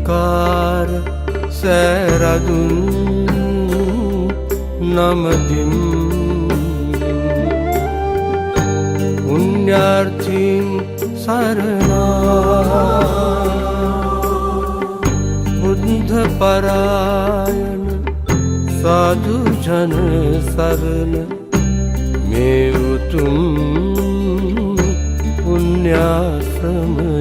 Car सैरदुन नमदिम पुण्यार्थीं शरणा Buddha परायण साधु जन शरण में तुम पुण्याश्रमये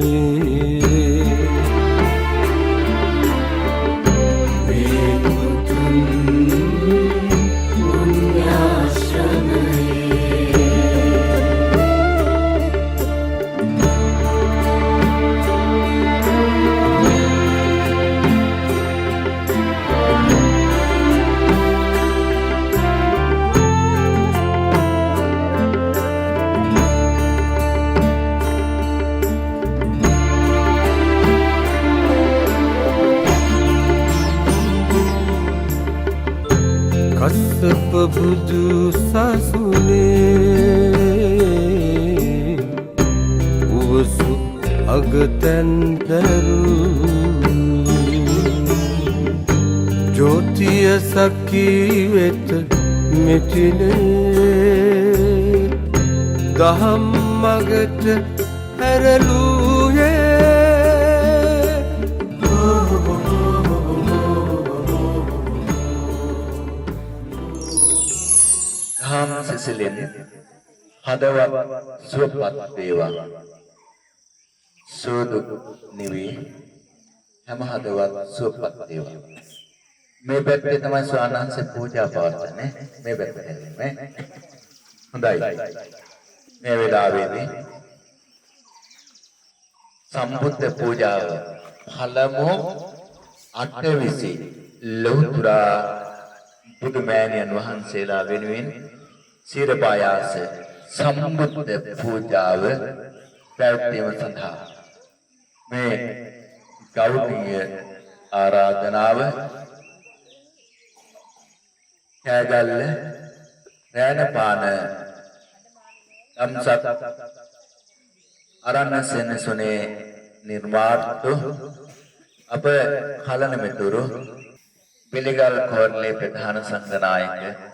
कश्यप बुदु ससुने उवसु अगतंदरु ज्योतिय सखी वेत मिटिने दहम मगत हरलुये සිසිලෙන් හදවත් සුවපත් වේවා සෝදුක් නිවි හැම හදවත් සුවපත් වේවා මේ පැත්තේ තමයි ස්වාමීන් පූජා පවත්වන්නේ මේ පැත්තේ නේ හොඳයි මේ වෙලාවේදී සම්බුද්ධ පූජාව පළමු අටවිසි ලෞතුරා බුදුමෑණියන් වහන්සේලා වෙනුවෙන් සිරපායාස සම්බුද්ධ පූජාව පැවැත්වීම සඳහා මේ ගෞරවනීය ආරාධනාව කෑගල්ල රෑනපාන අම්සත් අරණ සෙනසුනේ නිර්මාර්ථ අප කලන මෙතුරු පිළිගල් කෝරළේ ප්‍රධාන සංඝනායක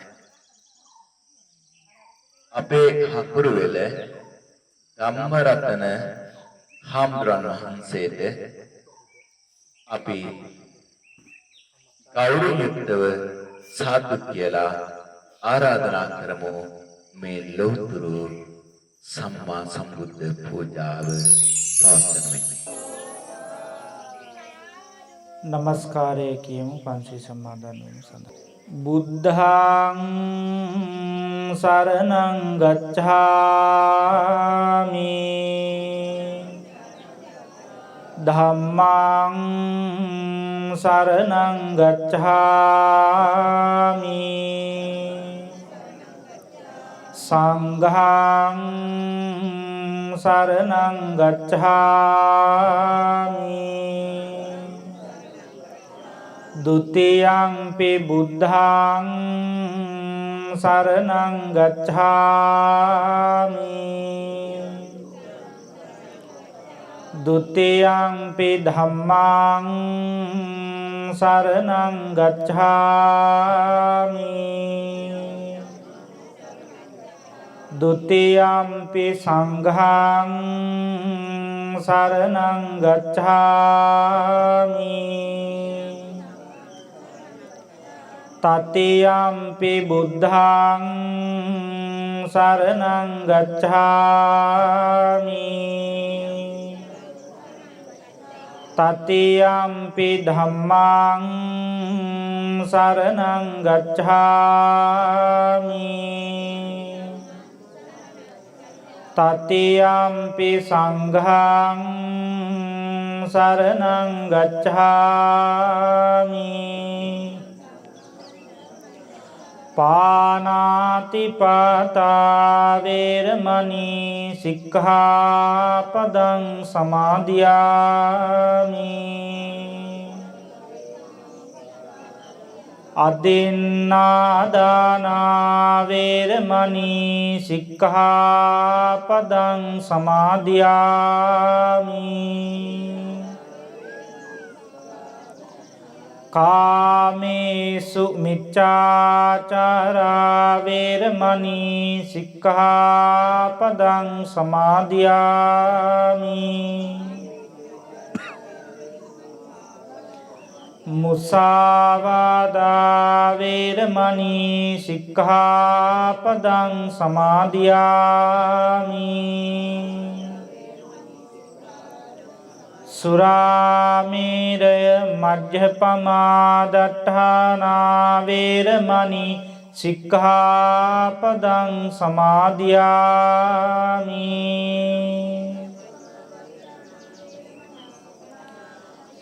අපේ හකුරු වෙල ධම්මරතන හාමුදුරන් වහන්සේට අපි ගෞරවයුක්තව සාදු කියලා ආරාධනා කරමු මේ ලෞතුරු සම්මා සම්බුද්ධ පූජාව පවත්වන නමස්කාරය කියමු පංචශීල සමාදන් වීම සඳහා බුද්ධං සරණං ගච්ඡාමි ධම්මං සරණං ගච්ඡාමි සංඝං සරණං ගච්ඡාමි ဒုတိယံ පි බුද්ධං සරණං ගච්ඡාමි ဒုတိယံ පි ධම්මං සරණං ගච්ඡාමි ဒုတိယံ පි සංඝං සරණං ගච්ඡාමි තතියම්පි බුද්ධං සරණං ගච්ඡාමි තතියම්පි ධම්මං සරණං ගච්ඡාමි තතියම්පි සංඝං සරණං ගච්ඡාමි පාණාතිපාතා වේරමණී සික්ඛාපදං සමාදියාමි අදින්නාදාන වේරමණී සික්ඛාපදං සමාදියාමි කාමේසු මිච්ඡාචාරා වේරමණී සික්ඛාපදං සමාදියාමි මුසාවාදා වේරමණී සික්ඛාපදං සමාදියාමි සුරාමේරය මජ්ජපමා දට්ඨානා වේරමණී සික්ඛාපදං සමාදියාමි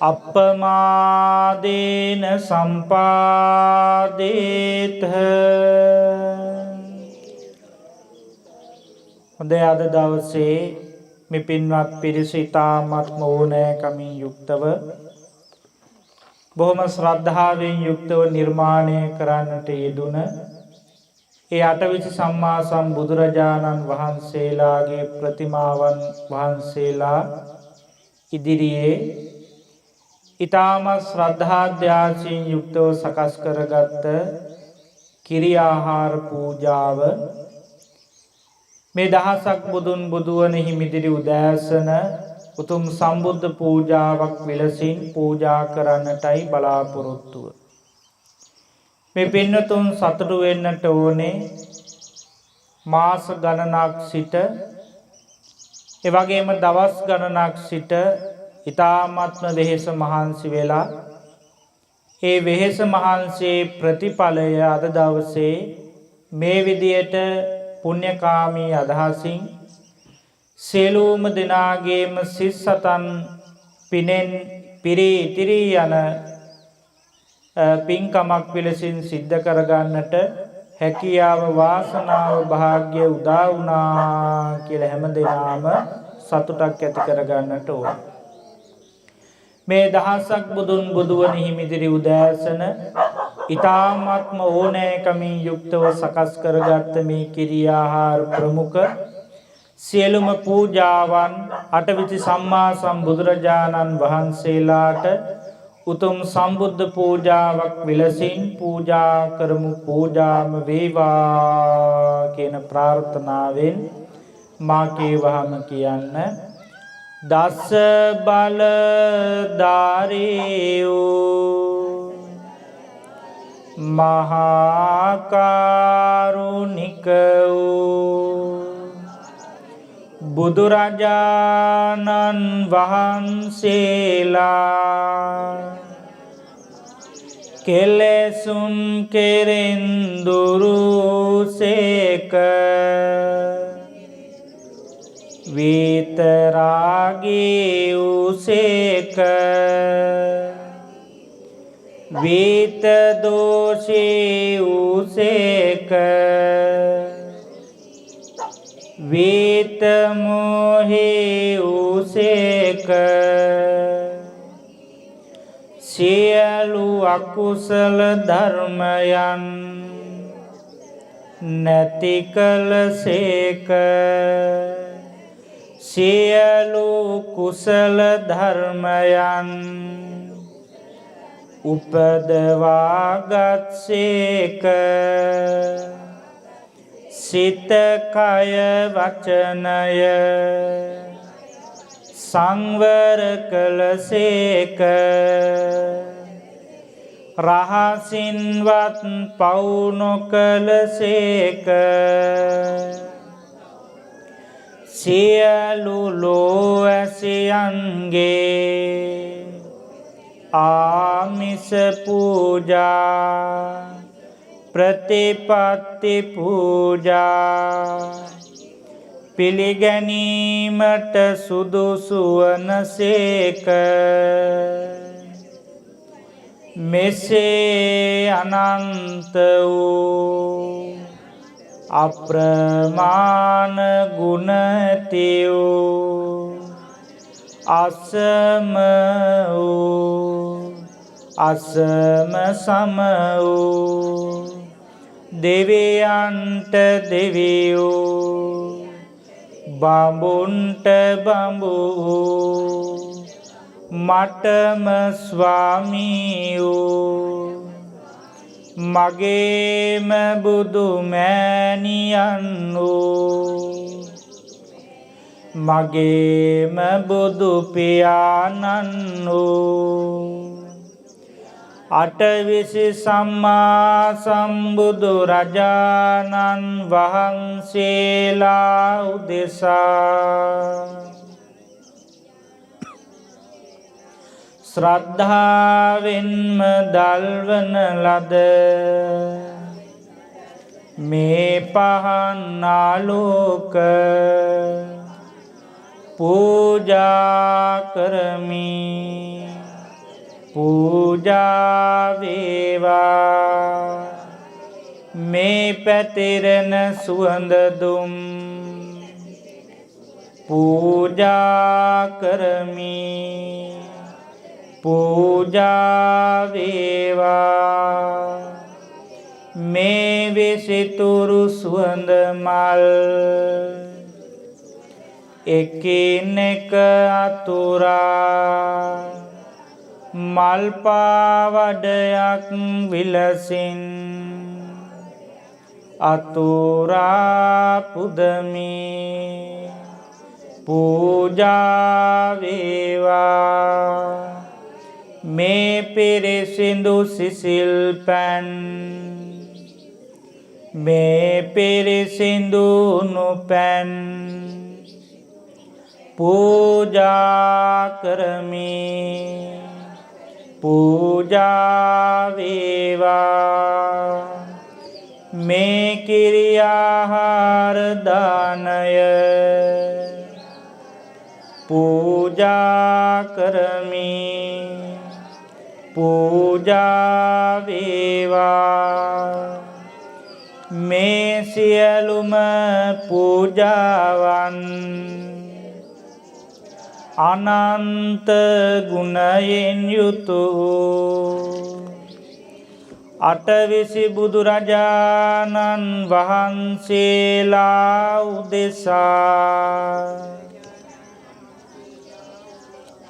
අප්පමාදේන සම්පාදේත හොඳයි අද දවසේ මේ පින්වත් පිරිස ඉතාමත්ම ඕනෑකමින් යුක්තව බොහොම ශ්‍රද්ධාවෙන් යුක්තව නිර්මාණය කරන්නට යෙදුන ඒ අටවිසි සම්මා සම්බුදුරජාණන් වහන්සේලාගේ ප්‍රතිමාවන් වහන්සේලා ඉදිරියේ ඊ타මත් ශ්‍රද්ධාධ්‍යාසයෙන් යුක්තව සකස් කරගත්ත කිරි ආහාර පූජාව මේ දහසක් බුදුන් බුදුවන හිමිදිරි උදෑසන උතුම් සම්බුද්ධ පූජාවක් විලසින් පූජා කරන්නටයි බලාපොරොත්තුව. මේ පින්නතුන් සතුටු වෙන්නට ඕනේ මාස ගණනක් සිට ඒ වගේම දවස් ගණනක් සිට ඊ타ත්ම වෙහෙස මහන්සි වෙලා ඒ වෙහෙස මහන්සියේ ප්‍රතිඵලය අද දවසේ මේ විදියට පුණ්‍යකාමී අදහසින් සියලුම දෙනාගේම සිත් සතන් පිනෙන් පිරී ඉතිරි යන පින්කමක් විලසින් සිද්ධ කරගන්නට හැකියාව වාසනාව වාග්ය උදා වුණා කියලා හැමදෙනාම සතුටක් ඇති කරගන්නට ඕන. මේ දහසක් බුදුන් බුදුවන හිමිදිරි උදෑසන ඊ타ත්ම ඕනෑකමින් යුක්තව සකස් කරගත්ත මේ කිරි ආහාර ප්‍රමුඛ සියලුම පූජාවන් අටවිසි සම්මා සම්බුදුරජාණන් වහන්සේලාට උතුම් සම්බුද්ධ පූජාවක් විලසින් පූජා කරමු පූජාම වේවා කියන ප්‍රාර්ථනාවෙන් මා කීවහම කියන්න දස බල දාරේයෝ මහා කරුණිකෝ බුදුරජාණන් වහන්සේලා කෙලෙසුන් කෙරෙන් දුරුසේක විතරාගී උසේක විත දෝෂී උසේක විත මොහේ උසේක සියලු අකුසල ධර්මයන් නැති කලසේක සියලු කුසල ධර්මයන් උපදවාගත්සේක සිත කය වචනය සංවර කළසේක රහසින්වත් පව් නොකළසේක සියලු ලෝවැසියන්ගේ ආමිස පූජා ප්‍රතිපත්ති පූජා පිළිගැනීමට සුදුසු වනසේක. මෙසේ අනන්ත වූ අප්‍රමාණ ගුණ ඇති වූ අසම වූ අසම සම වූ දෙවියන්ට දෙවියෝ බඹුන්ට බඹු මටම ස්වාමියෝ මගේම බුදු මෑණියන්ෝ මගේම බුදු පියාණන්ෝ අටවිසි සම්මා සම්බුදු රජාණන් වහන්සේලා උදෙසා ශ්‍රද්ධාවෙන්ම දල්වන ලද මේ පහන් ආලෝක පූජා කරමි. පූජා වේවා මේ පැතිරෙන සුවඳ දුම් පූජා කරමි. පූජා වේවා මේ විසිතුරු සුවඳ මල් එකිනෙක අතුරා මල් පාවඩයක් විලසින් අතුරා පුදමි. පූජා වේවා මේ පිරිසිදු සිසිල් පැන් මේ පිරිසිදු උණු පැන් පූජා කරමි. පූජා වේවා මේ කිරි ආහාර දානය පූජා කරමි. පූජා වේවා මේ සියලුම පූජාවන් අනන්ත ගුණයෙන් යුතු අටවිසි බුදුරජාණන් වහන්සේලා උදෙසා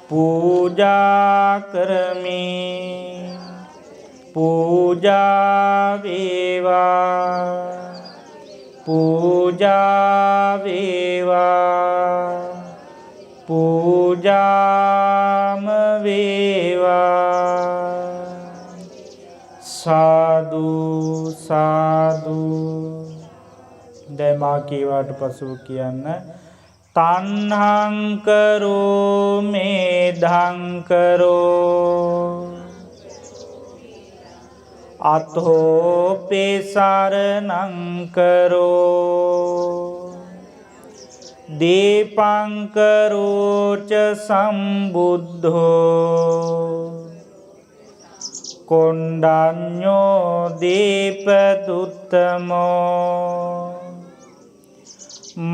පූජා කරමි. පූජා වේවා පූජා වේවා පූජාම වේවා. සාදු සාදු. දැන් මා කීවාට පසුව කියන්න. තණ්හං කරෝ මේධං කරෝ අතෝ පේසරණං කරෝ දීපං කරෝච සම්බුද්ධෝ කොණ්ඩඤ්ඤෝ දීපදුත්තමෝ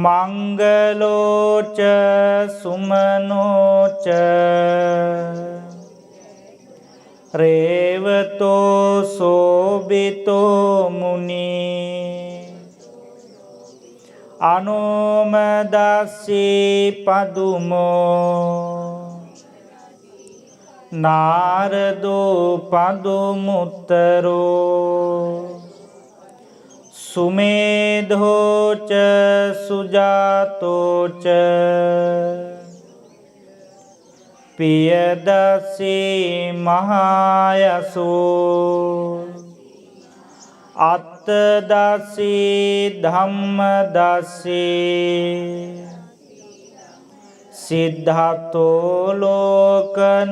මංගලෝච සුමනෝච රේවතෝ සෝබිතෝ මුනි අනෝමදස්සී පදුමෝ නාරදෝ පදුමුත්තරෝ සුමේධෝච සුජාතෝච පියදස්සී මහායසෝ අත්තදස්සී ධම්මදස්සී සිද්ධාතෝ ලෝකනායකෝ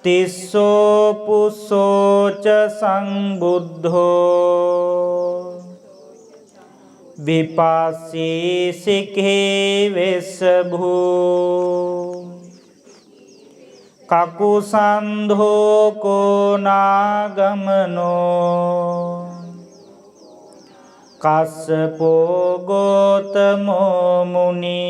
තිස්සෝ පුස්සෝච සංබුද්ධෝ විපස්සී සික්ඛේ වෙස්ස භූ කකුසන්ධෝ කෝනාගමනෝ කස්සපෝ ගෝතමෝ මුනි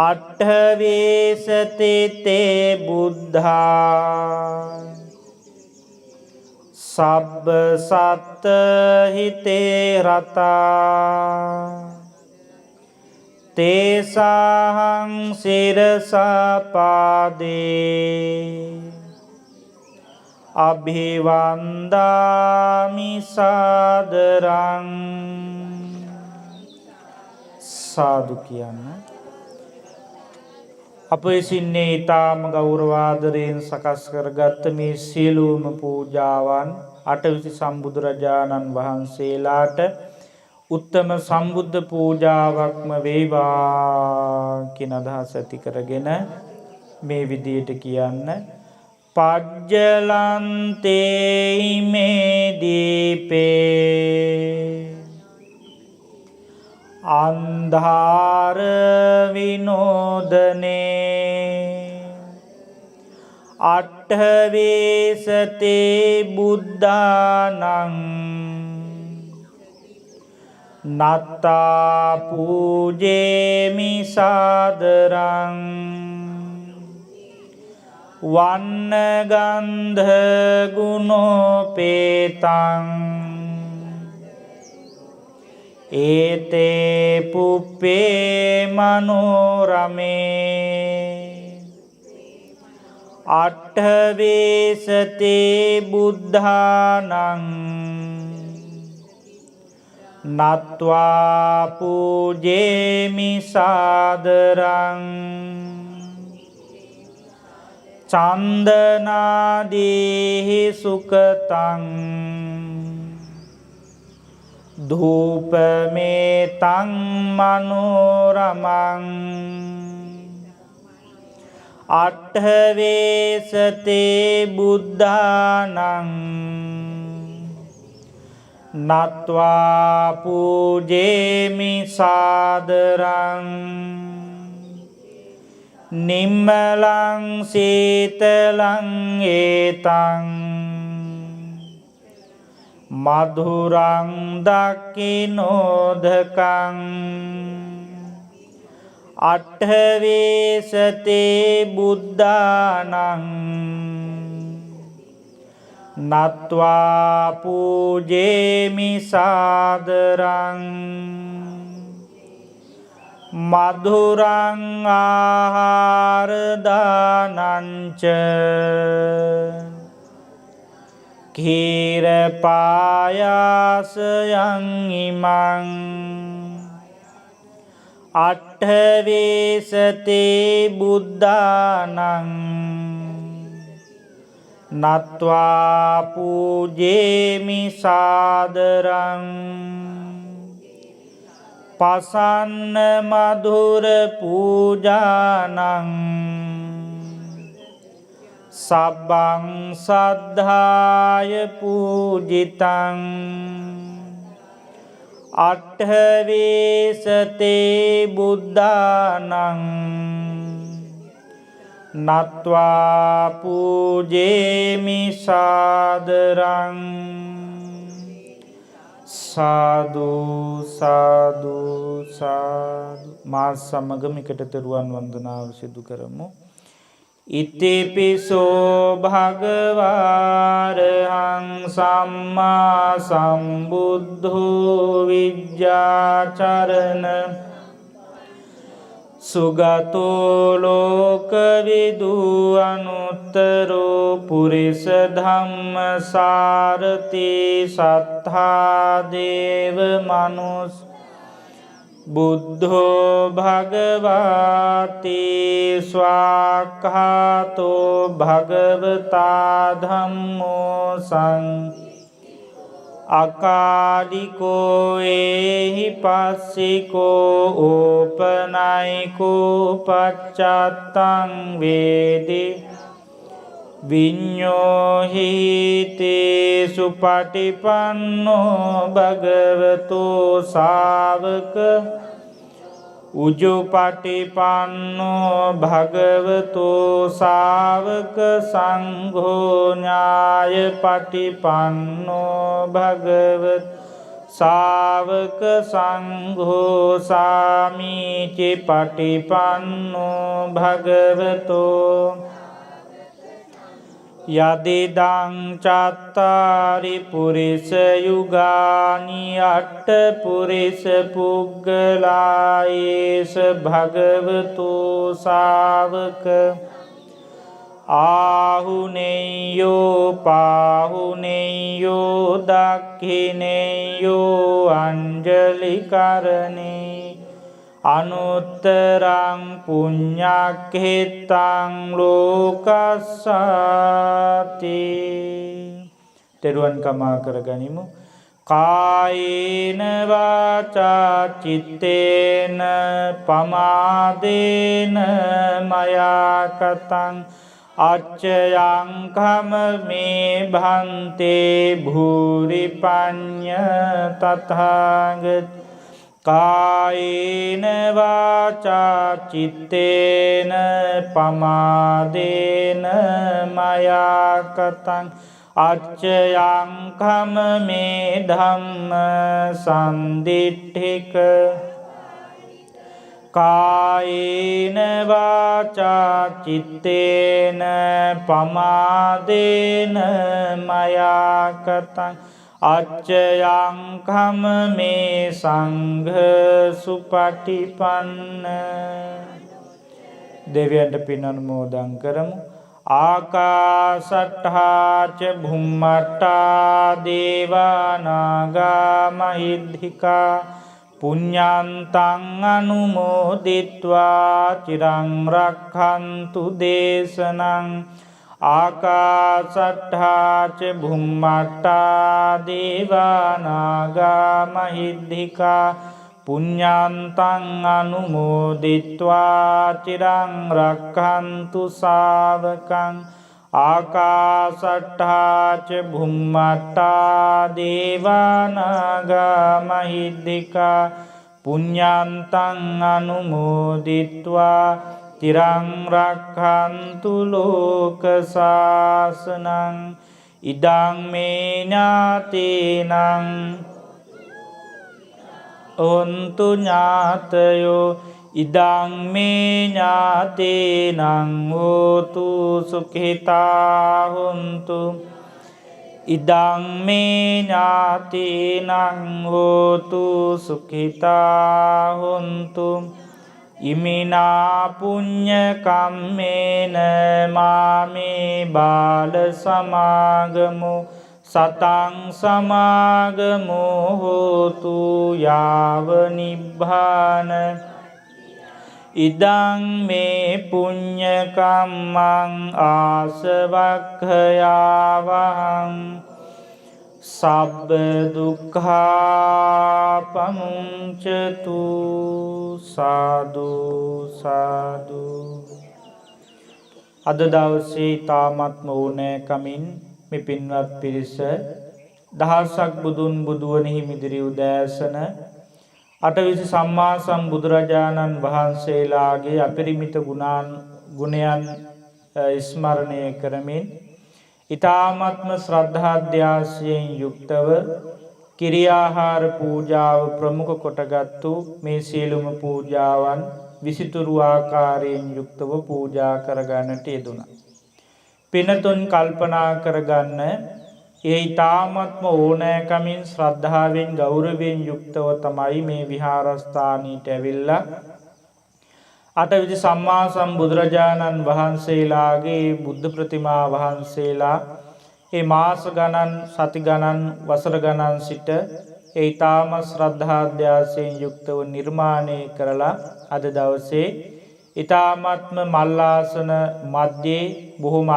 අට්ඨවේසති තේ බුද්ධා සබ්බ සත්ත හිතේ රතා තේසාහං සිරසා පාදේ අභිවන්දාමි සාදරං සාදු කියන්න. අප විසින්නේ ඊටාම ගෞරවාදරයෙන් සකස් කරගත්ත මේ සියලුම පූජාවන් අටවිසි සම්බුදුරජාණන් වහන්සේලාට උත්තම සම්බුද්ධ පූජාවක්ම වේවා කියන අදහස ඇති කරගෙන මේ විදියට කියන්න. පජ්ජලන්තේ මේ දීපේ අන්ධාර විනෝදනේ අට්ඨවේසතේ බුද්ධානං නත්තා පූජේමි සාදරං වන්නගන්ධ ගුණෝපේතං ඒතේ පුප්පේ මනෝරමේ අට්ඨවේසතේ බුද්ධානං නත්වා පූජේමි සාදරං චන්දනාදීහි සුකතං ධූපමේතං මනෝරමං අට්ඨවේසතේ බුද්ධානං නත්වා පූජේමි සාදරං නිම්මලං සීතලං ඒතං මధుරං දක්ඛිනෝදකං අට්ඨවේසතේ බුද්ධානං නත්වා පූජේමි සාදරං මధుරං ආහාර දානංච කීර පායාසයං ඉමං අට්ඨවේසතේ බුද්ධානං නත්වා පූජේමි සාදරං පසන්න මధుර පූජානං සබ්බං සද්ධාය පූජිතං අට්ඨවේසතේ බුද්ධානං නත්වා පූජේමි සාදරං සාදු සාදු සාදු මා සමගම එකට තෙරුවන් වන්දනාව සිදු කරමු. ඉතිපිසෝ භගවාරහං සම්මා සම්බුද්ධෝ විජ්ජාචරණ සුගතෝ ලෝකවිදු අනුත්තරෝ පුරිස ධම්මසාරති සත්තා දේව මනුස් බුද්ධෝ භගවාති ස්වාක්ඛාතෝ භගවතා ධම්මෝ අකාලිකෝ ඒහි පස්සිකෝ ඕපනයිකෝ පච්චත්තං වේදි විඤ්ඤෝ හිති සුපටිපන්නෝ භගවතු ශාවක උජුපටිපන්නෝ භගවතු ශාවක සංඝෝ ඥායපටිපන්නෝ භගවතු ශාවක සංඝෝ සාමීචි පටිපන්නෝ භගවතෝ යදිදං චත්තාරි පුරිස යුගානි අට්ඨ පුරිස පුග්ගලායේස භගවතු ශාවක ආහුනේයෝ පාහුනේයෝ දක්ඛිනේයෝ අංජලි කරණේ අනුත්තරං පුඤ්ඤක්ඛෙත්තං ලෝකස්සාති. තෙරුවන් කමා කරගනිමු. කායේන වාචා චිත්තේන පමාදේන මයා කතං අච්චයං කම මේ භන්තේ භූරි පඤ්ඤ තථාගත. කායේන වාචා චිත්තේන පමාදේන මයා කතං අච්චයං කම මේ ධම්ම සම්දිට්ඨික. කායේන වාචා චිත්තේන පමාදේන මයා කතං අච්චයං කම මේ සංඝ සුපටිපන්න. දෙවියන්ට පින් අනුමෝදන් කරමු. ආකාසට්ඨා ච භුම්මට්ඨා දේවා නාග මහිද්దికා පුඤ්ඤන්තං අනුමෝදිත්වා චිරං රක්ඛන්තු දේශනං. ආකාසට්ඨා ච භුම්මට්ඨා දේවා නාග මහිද්దికා පුඤ්ඤන්තං අනුමෝදිත්වා චිරං රක්ඛන්තු ශාවකං. ආකාසට්ඨා ච භුම්මට්ඨා දේවා නාග මහිද්దికා පුඤ්ඤන්තං අනුමෝදිත්වා තිරං රක්ඛන්තු ලෝක සාසනං. ඉදං මේ ඥාතීනං ඔන්තු ඥාතයෝ ඉදං මේ ඥාතීනං හෝතු සුඛිතා හොන්තු. ඉදං මේ ඥාතීනං හෝතු සුඛිතා හොන්තු. ඉමිනා පුඤ්ඤ කම්මේන මාමේ බාල සමාගමු සතං සමාගමෝ හෝතු යාව නිබ්බාන. ඉදං මේ පුඤ්ඤ කම්මං ආසවක්ඛයාවහං සබ්බ දුක්ඛා පමුංචතු. සාදු සාදු. අද දවසේ තාමත්ම ඕනෑකමින් මේ පින්වත් පිරිස දහසක් බුදුන් බුදුවනෙහි මිදිරි උදෑසන අටවිසි සම්මා සම්බුදුරජාණන් වහන්සේලාගේ අපරිමිත ගුණයන් ස්මරණය කරමින් ඊ타ත්ම ශ්‍රද්ධාධ්‍යාසයෙන් යුක්තව කිරියාහාර පූජාව ප්‍රමුඛ කොටගත්තු මේ සියලුම පූජාවන් විසිතුරු ආකාරයෙන් යුක්තව පූජා කරගන්නට යෙදුණා. පිනතුන් කල්පනා කරගන්න ඒ ඊ타ත්ම ඕනෑකමින් ශ්‍රද්ධාවෙන් ගෞරවයෙන් යුක්තව තමයි මේ විහාරස්ථානීට ඇවිල්ලා අටවිධ සම්මා සම්බුදුරජාණන් වහන්සේලාගේ බුද්ධ ප්‍රතිමා වහන්සේලා ඒ මාස ගණන් සති ගණන් වසර ගණන් සිට ඒ ඊ타ම ශ්‍රද්ධාධ්‍යාසයෙන් යුක්තව නිර්මාණය කරලා අද දවසේ ඊ타මත්ම මල්ලාසන මැද්දේ බොහොම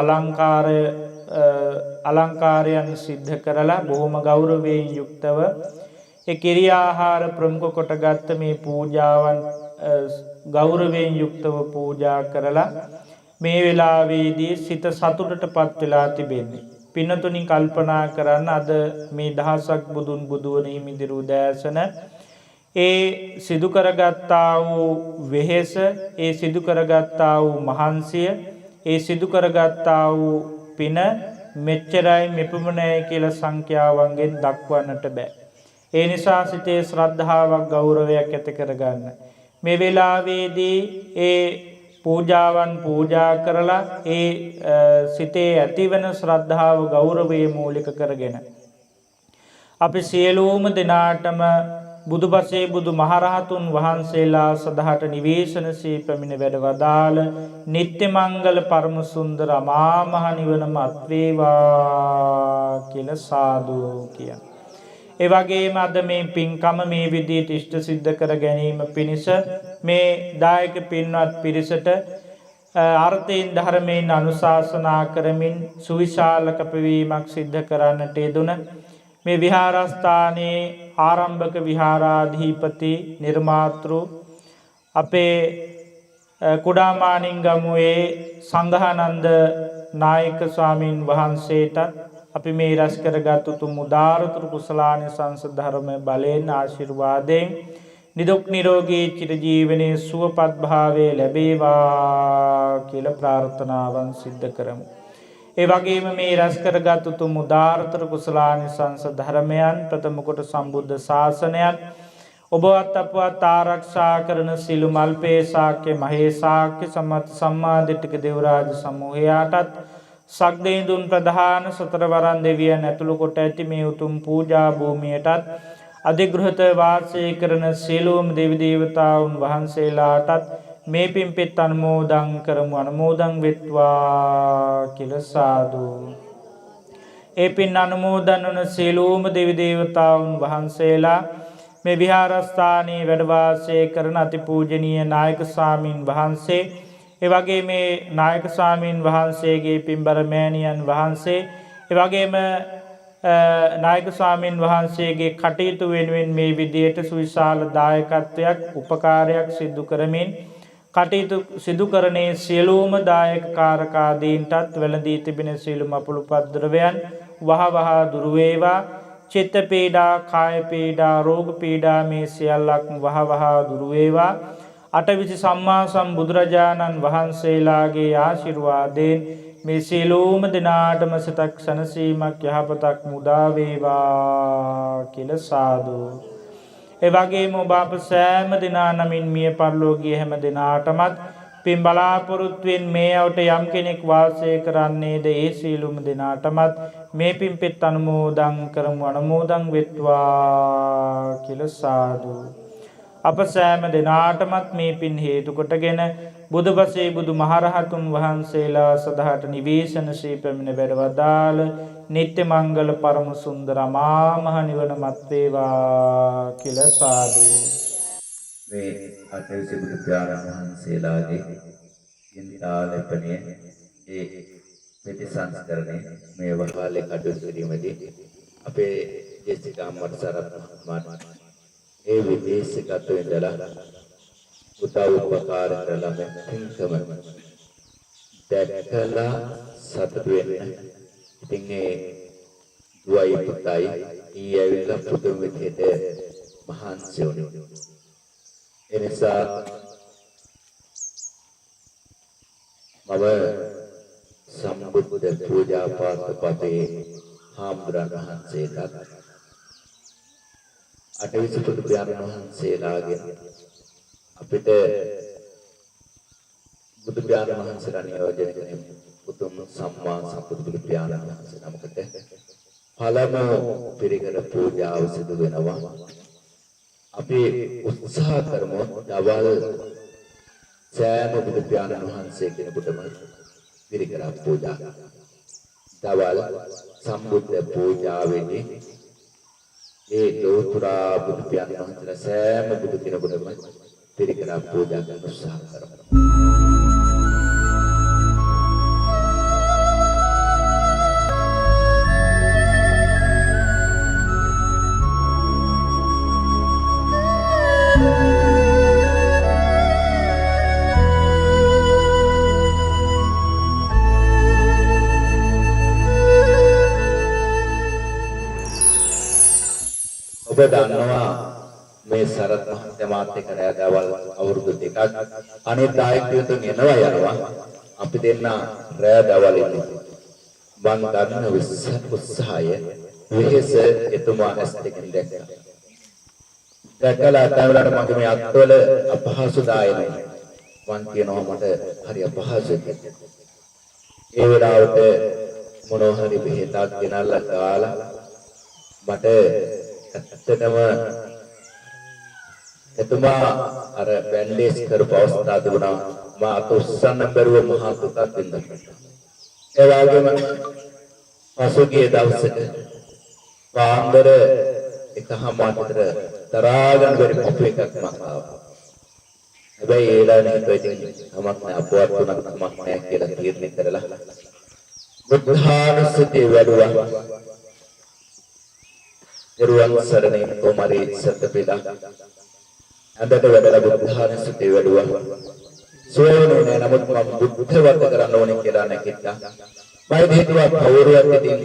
අලංකාරයන් සිද්ධ කරලා බොහොම ගෞරවයෙන් යුක්තව ඒ කිරියාහාර ප්‍රමුඛ කොටගත් මේ පූජාවන් ගෞරවයෙන් යුක්තව පූජා කරලා මේ වෙලාවේදී සිත සතුටටපත් වෙලා තිබෙන්නේ. පින්නතුනි කල්පනා කරන්න අද මේ දහසක් බුදුන් බුදුවන හිමිදිරු දෑසන ඒ සිදු කරගත්තා වූ වෙහෙස, ඒ සිදු කරගත්තා වූ මහන්සිය, ඒ සිදු කරගත්තා වූ පින මෙච්චරයි මෙපමණයි කියලා සංඛ්‍යාවන්ගෙන් දක්වන්නට බෑ. ඒ නිසා සිතේ ශ්‍රද්ධාවක් ගෞරවයක් ඇති කරගන්න. මේ වෙලාවේදී ඒ පූජාවන් පූජා කරලා ඒ සිතේ ඇතිවන ශ්‍රද්ධාව ගෞරවය මූලික කරගෙන අපි සියලුම දෙනාටම බුදුපසේ බුදු මහරහතුන් වහන්සේලා සදහට නිවේශනසේ පැමිණ වැඩ වදාළ නිත්‍ය මංගල පරම සුන්දර අමා මහ නිවනම අත්වේවා කියලා සාදු කියන. ඒ වගේම අද මේ පින්කම මේ විදිහට ඉෂ්ට සිද්ධ කර ගැනීම පිණිස මේ දායක පින්වත් පිරිසට අර්ථයෙන් ධර්මයෙන් අනුශාසනා කරමින් සුවිශාල කැපවීමක් සිද්ධ කරන්නට යෙදුන මේ විහාරස්ථානයේ ආරම්භක විහාරාධිපති නිර්මාතෘ අපේ කුඩාමානින්ගමුවේ සංඝානන්ද නායක ස්වාමින් වහන්සේට අපි මේ රැස් කරගත් උතුම් උදාාරතර කුසලානිසංස ධර්ම බලයෙන් ආශිර්වාදයෙන් නිදුක් නිරෝගී චිරජීවනයේ සුවපත් භාවයේ ලැබේවා කියලා ප්‍රාර්ථනාවන් සිද්ධ කරමු. ඒ වගේම මේ රැස් කරගත් උතුම් උදාාරතර කුසලානිසංස ධර්මයන් ප්‍රථම කොට සම්බුද්ධ ශාසනයත් ඔබවත් අපවත් ආරක්ෂා කරන සිළු මල්පේ ශාක්‍ය මහේ ශාක්‍ය සම්මත සම්මාදිට්ඨික දේවරාජ සමූහයාටත් සක්දේඳුන් ප්‍රධාන සතරවරන් දෙවියන් ඇතුළු කොට ඇති මේ උතුම් පූජා භූමියටත් අධිගෘහිත වාසය කරන සියලුම දෙවි දේවතාවුන් වහන්සේලාටත් මේ පින්පෙත් අනුමෝදන් කරමු. අනුමෝදන් වෙත්වා කියලා සාදු. ඒ පින් අනුමෝදන් වන සියලුම දෙවි දේවතාවුන් වහන්සේලා මේ විහාරස්ථානයේ වැඩ වාසය කරන අතිපූජනීය නායක ස්වාමින් වහන්සේ, ඒ වගේ මේ නායක ස්වාමීන් වහන්සේගේ පින්බර මෑණියන් වහන්සේ, ඒ වගේම නායක ස්වාමීන් වහන්සේගේ කටයුතු වෙනුවෙන් මේ විදියට සුවිශාල දායකත්වයක් උපකාරයක් සිදු කරමින් කටයුතු සිදු කරන්නේ සියලුම දායක කාරකාදීන්ටත් වැළඳී තිබෙන සියලුම අපලුපද්‍රවයන් වහවහ දුරු වේවා. චිත්ත පීඩා, කාය පීඩා, රෝග පීඩා මේ සියල්ලක්ම වහවහ දුරු වේවා. අටවිසි සම්මා සම්බුදුරජාණන් වහන්සේලාගේ ආශිර්වාදයෙන් මේ සියලුම දෙනාටම සිතක් සැනසීමක් යහපතක් මුදා වේවා කියලා සාදු. ඒ වගේම ඔබ අප සෑම දෙනා නමින් මිය පරලෝකීය හැම දෙනාටමත් පින් බලාපොරොත්තුෙන් මේ අවට යම් කෙනෙක් වාසය කරන්නේද ඒ සියලුම දෙනාටමත් මේ පින්පෙත් අනුමෝදන් කරමු. අනුමෝදන් වෙත්වා කියලා සාදු. අප සෑම දෙනාටමත් මේ පින් හේතු කොටගෙන බුදුපසේ බුදු මහරහතුන් වහන්සේලා සදහට නිවේශනසේ පැමිණ වැඩ වදාළ නිත්‍ය මංගල පරම සුන්දර අමා මහ නිවන මත් වේවා කියලා සාදු. මේ අටවිසි බුදු පියාණන් වහන්සේලාගේ ඉන්දාලපණය ඒ ප්‍රතිසංස්කරණය මේ වහාලේ කටයුතු කිරීමේදී අපේ ජේසිකා මර්සරත් මහත්මයාට ඒ විදේශගත වෙන්නලා උදව් උපකාර කරලා මේ පින්කම දැකලා සතුටු වෙන්න. ඉතින් ඒ දුවයි පුතයි ඊයවිලා පුදුම විදිහට මහන්සි වුණා. එනිසා මම සම්බුද්ධ පූජා පාත්පතේ හාමුදුරන් වහන්සේට අටවිසි බුදු පියාණන් වහන්සේලාගෙන් අපිට බුදු පියාණන් වහන්සේලා නියෝජනය කරන උතුම් සම්මා සම්බුදු පියාණන් වහන්සේ නමකට පළමු පිරිකර පූජාව සිදු වෙනවා. අපි උත්සාහ කරමු දවල් සෑම බුදු පියාණන් වහන්සේ කෙනෙකුටම පිරිකර පූජා දවල් සම්බුද්ධ පූජාවේදී ඒ ලෝතුරා බුදු පියාණන් වහන්සේලා සෑම බුදු කෙනෙකුටම පිරිකර පූජා කරන්න උත්සාහ කරමු. ඔබ දන්නවා මේ සරත් මහත්මයා මාත් එක්ක රැඳවල් අවුරුදු දෙකක් අනිත් ආයතනයෙන් එනවා යනවා අපි දෙන්න රැඳවල් ඉන්නේ මං ගන්න උත්සාහය විශේෂ එතුමා ඇස් දෙකෙන් දැක්කලා තමයි මගේ මේ අත්වල අපහසුතාවය මං කියනවා මට හරි අපහසුයි ඒ වෙලාවට මොනවා හරි බෙහෙතක් ගෙනල්ලා කාලා මට ඇත්තටම එතුමා අර බැන්ඩේජ් කරපු අවස්ථාව තිබුණා මා අත උස්සන්න බැරුව මහා දුකක් වින්දා ඒ වගේම පසුගිය දවසක පාන්දර එකහමාරට දරා ගන්න බැරි පොප් එකක් මම ආවා හැබැයි ඒලානේ හිතුවා ඉතින් තමක් නෑ අපවත් තුනක් තමක් නෑ කියලා තීරණය කරලා බුද්ධානුස්සතිය වැඩුවා නිර්වාණ සරණේ කොමරේ සත්පිලා අදට වැඩලා බුද්ධානුස්සතිය වැඩුවා සෝයනේ නෑ නමුත් මම බුද්ධ වර්ග කරන්න ඕනේ කියලා නැකිට්ටා මම හිතුවා කවුරුවත් ඉතින්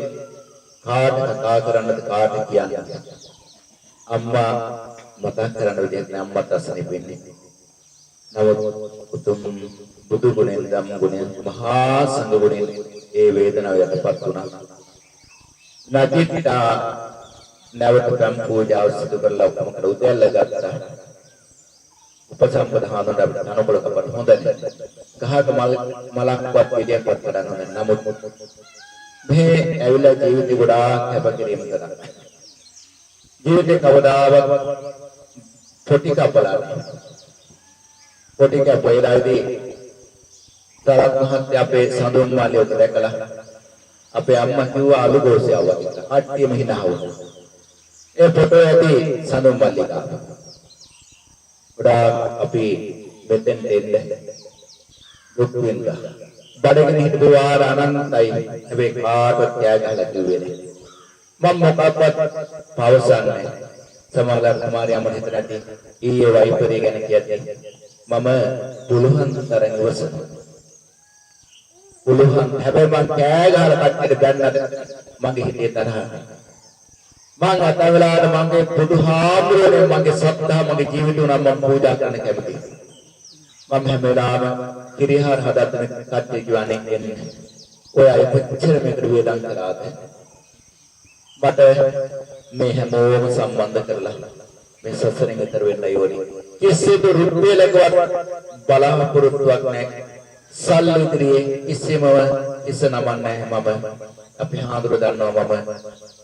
කාට කතා කරන්නද කාට කියන්නේ අම්මා මතක් කරන්න විදිහක් නෑ අම්මත් අසනීප වෙන්නේ නමුත් උතුම් බුදු ගුණෙන් ධම්ම ගුණෙන් මහා සංඝ ගුණෙන් ඒ වේදනාව යටපත් වුණා නැතිතා නැවත ගම් පූජාව සිදු කරලා ඔක්කොම කර උදැල්ල ගත්තා උපසම්පදා හඳුන්වන්න අපිට අනුකූල කපන්න හොඳ නැහැ ගහක මලක්වත් පිළියක්වත් කරන්න හොඳ නැහැ නමුත් මේ ඇවිල්ලා ජීවිතේ ගොඩාක් හැපකිරීම කරා ජීවිතේ කවදාවත් පොටි කපලා පොටි කපලාදී තරක් මහත්තයා අපේ සඳුන් මාලියෝ දැකලා අපේ අම්මා කිව්වා අලු ගෝසිය ආවා කියලා අට්ටියම හිනා වුණා ඒ ෆොටෝ ඇති සඳුන් මල්ලිකාව ගොඩාක් අපි මෙතෙන් එන්නේ දුක් විඳා බඩගිනි හිටපු වාර අනන්තයි හැබැයි කාටවත් කෑ ගහලා කිව්වේ නෑ මම මොකක්වත් පවසන්නේ සමහරවල් කුමාරයාම හිතට ඇති ඊයේ වයිපරේ ගැන කියද්දී මම පුළුවන් තරම් ඉවසනවා පුළුවන් හැබැයි මං කෑ ගහලා කට්ටියට බැන්නද මගේ හිතේ තරහ මං අත වෙලාවට මගේ බුදුහාමුදුරනේ මගේ සත්‍තා මගේ ජීවිතේ උනම් මම පූජා කරන්න කැමතියි මම හැම වෙලාවෙම කිරිහාර හදන්න කට්ටිය කියවන්නේ එන්නේ ඔය අය කොච්චර මේකට වේදන් කළාද මට මේ හැමෝම සම්බන්ධ කරලා මේ සසරෙන් ඈතර වෙන්න ඕනේ කිසිදු රුපියලකවත් බලාපොරොත්තුවක් නැහැ සල්ලි ඉදිරියේ කිසිම ඉස නමන්නේ මම අපි හාඳුර දන්නවා මම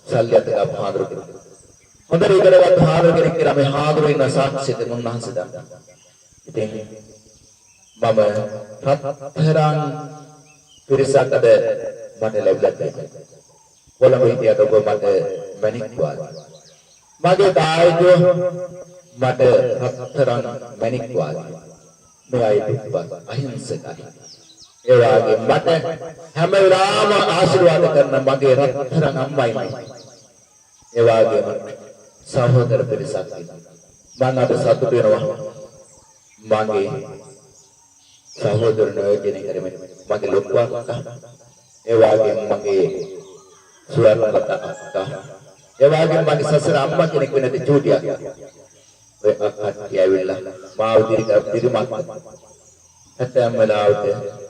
සල්ලි අතක හාඳුර කෙනෙක් හොඳට ඉගෙනගත් හාඳුර කෙනෙක් කියලා මේ හාඳුර ඉන්න සාක්ෂිත මුන්වහන්සේ දන්නවා ඉතින් මම රත්තරන් පිරිසකද මට ලැබිලා තියෙනවා කොළඹ හිටියට ඔබ මට මැණික් වාගේ මගේ දායකයෝ මට රත්තරන් මැණික් වාගේ මේ අය පිටපත් අහිංසකයි ඒ වගේ මට හැම වෙලාවම ආශිර්වාද කරන මගේ රත්තරන් අම්මයි ඒ වගේම සහෝදර පිරිසක් මම අද සතුටු වෙනවා මගේ සහෝදරනෝ කෙනෙක් කරමින් මගේ ලොකු අක්කා ඒ වගේම මගේ සුවර්ණලත අක්කා ඒ වගේම මගේ සසර අම්මා කෙනෙක් වෙනද චූටි අක්කා ඔය අක්කා ඇවිල්ලා මාව දිරිමත් ඇතැම් වෙලාවට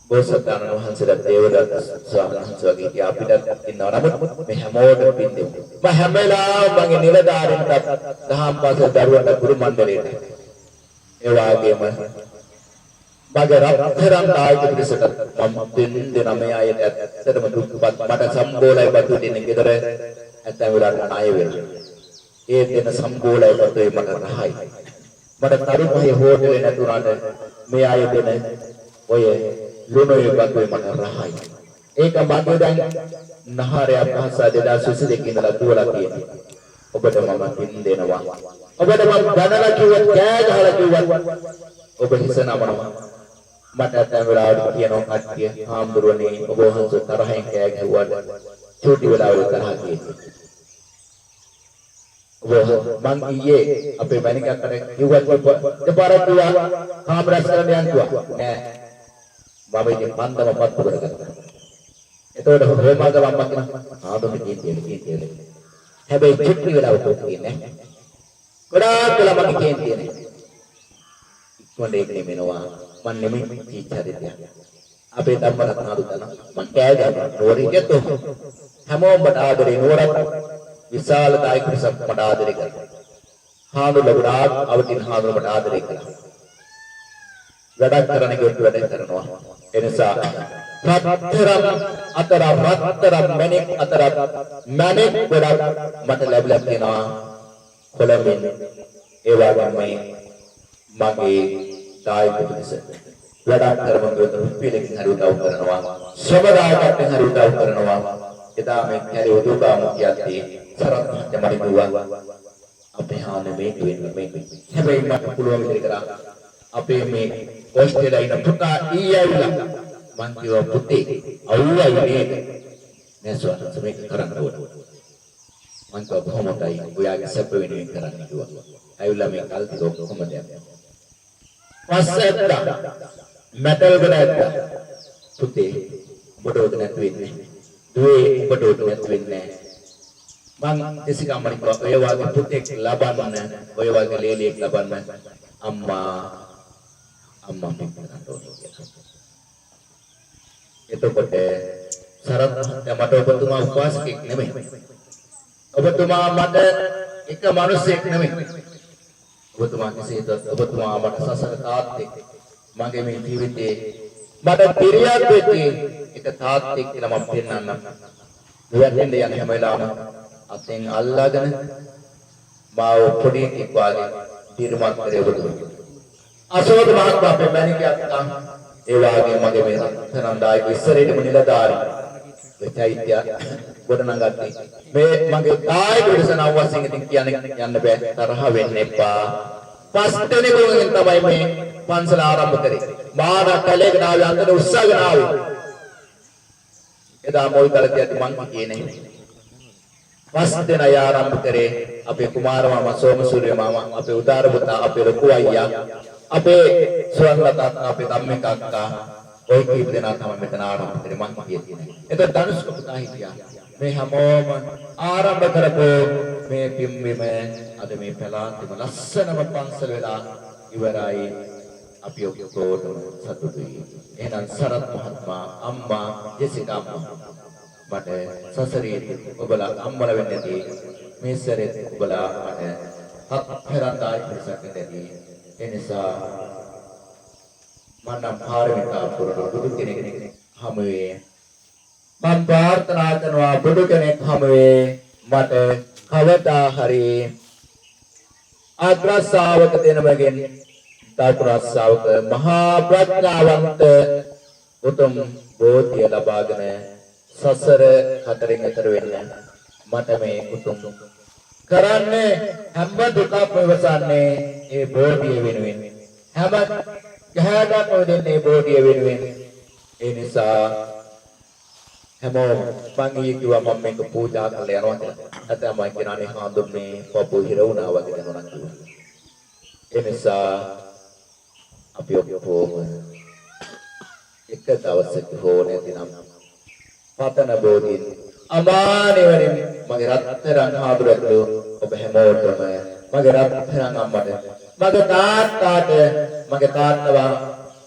බෝසතාණන් වහන්සේලා දේවදත්ත ස්වාමීන් වහන්සේ වගේ අපිට ඉන්නවා නමුත් මේ හැමෝටම පින් දෙමු මම හැම වෙලාවෙම මගේ නිලධාරීන්ට දහම් පාසල් දරුවන්ට ගුරු මණ්ඩලයට ඒ වගේම මගේ රත්තරන් ආයත පිරිසට මම දෙන්න මේ අයට ඇත්තටම දුක්පත් මට සම්බෝලයි බතු දෙන්නේ ගෙදර ඇත්තම වෙලාවට ණය වෙනවා ඒ දෙන සම්බෝලයි බතුේ මට රහයි මට තරුපහේ හෝටලේ නැතුණාට මේ අය දෙන ඔය ලුණුවේ බතුේ මට රහයි ඒක මගේ දැන් නහරය භාෂා 2022 ඉඳලා දුවලා තියෙනවා ඔබට මම පින් දෙනවා ඔබට මම ගණලා කිව්වත් කෑ ගහලා කිව්වත් ඔබ හිස නමනවා මට දැන් වෙලාවට කියනවා කට්ටිය හාමුදුරනේ ඔබ වහන්සේ තරහින් කෑ ගැහුවාට චූටි වෙලාවල තරහ තියෙනවා ඔබ මං ඊයේ අපේ මැනිකකට කිව්වත් දෙපාරක් කිව්වා කාමරස් කරන්න යන්නවා නෑ මම ඉතින් මන්දම පත්තු කරගත්තා එතකොට හොමාද මම කියනවා ආදොම කීතියේ හැබැයි චුට්ටි වෙලාවට තියෙන්නේ ගොඩාක් වෙලා මගේ කියන්නේ ඉක්මනට ඒක නෙමෙනවා මන් නෙමෙයි කීචරිතය අපේ ධම්මරත්න අරුතන මං කෑ ගහනවා නෝරිකෙත් හැමෝම මට ආදරේ නෝරත් විශාල දායක පිරිසක් මට ආදරේ කරනවා හාමුදුරුවෝ ගොඩාක් අවදින හාමුදුරුවෝ මට ආදරේ කළා වැඩක් කරන කෙනෙක් වැඩ කරනවා ඒ නිසා රත්තරන් මැණික් අතර මැණික් ගොඩක් මට ලැබිලා තියෙනවා කොළඹින් ඒ වගේම මගේ දායක පිරිස වැඩක් කරන රුපියලකින් හරි උදව් කරනවා ශ්‍රමදායකයන් හරි උදව් කරනවා එදා මේ කැලේ උදව්ගාමු කියද්දී සරත් මහත්මයා මට කිව්වා අපේ හානේ මේක වෙන්න හැබැයි මට පුළුවන් විදිහට කරා අපේ මේ ඕස්ට්‍රේලියාවේ ඉන්න පුතා ඊයවිලා මං කිව්වා පුතේ අවුවයි මේක නැසවත් මේක කරන්න ඕන මං කිව්වා කොහොමදයි ඔයාගේ සැප වෙනුවෙන් කරන්න කිව්වා ඇවිල්ලා මේ කල්පිත ඔක්කොම දැම්මා පස්සෙත් මෙටල් ගඩක් පුතේ බඩෝද නැතු වෙන්නේ දුවේ බඩෝද නැතු වෙන්නේ මං දෙසිකම්මනි කිව්වා ඔය වගේ පුතෙක් ලබන්න ඔය වගේ ලේලියෙක් ලබන්න අම්මා මේක කරන්න ඕනේ කියලා එතකොට සරත් මට ඔබතුමා උපාසකෙක් නෙමෙයි ඔබතුමා මට එක මිනිසෙක් නෙමෙයි ඔබතුමා කෙසේද ඔබතුමා මට සසර තාත්තෙක් මගේ මේ ජීවිතේ මට පිරියක් වෙච්ච එක තාත්තෙක් කියලා මම පෙන්නන්නම් දෙවැන්නෙන් යන හැම වෙලාවම අතෙන් අල්ලාගෙන මාව පොඩි එකෙක් වාගේ දිර්මත් කරේ ඔබතුමා අශෝක මහත්මයා අපේ මැණිකේ අත්තා ඒ වාගේ මගේ මේ රත්තරන්දායක ඉස්සරේටම නිලධාරි වෙචෛත්‍ය ගොඩනගatti මේ මගේ දායක විසන අවශ්‍යයෙන් ඉතින් කියන්නේ යන්න බෑ තරහ වෙන්න එපා පස් දෙනෙකුගෙන් තමයි මේ පන්සල ආරම්භ කරේ මාන කලේකට ආවේ අන්තර උත්සාහගෙන ආවේ එදා මොල් කලතියට මං කියන්නේ පස් දෙනා ආරම්භ කරේ අපේ කුමාර මාමා සෝමසූරිය මාමා අපේ උදාර පුතා අපේ ලොකු අයියා අපේ ස්වර්ණලතා අපේ ධම්මික අක්කා ඔය කීප දෙනා තමයි මෙතන ආරම්භ කරේ මං කියන්නේ. එතකොට ධනුෂ්ක පුතා හිටියා. මේ හැමෝම ආරම්භ කරපෝ මේ පිම්බිම අද මේ පළාතේම ලස්සනම පන්සල වෙලා ඉවරයි. අපි ඔක්කොටම සතුටුයි. එහෙනම් සරත් මහත්මයා අම්මා ජෙසිකා අම්මා මට සසරේ ඔබලා අම්මලා වෙන්න ඇති. මේ සැරේ ඔබලා මට හත්තරන්දායි පිරිසක් ඇති. එනිසා මන්නම් පාරමිතා පුරන බුදු කෙනෙක් හමුවේ මම ප්‍රාර්ථනා කරනවා බුදු කෙනෙක් හමුවේ මට කවදා හරි අග්‍රසාවක දෙනමගෙන් තාපුරස්සාවක මහා ප්‍රඥාවන්ත උතුම් බෝධිය ලබාගෙන සසර හතරෙන් ඈතර වෙන්න මට මේ උතුම් කරන්නේ හැම දුකක් ඉවසන්නේ ඒ බෝධිය වෙනුවෙන් හැම ගහකට දෙන්නේ බෝධිය වෙනුවෙන් ඒ නිසා හැමෝම මං කිව්වා මම මේක පූජා කරලා යනවා කියලා. නැත්නම් මම කියනනේ හාඳුන්නේ පපු හිර වුණා වගේ දෙනවා කිව්වා. ඒ නිසා අපි ඔක්කොම එක දවසක හෝ නැතිනම් පතන බෝධිය අමානිවරින් මගේ රත්තරන් හාමුදුරුවෝ ඔබ හැමෝටම මගේ රත්තරන් අම්මට මගේ තාත්තාට මගේ තාත්තවා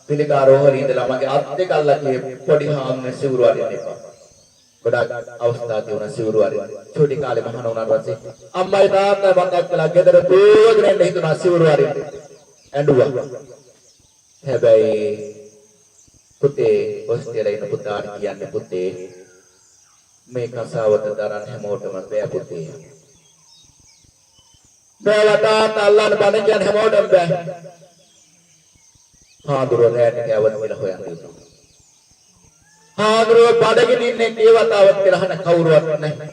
පිළිකාරෝහරේ ඉඳලා මගේ අත් දෙක අල්ලගේ පොඩි හාමුදුරුවෝ සිවුරු අරින්න එපා. ගොඩක් අවස්ථා තියුණා සිවුරු අරින්න. චූටි කාලේ මහාන වුණාට පස්සේ අම්මයි තාත්තා මතක් කළා ගෙදර දුවගෙන එන්න හිතුණා සිවුරු අරින්න. ඇඬුවා. හැබැයි පුතේ ඔස්ට්‍රේලියාවේ ඉන්න පුතාට කියන්නේ පුතේ මේ කසාවත දරන්න හැමෝටම බෑ පුතේ. බෑලට අල්ලන්න බණ කියන හැමෝටම බෑ. හාමුදුරුවෝ රැට කෑවත් කියලා හොයන්න ඉන්නවා. හාමුදුරුවෝ බඩගිනින් ඉන්නේ කේවතාවත් කියලා අහන කවුරුවත් නැහැ.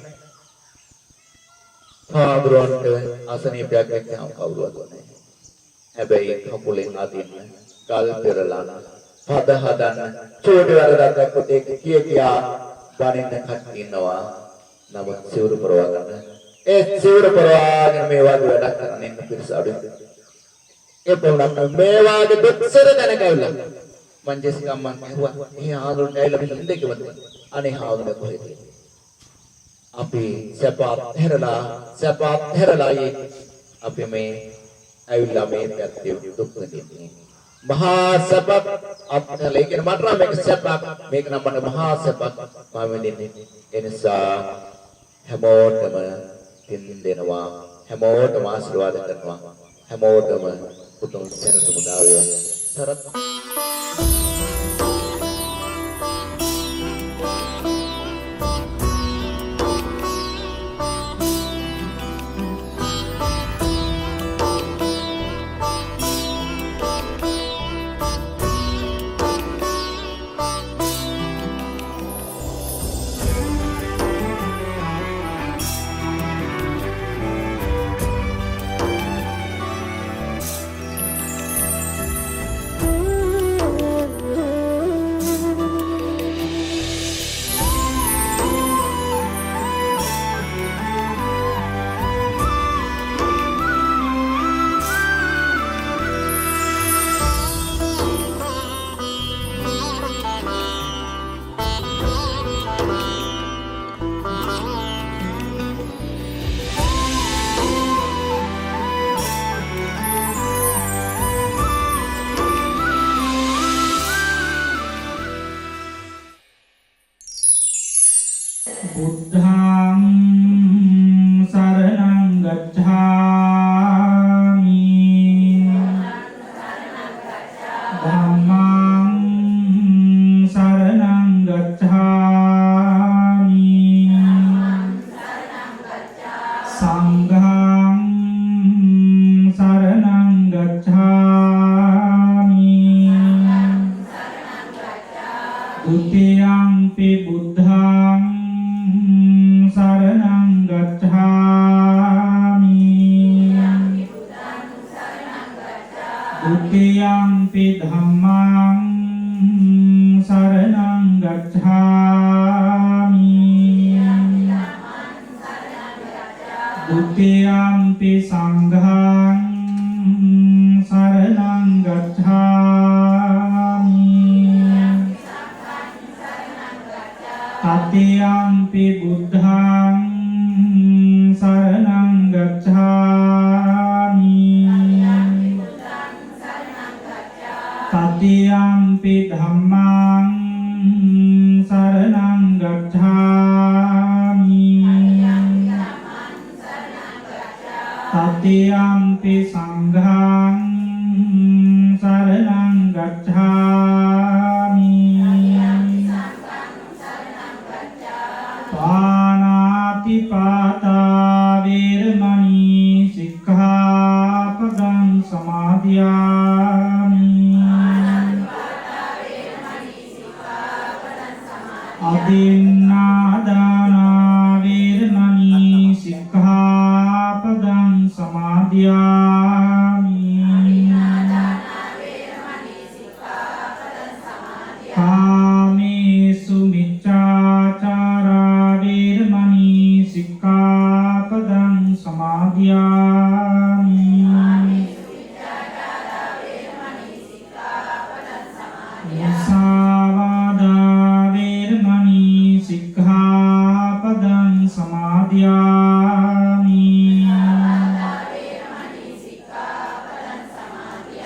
හාමුදුරුවන්ට අසනීපයක් එක්කම කවුරුවත් නැහැ. හැබැයි කකුලෙන් අදින්න, කල් පෙරලන, පද හදන්න, චෝටි වරදක් පුතේ කියා බණින්න කට්ටිය ඉන්නවා. නමුත් සිවුරු පරවා ගන්න. ඒ සිවුරු පරවාගෙන මේ වගේ වැඩක් කරන්න ඉන්න පිරිස අඩුයි. ඒ පොළොක් මේ වගේ දුක්සර දැනගැවිලා මං ජෙසිකා මං කිව්වා එහේ ආදරට ඇවිල්ලා මෙතන ඉඳ කිව්වා. අනේ ආදරට කොහෙද? අපි සැපත් හැරලා අපි මේ ඇවිල්ලා මේ පැත්තේ දුක් විඳින්නේ. මහා සැපක් අත්හැරලා කියන මට නම් මේක සැපක්, මේක නම් මට මහා සැපක් මම විඳින්නේ. ඒ නිසා හැමෝටම පින් දෙනවා, හැමෝටම ආශිර්වාද කරනවා, හැමෝටම උතුම් සෙනසුම දා වේවා. සරත් බුද්ධං සරණං ගච්ඡාමි ධම්මං සරණං ගච්ඡාමි සංඝං සරණං ගච්ඡාමි ဒုတိယံ පි බුද්ධං සරණං ගච්ඡාමි ဒုတိယံ පි ධම්මං සරණං ගච්ඡාමි ဒုတိယံ පි සංඝං සරණං ගච්ඡාමි တတိယံ පි බුද්ධං සරණං ගච්ඡාමි တတိယံ පි ධම්මං සරණං ගච්ඡාමි တတိယံ පි සංඝං සරණං ගච්ඡාමි පාණාතිපාතා වේරමණී සික්ඛාපදං සමාදියාමි අදින්නාදානා වේරමණී සික්ඛාපදං සමාදියාමි කාමේසු මිච්ඡාචාරා වේරමණී සික්ඛාපදං සමාදියාමි මුසාවාදා වේරමණී සික්ඛාපදං සමාදියාමි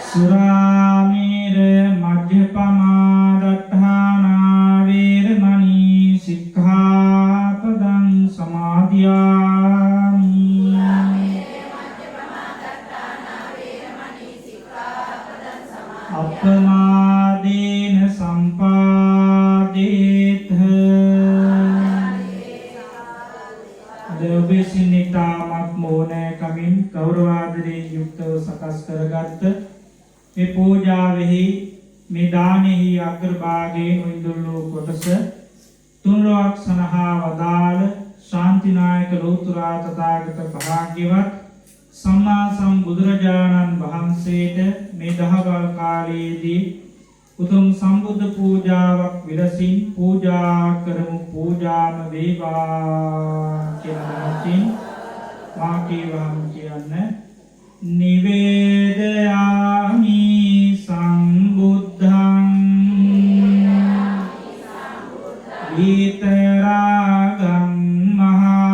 සුරාමේර මජ්ජපමා දත්තානා වේරමණී සික්ඛාපදං සමාදියාමි අප්පමාදේන සම්පාදේත දෙවිසිනිතාමත් මෝනේ කමින් ගෞරවාදරයෙන් යුක්තව සකස් කරගත්ත මේ පූජාවෙහි මේ දානෙහි අග්‍රභාගයේ නොඉඳුල්ලෝ කොටස තුන්ලොවක් සනහා වදාළ ශාන්තිනායක ලෝතුරා තථාගත භාග්‍යවත් සම්මා සම්බුදුරජාණන් වහන්සේට මේ දහවල් කාලයේදී උතුම් සම්බුද්ධ පූජාවක් විරසින් පූජා කරමු පූජාම වේවා කියලා හිතින් වාක්‍යවම් කියන්නේ නිවේදයාමි සම්බුද්ධං විතරාගං මහා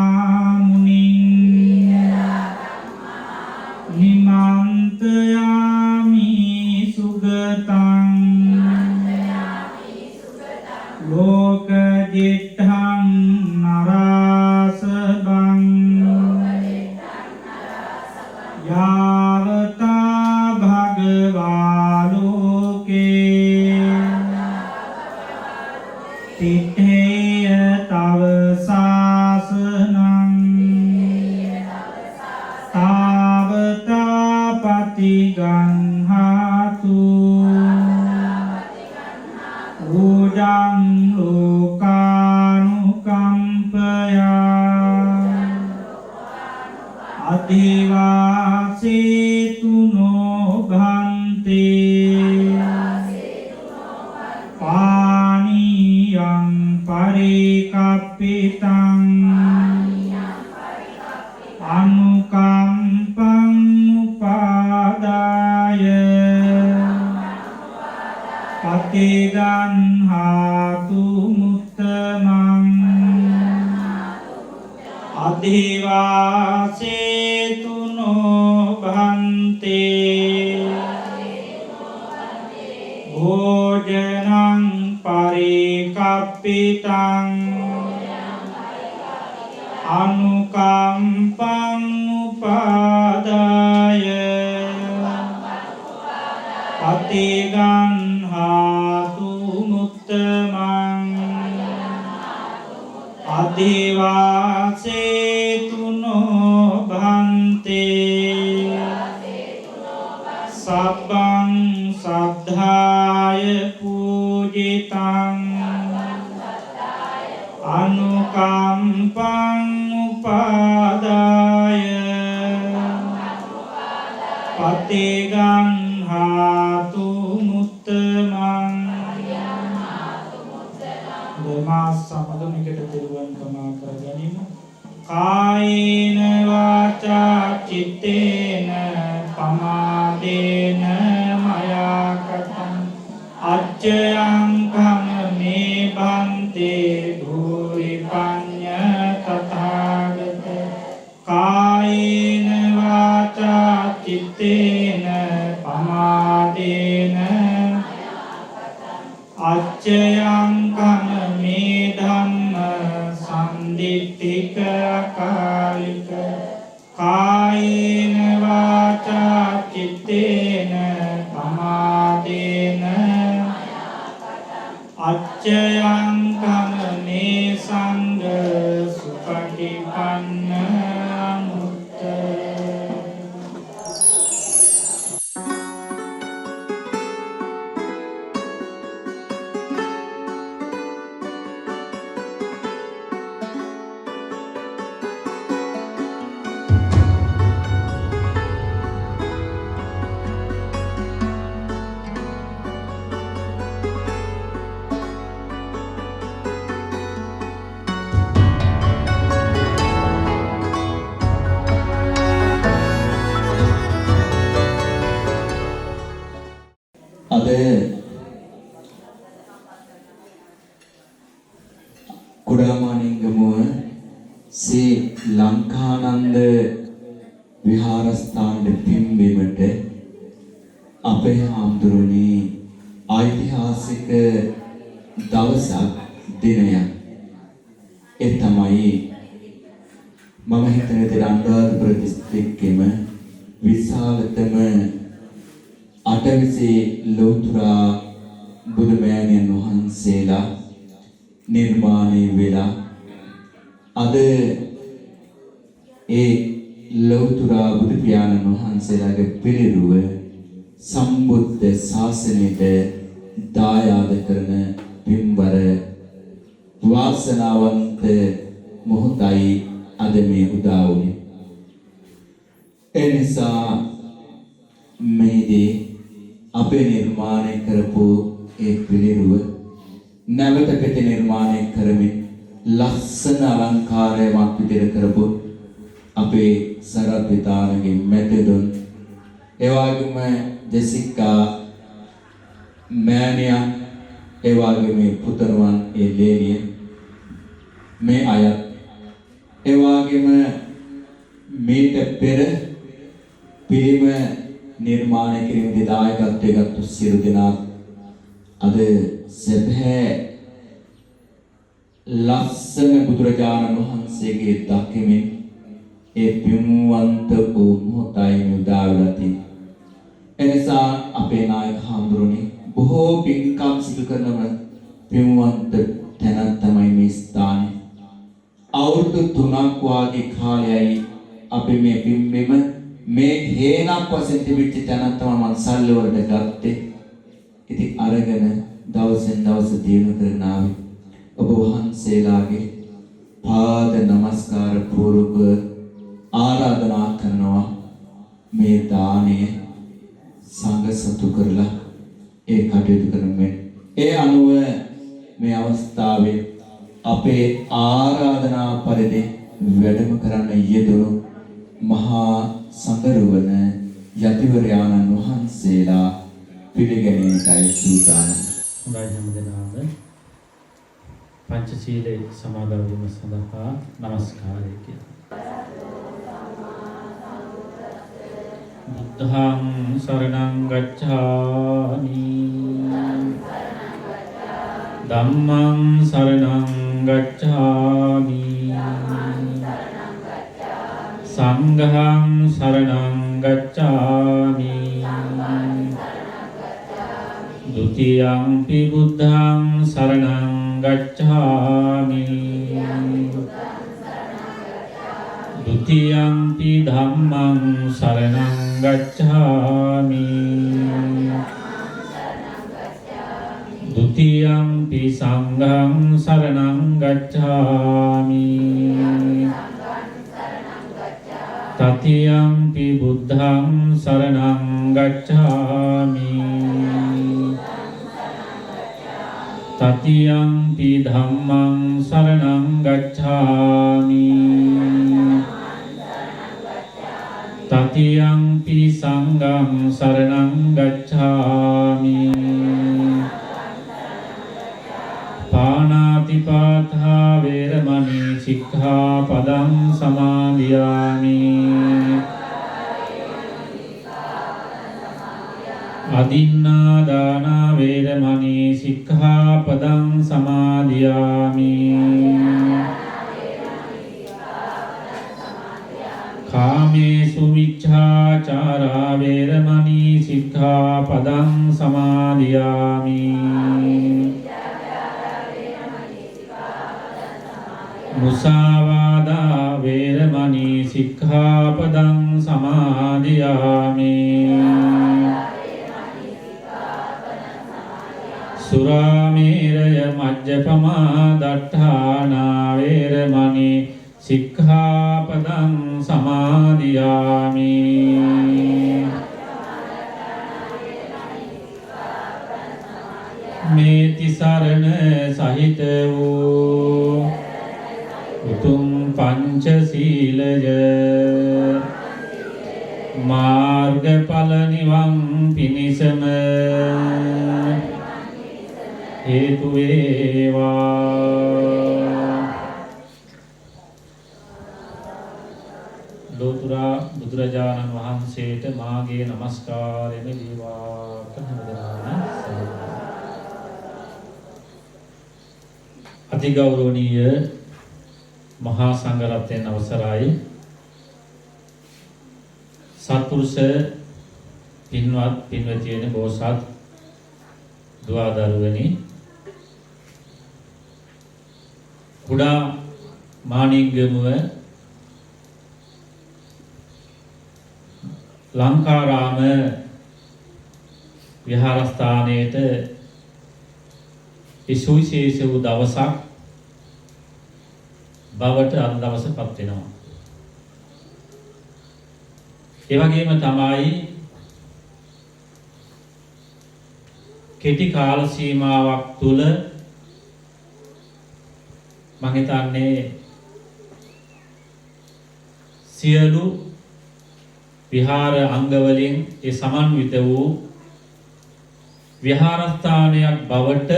පතිගන්හාතු ඌජං ලෝකානුකම්පයා අධිවාසේතු නොභන්තේ පානියං පරිකප්පිතං අනුකම්පං උපාදාය පතිගන්හාතු මුත්තමං අධිවාසේතු නොභන්තේ භෝජනං පරිකප්පිතං අනුකම්පං උපාදාය පතිගන්හාතු මුත්තමං අධිවාසේතු නොභන්තේ සබ්බං සද්ධාය පූජිතං අනුකම්පං උපාදාය පතිගන්හාතු මුත්තමං දෙමා සමගමිකට තිරුවන් කමා කරගනිමු. කායේන වාචා චිත්තේන පමාදේන මයා කතං අච්චයං කම මේ බන්තේ භූරි පඤ්ඤ තථාගත කායේන වාචා චිත්තේන පමාදේන අච්චයං කම මේ ධම්ම සම්දිත්තික අකාලික කායේන වාචා චිත්තේන පමාදේන අච්චයං කම මේ සංඝ සුපටිපන්න අනුත්තර කුඩාමානින්ගමුව ශ්‍රී ලංකානන්ද විහාරස්ථානයේ පින්බීමට අපේ හාමුදුරුවනේ ඓතිහාසික දවසක් දිනයක් ඒ තමයි මම හිතන විදිහට අනුරාධපුර දිස්ත්‍රික්කෙම විශාලතම අටවිසි ලෝතුරා බුදුමෑණියන් වහන්සේලා නිර්මාණය වෙලා අද ඒ ලෝතුරා බුදු පියාණන් වහන්සේලාගේ පිළිරුව සම්බුද්ධ ශාසනයට දායාද කරන පින්බර වාසනාවන්ත මොහොතයි අද මේ උදා වුනේ. ඒ නිසා මේදී අපේ නිර්මාණය කරපු ඒ පිළිරුව නැවත පෙති නිර්මාණය කරමින් ලස්සන අලංකාරයක් විදිහට කරපු අපේ සරත් විතානගේ මෙතෙදුන් ඒ වගේම ජෙසිකා මෑනියා ඒ වගේම පුතණුවන් ඒ ලේනිය මේ අය ඒ වගේම මේට පෙර පිළිම නිර්මාණය කිරීමේ දායකත්වයේ ගත්තු සියලු දෙනා අද සැබෑ ලස්සන බුදුරජාණන් වහන්සේගේ දකිමින් ඒ පින්වන්ත වූ මොහොතයි උදා වෙලා තියෙන්නේ. එනිසා අපේ නායක හාමුදුරනේ බොහෝ පින්කම් සිදු කරනම පින්වන්ත තැනක් තමයි මේ ස්ථානේ. අවුරුදු 3ක් වාගේ කාලයයි අපි මේ පින්බිම මේ හේනක් වශයෙන් තිබිච්ච තැනක් තමයි මම සල්ලි වලට ගත්තේ. ඉතින් අරගෙන දවසෙන් දවස දිනු කරන ආවේ. ඔබ වහන්සේලාගේ පාද නමස්කාර පූර්වක ආරාධනා කරනවා මේ දාණය සංඝ සතු කරලා ඒ කටයුතු කරමින් ඒ අනුව මේ අවස්ථාවේ අපේ ආරාධනා පරිදි වැඩම කරන්න යෙදුණු මහා සංඝරුවන යතිවරයාණන් වහන්සේලා පිළිගැනීමටයි සූදානම්. හොඳයි හැමදෙනාම පංචශීලයේ සමාදන් වීම සඳහා নমස්කාරය කියනවා. බුද්ධං සරණං ගච්ඡාමි ධම්මං සරණං ගච්ඡාමි සංඝං සරණං ගච්ඡාමි ဒုတိယံ පි බුද්ධං සරණං ගච්ඡාමි ဒုတိယံ පි ධම්මං සරණං ගච්ඡාමි ဒုတိယံ පි සංඝං සරණං ගච්ඡාමි တတိယံ පි බුද්ධං සරණං ගච්ඡාමි တတိယံ පි ධම්මං සරණං ගච්ඡාමි တတိယံ පි සංඝං සරණං ගච්ඡාමි පාණාතිපාතා වේරමණී සික්ඛාපදං සමාදියාමි อดินนาดานาเวรมณีสิกขาปดังสมาธิยามิคาเมสุมิจฉาจาราเวรมณีสิกขาปดังสมาธิยามิมุสาวาดาเวรมณีสิกขาปดังสมาธิยามิสุราเมรยมัจจปมาดัฏฐานาเวรมณีสิกขาปดังสมาธิยามิเมติสารณะสหิตวูอุตุมปัญจศีลยมาร์กปลนิวังปินิสมහේතු වේවා ලෝතුරා බුදුරජාණන් වහන්සේට මාගේ নমස්කාරය වේවා කනවදනාන අතිගෞරවනීය මහා සංඝරත්නයන් අවසරයි සත්පුරුෂ පින්වත් පින්වතියනි බෝසත් දුවදරුවනි කුඩා මාණික්ගමුව ලංකාරාම විහාරස්ථානයේට විශේෂ වූ දවසක් බවට අද දවසපත් වෙනවා. ඒ වගේම තමයි කෙටි කාල සීමාවක් තුල මම හිතන්නේ සියලු විහාර අංගවලින් ඒ සමන්විත වූ විහාරස්ථානයක් බවට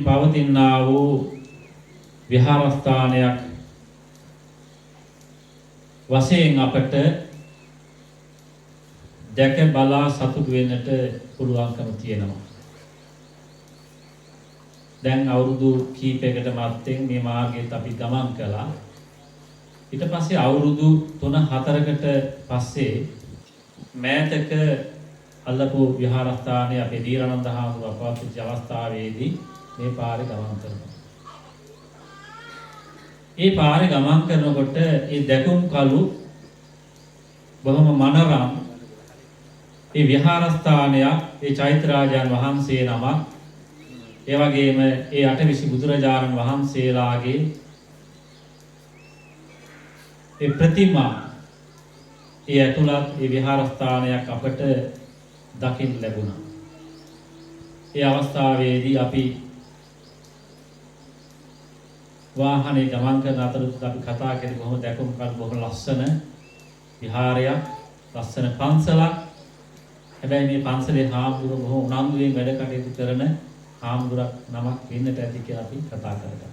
පවතිනා වූ විහාරස්ථානයක් වශයෙන් අපට දැක බලා සතුටු වෙන්නට පුළුවන්කම තියෙනවා. දැන් අවුරුදු කීපයකට මත්තෙන් මේ මාර්ගයට අපි ගමන් කළා. ඊට පස්සේ අවුරුදු 3-4කට පස්සේ මෑතක අල්ලපු විහාරස්ථානයේ අපේ දීරානන්ද හාමුදුරුවෝ අපවත් අවස්ථාවේදී මේ පාරේ ගමන් කරනවා. ඒ පාරේ ගමන් කරනකොට ඒ දැකුම් කළු බොහොම මනරම් ඒ විහාරස්ථානයක් ඒ චෛත්‍යරාජයන් වහන්සේ නමක් ඒ වගේම ඒ අටවිසි බුදුරජාණන් වහන්සේලාගේ ඒ ප්‍රතිමා ඒ ඇතුළත් ඒ විහාරස්ථානයක් අපට දකින්න ලැබුණා. ඒ අවස්ථාවේදී අපි වාහනේ ගමන් කරන අතරතුර අපි කතා කරේ කොහොමද දැකුම් කල් බොහොම ලස්සන විහාරයක්, ලස්සන පන්සලක්. හැබැයි මේ පන්සලේ හාමුදුරුවෝ බොහොම උනන්දුවෙන් වැඩ කටයුතු කරන හාමුදුරක් නමක් වෙන්නට ඇති කියලා අපි කතා කරගත්තා.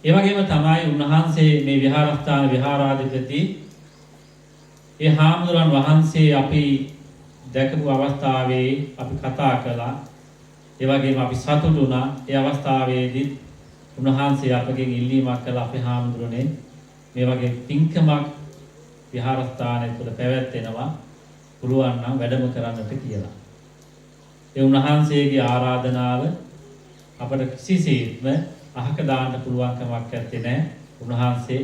ඒ වගේම තමයි උන්වහන්සේ මේ විහාරස්ථාන විහාරාධිපති ඒ හාමුදුරන් වහන්සේ අපි දැකපු අවස්ථාවේ අපි කතා කළා. ඒ වගේම අපි සතුටු වුණා. ඒ අවස්ථාවේදී උන්වහන්සේ අපගෙන් ඉල්ලීමක් කළා අපේ හාමුදුරනේ මේ වගේ තින්කමක් විහාරස්ථානය තුළ පැවැත්වෙනවා පුළුවන් නම් වැඩම කරන්නට කියලා. ඒ උන්වහන්සේගේ ආරාධනාව අපට කිසිසේත්ම අහක දාන්න පුළුවන් කමක් නැත්තේ නෑ. උන්වහන්සේ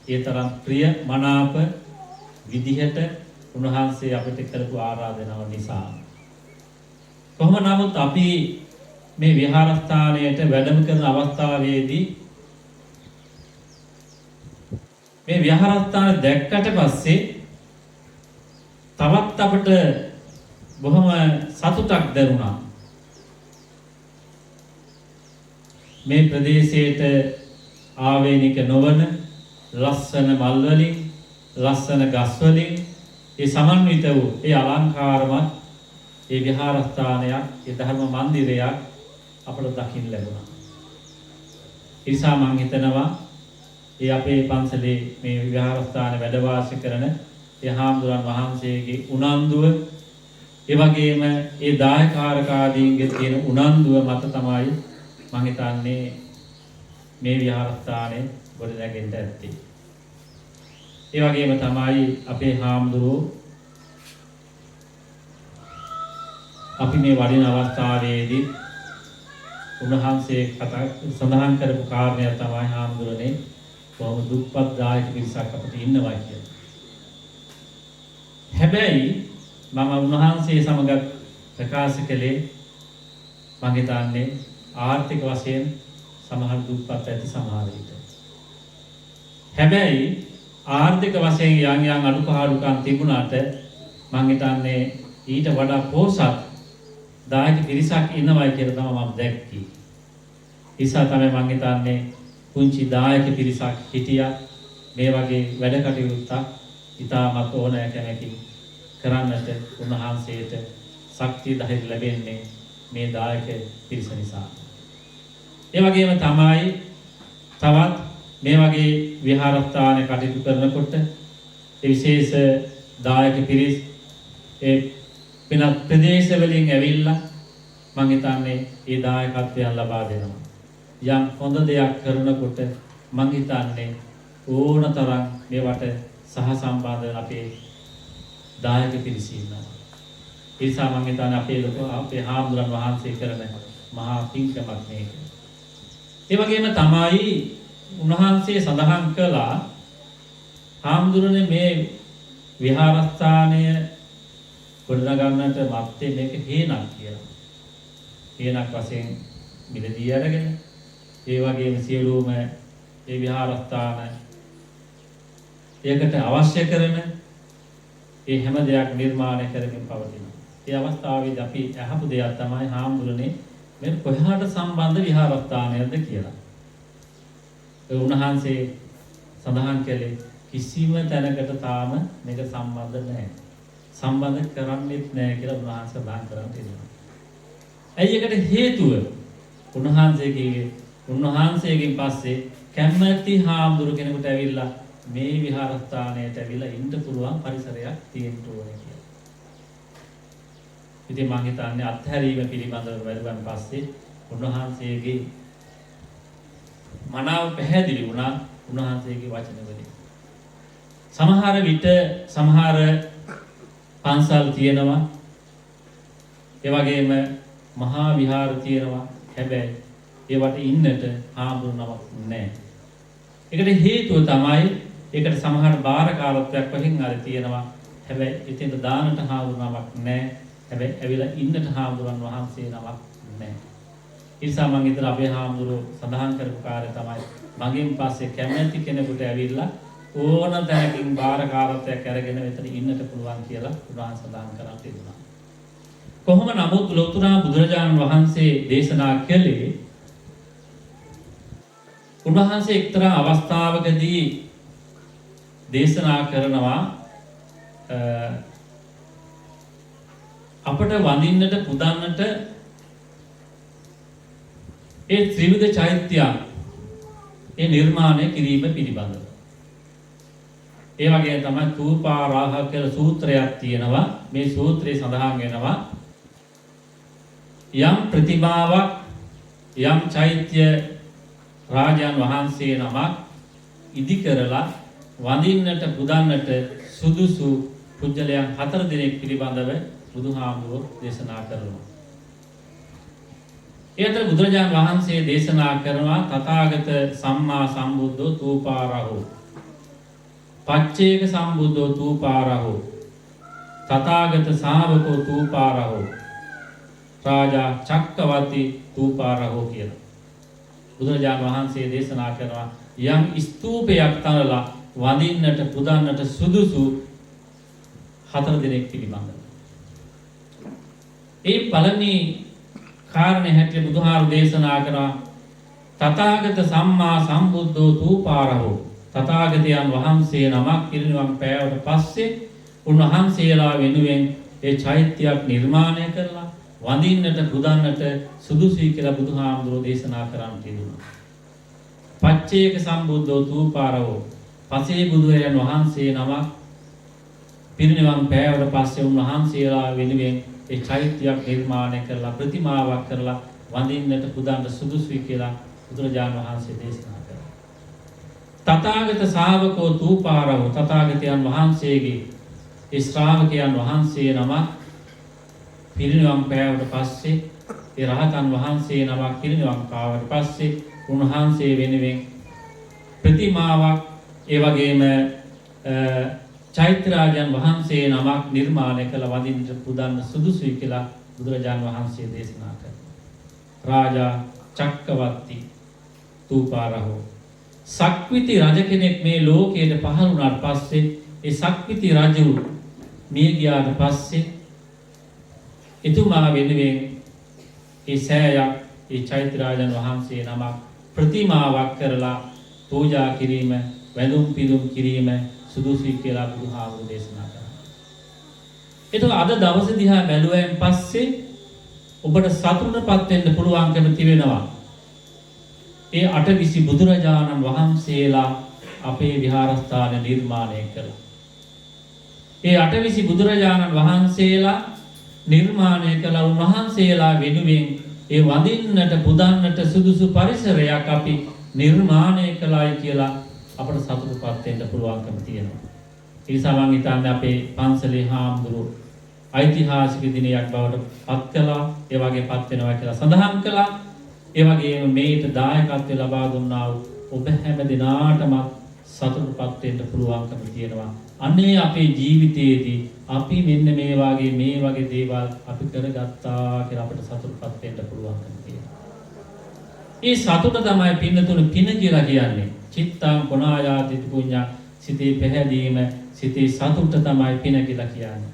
ඒ තරම් ප්‍රිය මනාප විදිහට උන්වහන්සේ අපිට කරපු ආරාධනාව නිසා. කොහොම නමුත් අපි මේ විහාරස්ථානයට වැඩම කරන අවස්ථාවේදී මේ විහාරස්ථාන දැක්කට පස්සේ තවත් අපට බොහොම සතුටක් දැනුණා. මේ ප්‍රදේශයට ආවේනික නොවන ලස්සන මල් වලින්, ලස්සන ගස් වලින් ඒ සමන්විත වූ ඒ අලංකාරමත් ඒ විහාරස්ථානයක්, ඒ ධර්ම මන්දිරයක් අපට දකින්න ලැබුණා. ඒ නිසා මම හිතනවා ඒ අපේ පන්සලේ මේ විහාරස්ථාන වැඩ වාසය කරන ඒ හාමුදුරන් වහන්සේගේ උනන්දුව ඒ වගේම ඒ දායකාරකාදීන්ගේ තියෙන උනන්දුව මත තමයි මම හිතන්නේ මේ විහාරස්ථානයේ ගොඩ නැගෙන්න ඇත්තේ. ඒ වගේම තමයි අපේ හාමුදුරුවෝ අපි මේ වඩින අවස්ථාවේදී උන්වහන්සේ කතා සඳහන් කරපු කාරණය තමයි හාමුදුරනේ බොහොම දුක්පත් දායක පිරිසක් අපිට ඉන්නවා කියලා. හැබැයි මම උන්වහන්සේ සමග ප්‍රකාශ කළේ මම හිතන්නේ ආර්ථික වශයෙන් සමහර දුක්පත් ඇති සමහර විට. හැබැයි ආර්ථික වශයෙන් යම් අඩුපාඩුකම් තිබුණාට මම හිතන්නේ ඊට වඩා පොහොසත් දායක පිරිසක් ඉන්නවයි කියලා තමයි මම දැක්කේ. නිසා තමයි මම හිතන්නේ පුංචි දායක පිරිසක් හිටියා මේ වගේ වැඩ කටයුත්තක් ඉතාමත් ඕනෑ කැමැති කරන්නට උන්වහන්සේට ශක්තිය ධෛර්ය ලැබෙන්නේ මේ දායක පිරිස නිසා. ඒ වගේම තමයි තවත් මේ වගේ විහාරස්ථාන කටයුතු කරනකොට ඒ විශේෂ දායක පිරිස් ඒ වෙනත් ප්‍රදේශ වලින් ඇවිල්ලා මම හිතන්නේ ඒ දායකත්වයන් ලබා දෙනවා. යම් හොඳ දෙයක් කරනකොට මම හිතන්නේ ඕනතරම් මේවට සහසම්බන්ධ අපේ දායක පිරිස ඉන්නවා. ඒ නිසා මම හිතන්නේ අපේ හාමුදුරන් වහන්සේ කරන මහා පින්කමක් මේක. ඒ වගේම තමයි උන්වහන්සේ සඳහන් කළා හාමුදුරනේ මේ විහාරස්ථානය ගොඩනගන්නට මත්තේ මේක හේනක් කියලා. හේනක් වශයෙන් මිලදී අරගෙන ඒ වගේම සියලුම ඒ විහාරස්ථාන ඒකට අවශ්‍ය කරන ඒ හැම දෙයක් නිර්මාණය කරමින් පවතිනවා. ඒ අවස්ථාවේදී අපි අහපු දෙයක් තමයි හාමුදුරනේ මේ කොහාට සම්බන්ධ විහාරස්ථානයක්ද කියලා. ඒ උන්වහන්සේ සඳහන් කළේ කිසිම තැනකට තාම මේක සම්බන්ධ නැහැ. සම්බන්ධ කරන්නේත් නැහැ කියලා උන්වහන්සේ සඳහන් කරන් තියෙනවා. ඇයි ඒකට හේතුව? උන්වහන්සේගෙන් පස්සේ කැමැති හාමුදුරු කෙනෙකුට ඇවිල්ලා මේ විහාරස්ථානයට ඇවිල්ලා ඉන්න පුළුවන් පරිසරයක් තියෙන්න ඕනේ කියලා. ඉතින් මම හිතන්නේ අත්හැරීම පිළිබඳව වැඩුවන් පස්සේ උන්වහන්සේගේ මනාව පැහැදිලි වුණා උන්වහන්සේගේ වචන වලින්. සමහර විට සමහර පන්සල් තියෙනවා ඒ වගේම මහා විහාර තියෙනවා. හැබැයි ඒවට ඉන්නට හාමුදුරුවෝ නැහැ. ඒකට හේතුව තමයි ඒකට සමහර බාරකාරත්වයක් වශයෙන් අර තියෙනවා. හැබැයි ඉතින් දානට හාමුදුරුවෝ නැහැ. හැබැයි ඇවිල්ලා ඉන්නට හාමුදුරන් වහන්සේ නමක් නැහැ. ඒ නිසා මම ඉතල අපේ හාමුදුරුවෝ සඳහන් කරපු කාර්යය තමයි මගෙන් පස්සේ කැමැති කෙනෙකුට ඇවිල්ලා ඕන තැනකින් බාරකාරත්වයක් අරගෙන මෙතන ඉන්නට පුළුවන් කියලා උන්වහන්සේ සඳහන් කරලා තිබුණා. කොහොම නමුත් ලෝතුරා බුදුරජාණන් වහන්සේ දේශනා කළේ උන්වහන්සේ එක්තරා අවස්ථාවකදී දේශනා කරනවා අපට වඳින්නට පුදන්නට ඒ ත්‍රිවිධ චෛත්‍ය ඒ නිර්මාණය කිරීම පිළිබඳව. ඒ වගේ තමයි තූපාරාහ කියලා සූත්‍රයක් තියෙනවා. මේ සූත්‍රයේ සඳහන් වෙනවා යම් ප්‍රතිමාවක් යම් චෛත්‍ය රාජයන් වහන්සේ නමක් ඉදි කරලා වඳින්නට පුදන්නට සුදුසු පුජ්‍යලයන් 4 දෙනෙක් පිළිබඳව බුදුහාමුදුරුවෝ දේශනා කරනවා. ඒ අතර බුදුරජාණන් වහන්සේ දේශනා කරනවා තථාගත සම්මා සම්බුද්ධෝ තූපාරහෝ පච්චේක සම්බුද්ධෝ තූපාරහෝ තථාගත ශාවකෝ තූපාරහෝ රාජා චක්කවර්ති තූපාරහෝ කියලා. බුදුරජාණන් වහන්සේ දේශනා කරනවා යම් ස්තූපයක් තනලා වඳින්නට පුදන්නට සුදුසු 4 දෙනෙක් පිළිබඳව. ඒ පළවෙනි කාරණේ හැටියට බුදුහාරු දේශනා කරා තථාගත සම්මා සම්බුද්ධෝ තූපාරහෝ තථාගතයන් වහන්සේ නමක් පිරිනිවන් පෑවට පස්සේ උන්වහන්සේලා වෙනුවෙන් ඒ චෛත්‍යයක් නිර්මාණය කරලා වඳින්නට පුදන්නට සුදුසුයි කියලා බුදුහාමුදුරෝ දේශනා කරන් තිබුණා. පච්චේක සම්බුද්ධෝ තූපාරහෝ පසේ බුදුරයන් වහන්සේ නමක් පිරිනිවන් පෑවට පස්සේ උන්වහන්සේලා වෙනුවෙන් ඒ චෛත්‍යයක් නිර්මාණය කරලා ප්‍රතිමාවක් කරලා වඳින්නට පුදන්නට සුදුසුයි කියලා බුදුරජාණන් වහන්සේ දේශනා කළා. තථාගත ශාවකෝ තූපාරහෝ තථාගතයන් වහන්සේගේ ඒ ශ්‍රාවකයන් වහන්සේ නමක් පිරිනිවන් පෑවට පස්සේ ඒ රහතන් වහන්සේ නමක් පිරිනිවන් පාවට පස්සේ උන්වහන්සේ වෙනුවෙන් ප්‍රතිමාවක් ඒ වගේම චෛත්‍යරාජන් වහන්සේ නමක් නිර්මාණය කළ වඳින්නට පුදන්න සුදුසුයි කියලා බුදුරජාණන් වහන්සේ දේශනා කළා. රාජා චක්කවර්ති තූපාරහෝ සක්විති රජ කෙනෙක් මේ ලෝකයට පහළ වුණාට පස්සේ ඒ සක්විති රජු මිය ගියාට පස්සේ එතුමා වෙනුවෙන් ඒ සෑයක් ඒ චෛත්‍යරාජන් වහන්සේ නමක් ප්‍රතිමාවක් කරලා පූජා කිරීම වැඳුම් පිදුම් කිරීම සුදුසුයි කියලා බුදුහාමුදුරේ දේශනා කරා. ඒතකොට අද දවසේ දිහා බැලුවෙන් පස්සේ ඔබට සතුටටපත් වෙන්න පුළුවන්කම තිබෙනවා. ඒ 8 බුදුරජාණන් වහන්සේලා අපේ විහාරස්ථාන නිර්මාණය කළා. ඒ 8 බුදුරජාණන් වහන්සේලා නිර්මාණය කළ උන්වහන්සේලා වෙනුවෙන් ඒ වඳින්නට පුදන්නට සුදුසු පරිසරයක් අපි නිර්මාණය කළායි කියලා අපට සතුටුපත් වෙන්න පුළුවන්කම තියෙනවා. ඒ නිසා මම හිතන්නේ අපේ පන්සලේ හාමුදුරුවෝ ඓතිහාසික දිනයක් බවට පත් කළා. ඒ වගේ පත් වෙනවා කියලා සඳහන් කළා. ඒ වගේම මේට දායකත්වය ලබා දුන්නා වූ ඔබ හැම දිනාටම සතුටුපත් වෙන්න පුළුවන්කම තියෙනවා. අනේ අපේ ජීවිතයේදී අපි මෙන්න මේ වගේ දේවල් අපි කරගත්තා කියලා අපිට සතුටුපත් වෙන්න පුළුවන්කම තියෙනවා. ඒ සතුට තමයි පින්නතුණු පින කියලා කියන්නේ. චිත්තං කොණායාති පුඤ්ඤා සිතේ පැහැදීම සිතේ සතුට තමයි පින කියලා කියන්නේ.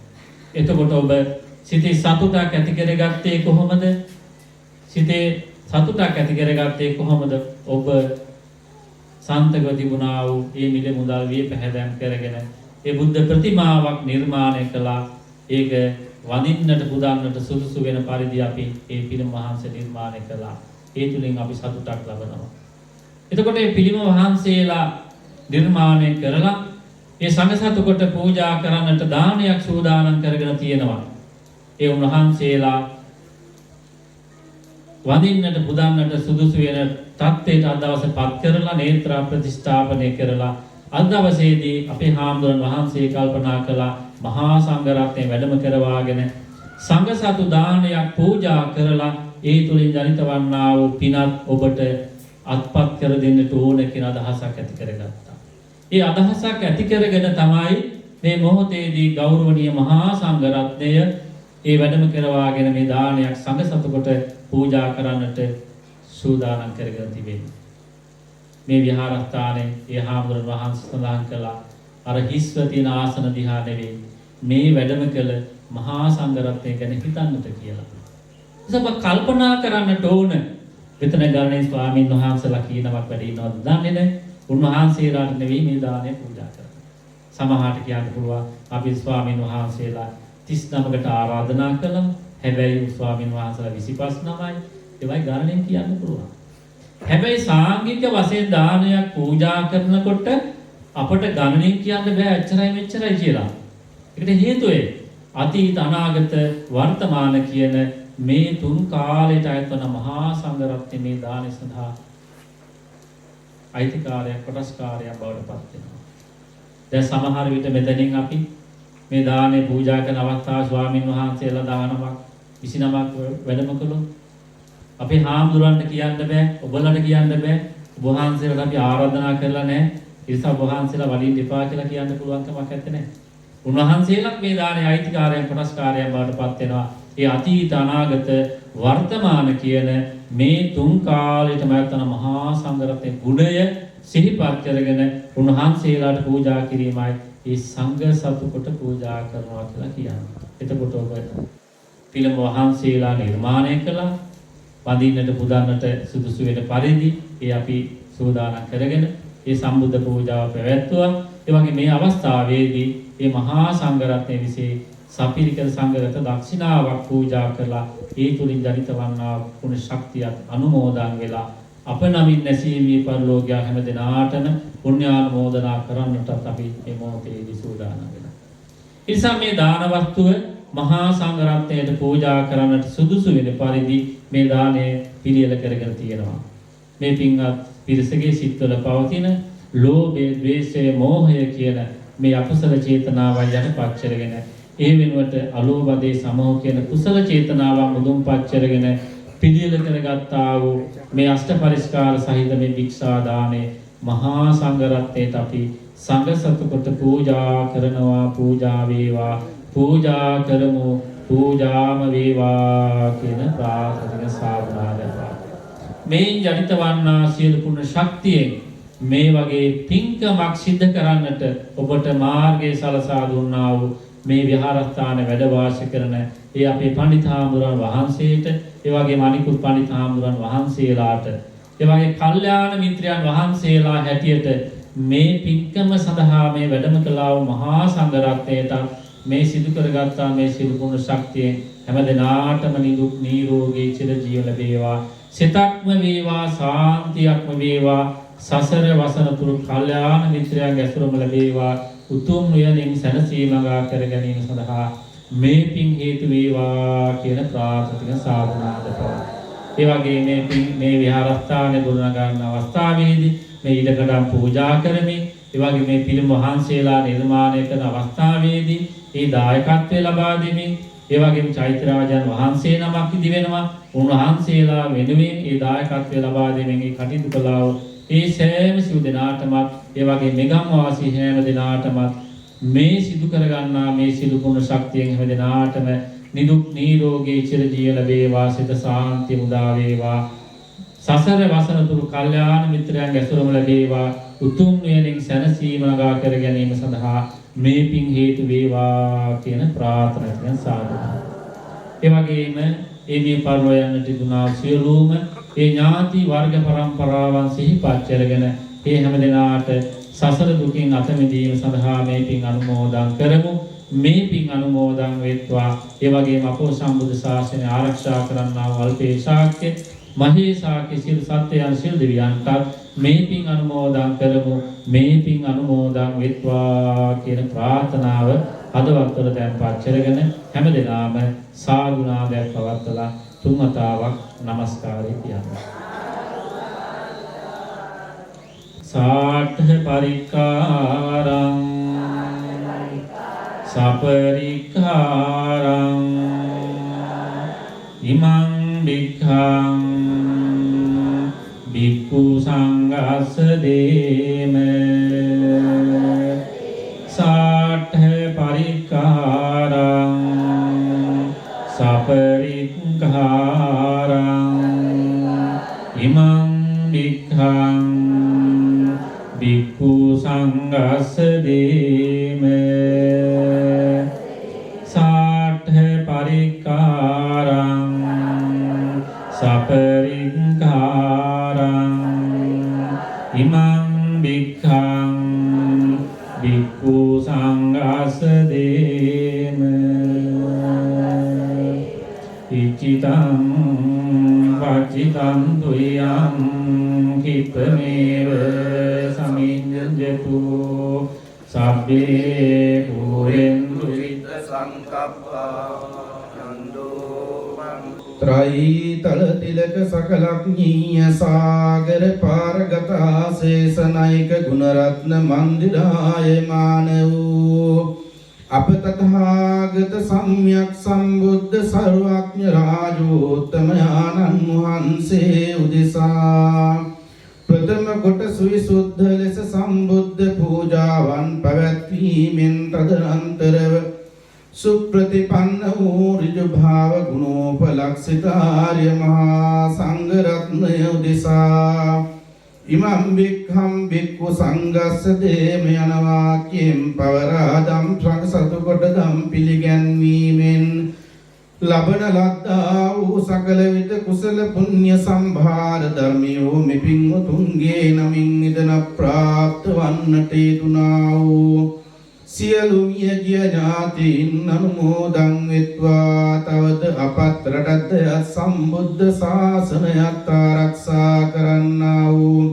එතකොට ඔබ සිතේ සතුටක් ඇති කරගත්තේ කොහොමද? සිතේ සතුටක් ඇති කරගත්තේ කොහොමද? ඔබ සාන්තකව තිබුණා වූ මේ මිල මුදල් විය පැහැදම් කරගෙන ඒ බුද්ධ ප්‍රතිමාවක් නිර්මාණය කළා. ඒක වඳින්නට පුදන්නට සුදුසු වෙන පරිදි අපි ඒ පිළිම වහන්සේ නිර්මාණය කළා. ඒ තුලින් අපි සතුටක් ලබනවා. එතකොට මේ පිළිම වහන්සේලා නිර්මාණය කරලා ඒ සංඝසතු කොට පූජා කරන්නට දානයක් සූදානම් කරගෙන තියෙනවා. ඒ උන්වහන්සේලා වඳින්නට පුදන්නට සුදුසු වෙන තත්ත්වයට අද දවසේපත් කරලා නේත්‍රා ප්‍රතිස්ථාපනය කරලා අද දවසේදී අපේ හාමුදුරන් වහන්සේ කල්පනා කළා මහා සංඝරත්නය වැඩම කරවාගෙන සංඝසතු දානයක් පූජා කරලා ඒ තුලින් ජනිත වන්නා වූ පිනත් ඔබට අත්පත් කර දෙන්නට ඕන කියන අදහසක් ඇති කරගත්තා. ඒ අදහසක් ඇති කරගෙන තමයි මේ මොහොතේදී ගෞරවනීය මහා සංඝ රත්නය ඒ වැඩම කරවාගෙන මේ දානයක් සංඝ සතු කොට පූජා කරන්නට සූදානම් කරගෙන තිබෙනවා. මේ විහාරස්ථානයේ ඒ හාමුදුරන් වහන්සේ සඳහන් කළා අර හිස්ව තියෙන ආසන දිහා නෙවෙයි මේ වැඩම කළ මහා සංඝ රත්නය ගැන හිතන්නට කියලා. ඉතින් කල්පනා කරන්නට ඕන මෙතන ගානේ ස්වාමීන් වහන්සේලා කියනවක් වැඩ ඉන්නවද දන්නේ නැහැ. උන්වහන්සේලාට නෙවෙයි මේ දානය පූජා කරන්නේ. සමහරට කියන්න පුළුවන් අපි ස්වාමීන් වහන්සේලා 39කට ආරාධනා කළා. හැබැයි ස්වාමීන් වහන්සේලා 25 ඒවයි ගණනෙන් කියන්න පුළුවන්. හැබැයි සාංගික වශයෙන් දානයක් පූජා කරනකොට අපට ගණනෙන් කියන්න බෑ එච්චරයි මෙච්චරයි කියලා. ඒකට හේතුව අතීත අනාගත වර්තමාන කියන මේ තුන් කාලයට අයත් වන මහා සංඝ රත්නයේ මේ දානය සඳහා අයිතිකාරයක් කොටස්කාරයක් බවට පත් වෙනවා. දැන් සමහර විට මෙතනින් අපි මේ දානේ පූජා කරන අවස්ථාව ස්වාමින් වහන්සේලා 19ක් වැඩම කළොත් අපි හාමුදුරන්ට කියන්න බෑ, ඔබලට කියන්න බෑ, ඔබ වහන්සේලාට අපි ආරාධනා කරලා නැහැ. ඒ නිසා ඔබ වහන්සේලා වඩින්න එපා කියලා කියන්න පුළුවන් කමක් නැත්තේ. උන්වහන්සේලා මේ දානේ අයිතිකාරයන් කොටස්කාරයන් බවට පත් වෙනවා. ඒ අතීත අනාගත වර්තමාන කියන මේ තුන් කාලයටම යන මහා සංඝ රත්නයේ ගුණය සිහිපත් කරගෙන උන්වහන්සේලාට පූජා කිරීමයි ඒ සංඝ සතු කොට පූජා කරනවා කියලා කියන්නේ. එතකොට ඔබ පිළිම වහන්සේලා නිර්මාණය කළා. වඳින්නට පුදන්නට සුදුසු වෙන පරිදි ඒ අපි සූදානම් කරගෙන ඒ සම්බුද්ධ පූජාව පැවැත්වුවා. ඒ වගේ මේ අවස්ථාවේදී මේ මහා සංඝ රත්නයේ විසේ සපිරිකර සංඝරත්න දක්ෂිනාවක් පූජා කරලා ඒ තුලින් ජනිත වන්නා පුණ්‍ය ශක්තියත් අනුමෝදන් වෙලා අප නමින් නැසීමේ පරිලෝකයා හැම දිනාටම පුණ්‍යානුමෝදනා කරන්නටත් අපි මේ මොහොතේදී සූදානම් වෙනවා. ඉතින් මේ දාන වස්තුව මහා සංඝ රත්නයට පූජා කරන්නට සුදුසු වෙන පරිදි මේ දාණය පිළියෙල කරගෙන තියෙනවා. මේ පින්වත් පිරිසගේ සිත්වල පවතින ලෝභය, ද්වේෂය, මෝහය කියන මේ අකුසල චේතනාවන් යටපත් කරගෙන ඒ වෙනුවට අලෝභදී සමෝහ කියන කුසල චේතනාවන් මුදුන්පත් කරගෙන පිළියෙල කරගත්තා වූ මේ අෂ්ට පරිස්කාර සහිත මේ භික්ෂා දානේ මහා සංඝ රත්නයට අපි සංඝ සතු කොට පූජා කරනවා. පූජා වේවා, පූජා කරමු, පූජාම වේවා කියන ප්‍රාර්ථනික සාධනාවයි. මේ ජනිත වන්නා සියලු පුණ්‍ය ශක්තියෙන් මේ වගේ පින්කමක් සිද්ධ කරන්නට ඔබට මාර්ගය සලසා දුන්නා වූ මේ විහාරස්ථාන වැඩ වාසය කරන ඒ අපේ පඬිතුමන් වහන්සේට, ඒ වගේම අනිකුත් පඬිතුමන් වහන්සේලාට, ඒ වගේ කල්යාණ මිත්‍රයන් වහන්සේලා හැටියට මේ පින්කම සඳහා මේ වැඩම කළා වූ මහා සංඝ රත්නයට මේ සිදු කරගත්තා මේ සියලු පුණ්‍ය ශක්තියෙන් හැම දිනාටම නිදුක් නිරෝගී චිර ජීව ලැබේවා. සිතක්ම වේවා, සාන්තියක්ම වේවා. සසර වසන තුරු කල්යාණ මිත්‍රයන්ගේ ඇසුරම ලැබේවා. උතුම් නිවනින් සැනසීමගා කර ගැනීම සඳහා මේ පින් හේතු වේවා කියන ප්‍රාර්ථනික සාධනාවයි. ඒ වගේ මේ විහාරස්ථානයේ ගොඩනගන අවස්ථාවේදී මේ ඉඩකඩම් පූජා කරමින්, ඒ වගේ මේ පිළිම වහන්සේලා නිර්මාණය කරන අවස්ථාවේදී ඒ දායකත්වය ලබා දෙමින්, ඒ වගේම චෛත්‍යරාජන් වහන්සේ නමක් ඉදි වෙනවා. උන්වහන්සේලා වෙනුවෙන් ඒ දායකත්වය ලබා දෙමින් ඒ කටයුතු කළා වූ ඒ සෑම සිව් දෙනාටම, ඒ වගේ මෙගම් වාසී හැම දෙනාටම මේ සිදු කරගන්නා මේ සිදු පුණ්‍ය ශක්තියෙන් හැම දෙනාටම නිදුක් නිරෝගී චිර ජීව ලැබේවා. සිත සාන්තිය මුදා වේවා. සසර වසන තුරු කල්යාණ මිත්‍රයන්ගේ ඇසුරම ලැබේවා. උතුම් නිවනින් සැනසීම ළඟා කර ගැනීම සඳහා මේ පින් හේතු වේවා කියන ප්‍රාර්ථනාවෙන් සාදුනා. ඒ වගේම මේ පරිලෝයන් තිබුණා සියලුම ඒ ඥාති වර්ග પરම්පරාවන් සිහිපත් කරගෙන ඒ හැම දිනාට සසර දුකින් අත මිදීම සඳහා මේ පින් අනුමෝදන් කරමු. මේ පින් අනුමෝදන් වෙත්වා. ඒ වගේම අපෝ සම්බුද්ධ ශාසනය ආරක්ෂා කරන්නා වූ අල්පේ ශාක්‍ය මහේ ශාක්‍ය සිල් සත්‍යයන් සිල් දෙවියන්ට මේ පින් අනුමෝදන් කරමු. මේ පින් අනුමෝදන් වෙත්වා කියන ප්‍රාර්ථනාව හදවත්වල තැන්පත් කරගෙන හැම දිනම සාදුනාදයක් පවත්වලා තුන් වතාවක් නමස්කාරය කියන්න. සාඨ පරික්කාරං සපරික්කාරං ඉමං බික්ඛං බික්ඛු සංඝස්ස දේම සාඨ පරික්ඛාරං සපරික්ඛාරං ඉමං බික්ඛං බික්ඛු සංඝස්ස දේම සාඨ පරික්ඛාරං සපරික්ඛාරං ඉමං බික්ඛං බික්ඛු සංඝස්ස දේම ඉච්ඡිතං වචිතං තුයං කිපමේව සමිඤ්ඤතු සබ්බේ පුරෙන්තු විත්ත සංකප්පා त्रयीतल तिलक सकलज्ञीय सागर पारगता शेषनायक गुणरत्न मंदिराय मानवो अप तथागत सम्यक संबुद्ध सर्वज्ञ राजोत्तमयानन् मुहंसे उदिसा प्रथम කොට සුවිසුද්ධ ලෙස සම්බුද්ධ පූජාවන් පැවැත්වීමෙන් තදනන්තරව सुप्रतिपन्न ऋजु भाव गुणोपलक्षितार्य महासंघ रत्न उदिसा इमं भिक्खं भिक्खु संघस्य देमयनवाक्यं पवरादं සතුකොටදම් පිළිගැන්වීමෙන් ලබන ලද්දා වූ සකල විට කුසල පුණ්‍ය සම්භාර ධර්මියෝ මෙපින් උතුම්ගේ නමින් නිදන ප්‍රාප්ත වන්නට යෙදුනා වූ සියලු මිය ගිය ඥාතීන් අනුමෝදන් වෙත්වා තවද අපත් රටත් සම්බුද්ධ ශාසනයත් ආරක්ෂා කරන්නා වූ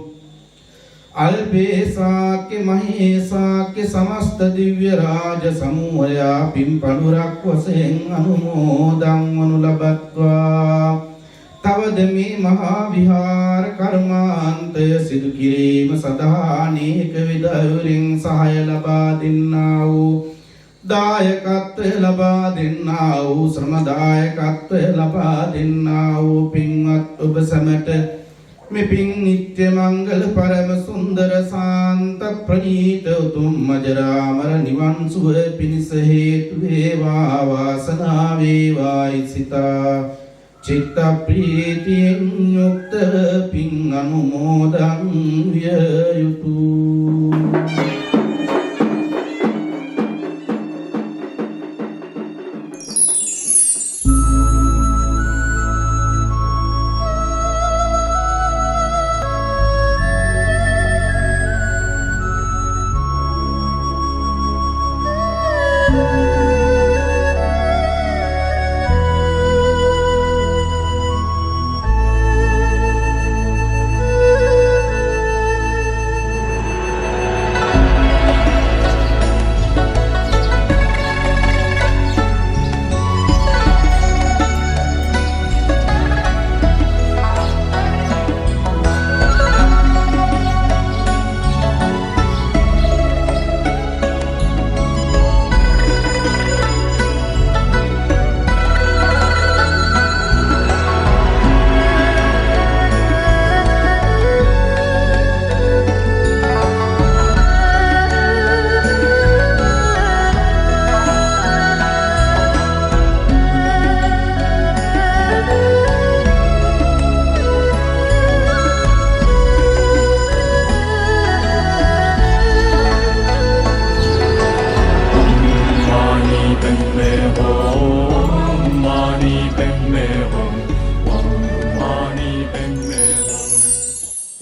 අල්පේසාක්‍ය මහේසාක්‍ය සමස්ත දිව්‍ය රාජ සමූහයා පින්පඬුරක් වශයෙන් අනුමෝදන් වනු ලබත්වා තවද මේ මහා විහාර කර්මාන්තය සිදු කිරීම සඳහා අනේක විධ අයුරින් සහාය ලබා දෙන්නා වූ දායකත්වය ලබා දෙන්නා වූ ශ්‍රම දායකත්වය ලබා දෙන්නා වූ පින්වත් ඔබ සැමට මේ පින් නිත්‍ය මංගල පරම සුන්දර සාන්ත ප්‍රණීත උතුම් මජරාමර නිවන් සුව පිණිස හේතු වේවා වාසනාව වේවායි සිතා चित्त प्रीतिं युक्त पिं अनुमोदं व्ययुतु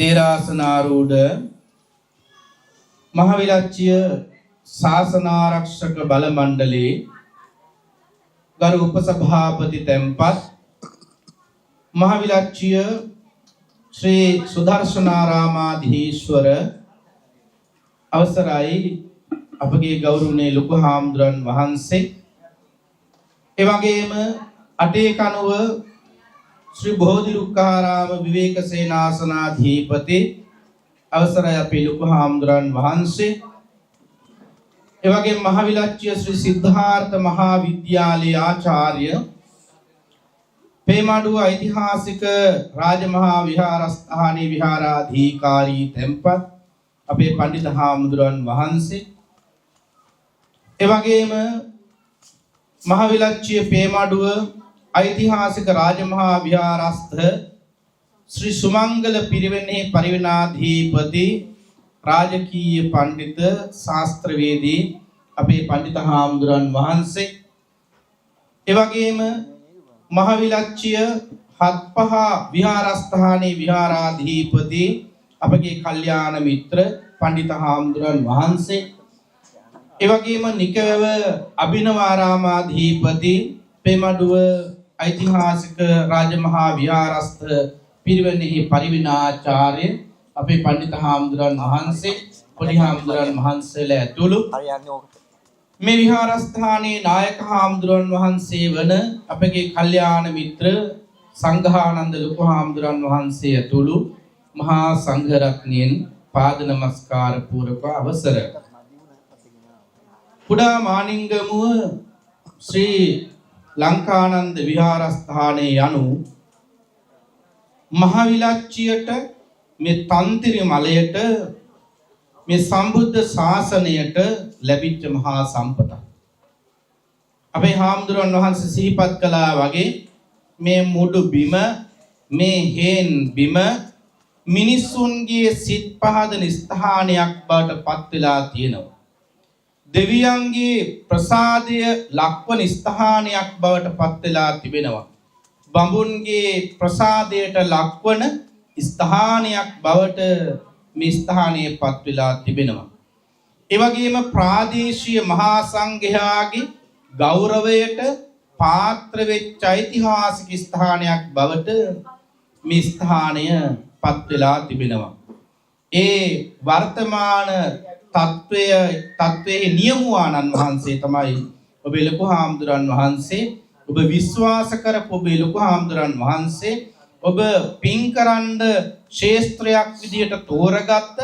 තේරාසනාරූඪ මහවිලච්ඡය ශාසනාරක්ෂක බල මණ්ඩලයේ ගරු උපසභාපති තැන්පත් මහවිලච්ඡය ශ්‍රී සුදර්ශනාරාමාධීශ්වර අවසරයි අපගේ ගෞරවනීය ලොකු හාමුදුරන් වහන්සේ එවැගේම අටේ කනුව श्री බෝධිරුක්ඛාරාම විවේක සේනාසනාධිපති අවසරයි අපේ ලොකු හාමුදුරන් වහන්සේ එවැගේම මහවිලච්ඡය ශ්‍රී සිද්ධාර්ථ මහා විද්‍යාලයේ ආචාර්ය පේමාඩුව ඓතිහාසික රාජමහා විහාරස්ථානයේ විහාරාධිකාරී තැන්පත් අපේ පඬිත හාමුදුරන් වහන්සේ එවැගේම මහවිලච්චිය පේමාඩුව ඓතිහාසික රාජමහා විහාරස්ථ ශ්‍රී සුමංගල පිරිවෙනෙහි පරිවෙනාධිපති රාජකීය පඬිත ශාස්ත්‍රවේදී අපේ පඬිත හාමුදුරන් වහන්සේ එවැගේම මහවිලච්චිය හත්පහ විහාරස්ථානයේ විහාරාධිපති අපගේ කල්යාණ මිත්‍ර පඬිත හාමුදුරන් වහන්සේ එවැගේම නිකවැව අභිනවාරාමාධිපති පේමඩුව ඓතිහාසික රාජමහා විහාරස්ථ පිරිවෙනෙහි පරිවිනාචාර්ය අපේ පඬිත හාමුදුරන් වහන්සේ පොඩි හාමුදුරන් වහන්සේලා ඇතුළු මේ විහාරස්ථානයේ නායක හාමුදුරන් වහන්සේ වන අපගේ කල්යාණ මිත්‍ර සංඝානන්ද ලොකු හාමුදුරන් වහන්සේ ඇතුළු මහා සංඝ රත්නයෙන් පාද නමස්කාර පූර්වක අවසර කුඩා මානිංගමුව ශ්‍රී ලංකානන්ද විහාරස්ථානයේ යනු මහවිලච්චියට මේ තන්තිරි මලයට මේ සම්බුද්ධ ශාසනයට ලැබිච්ච මහා සම්පතක්. අපේ හාමුදුරන් වහන්සේ සිහිපත් කළා වගේ මේ මුඩු බිම මේ හේන් බිම මිනිසුන්ගේ සිත් පහදන ස්ථානයක් බවට පත් වෙලා තියෙනවා. දෙවියන්ගේ ප්‍රසාදය ලක්වන ස්ථානයක් බවට පත් වෙලා තිබෙනවා. බඹුන්ගේ ප්‍රසාදයට ලක්වන ස්ථානයක් බවට මේ ස්ථානයේ පත් වෙලා තිබෙනවා. ඒ වගේම ප්‍රාදේශීය මහා සංඝයාගේ ගෞරවයට පාත්‍ර වෙච්ච ඓතිහාසික ස්ථානයක් බවට මේ ස්ථානය පත් වෙලා තිබෙනවා. ඒ වර්තමාන තත්වයේ නියමුවාණන් වහන්සේ තමයි ඔබේ ලොකු හාමුදුරන් වහන්සේ. ඔබ විශ්වාස කරපු ඔබේ ලොකු හාමුදුරන් වහන්සේ ඔබ පින්කරඬ ශේස්ත්‍රයක් විදියට තෝරගත්ත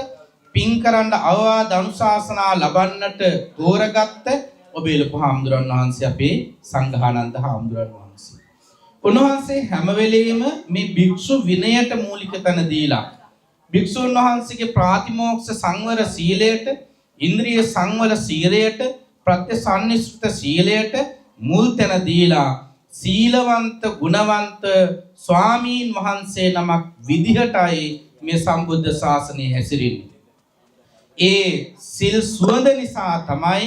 පින්කරඬ අවවාද අනුශාසනා ලබන්නට තෝරගත්ත ඔබේ ලොකු හාමුදුරන් වහන්සේ අපේ සංඝානන්ද හාමුදුරන් වහන්සේ. උන්වහන්සේ හැම වෙලෙම මේ භික්ෂු විනයට මූලික තැන දීලා භික්ෂුන් වහන්සේගේ ප්‍රාතිමෝක්ෂ සංවර සීලයට, ඉන්ද්‍රිය සංවර සීලයට, ප්‍රත්‍යසන්නිෂ්ඨ සීලයට මුල් තැන දීලා සීලවන්ත ගුණවන්ත ස්වාමීන් වහන්සේ නමක් විදිහටයි මේ සම්බුද්ධ ශාසනය හැසිරෙන්නේ. ඒ සිල් සුවඳ නිසා තමයි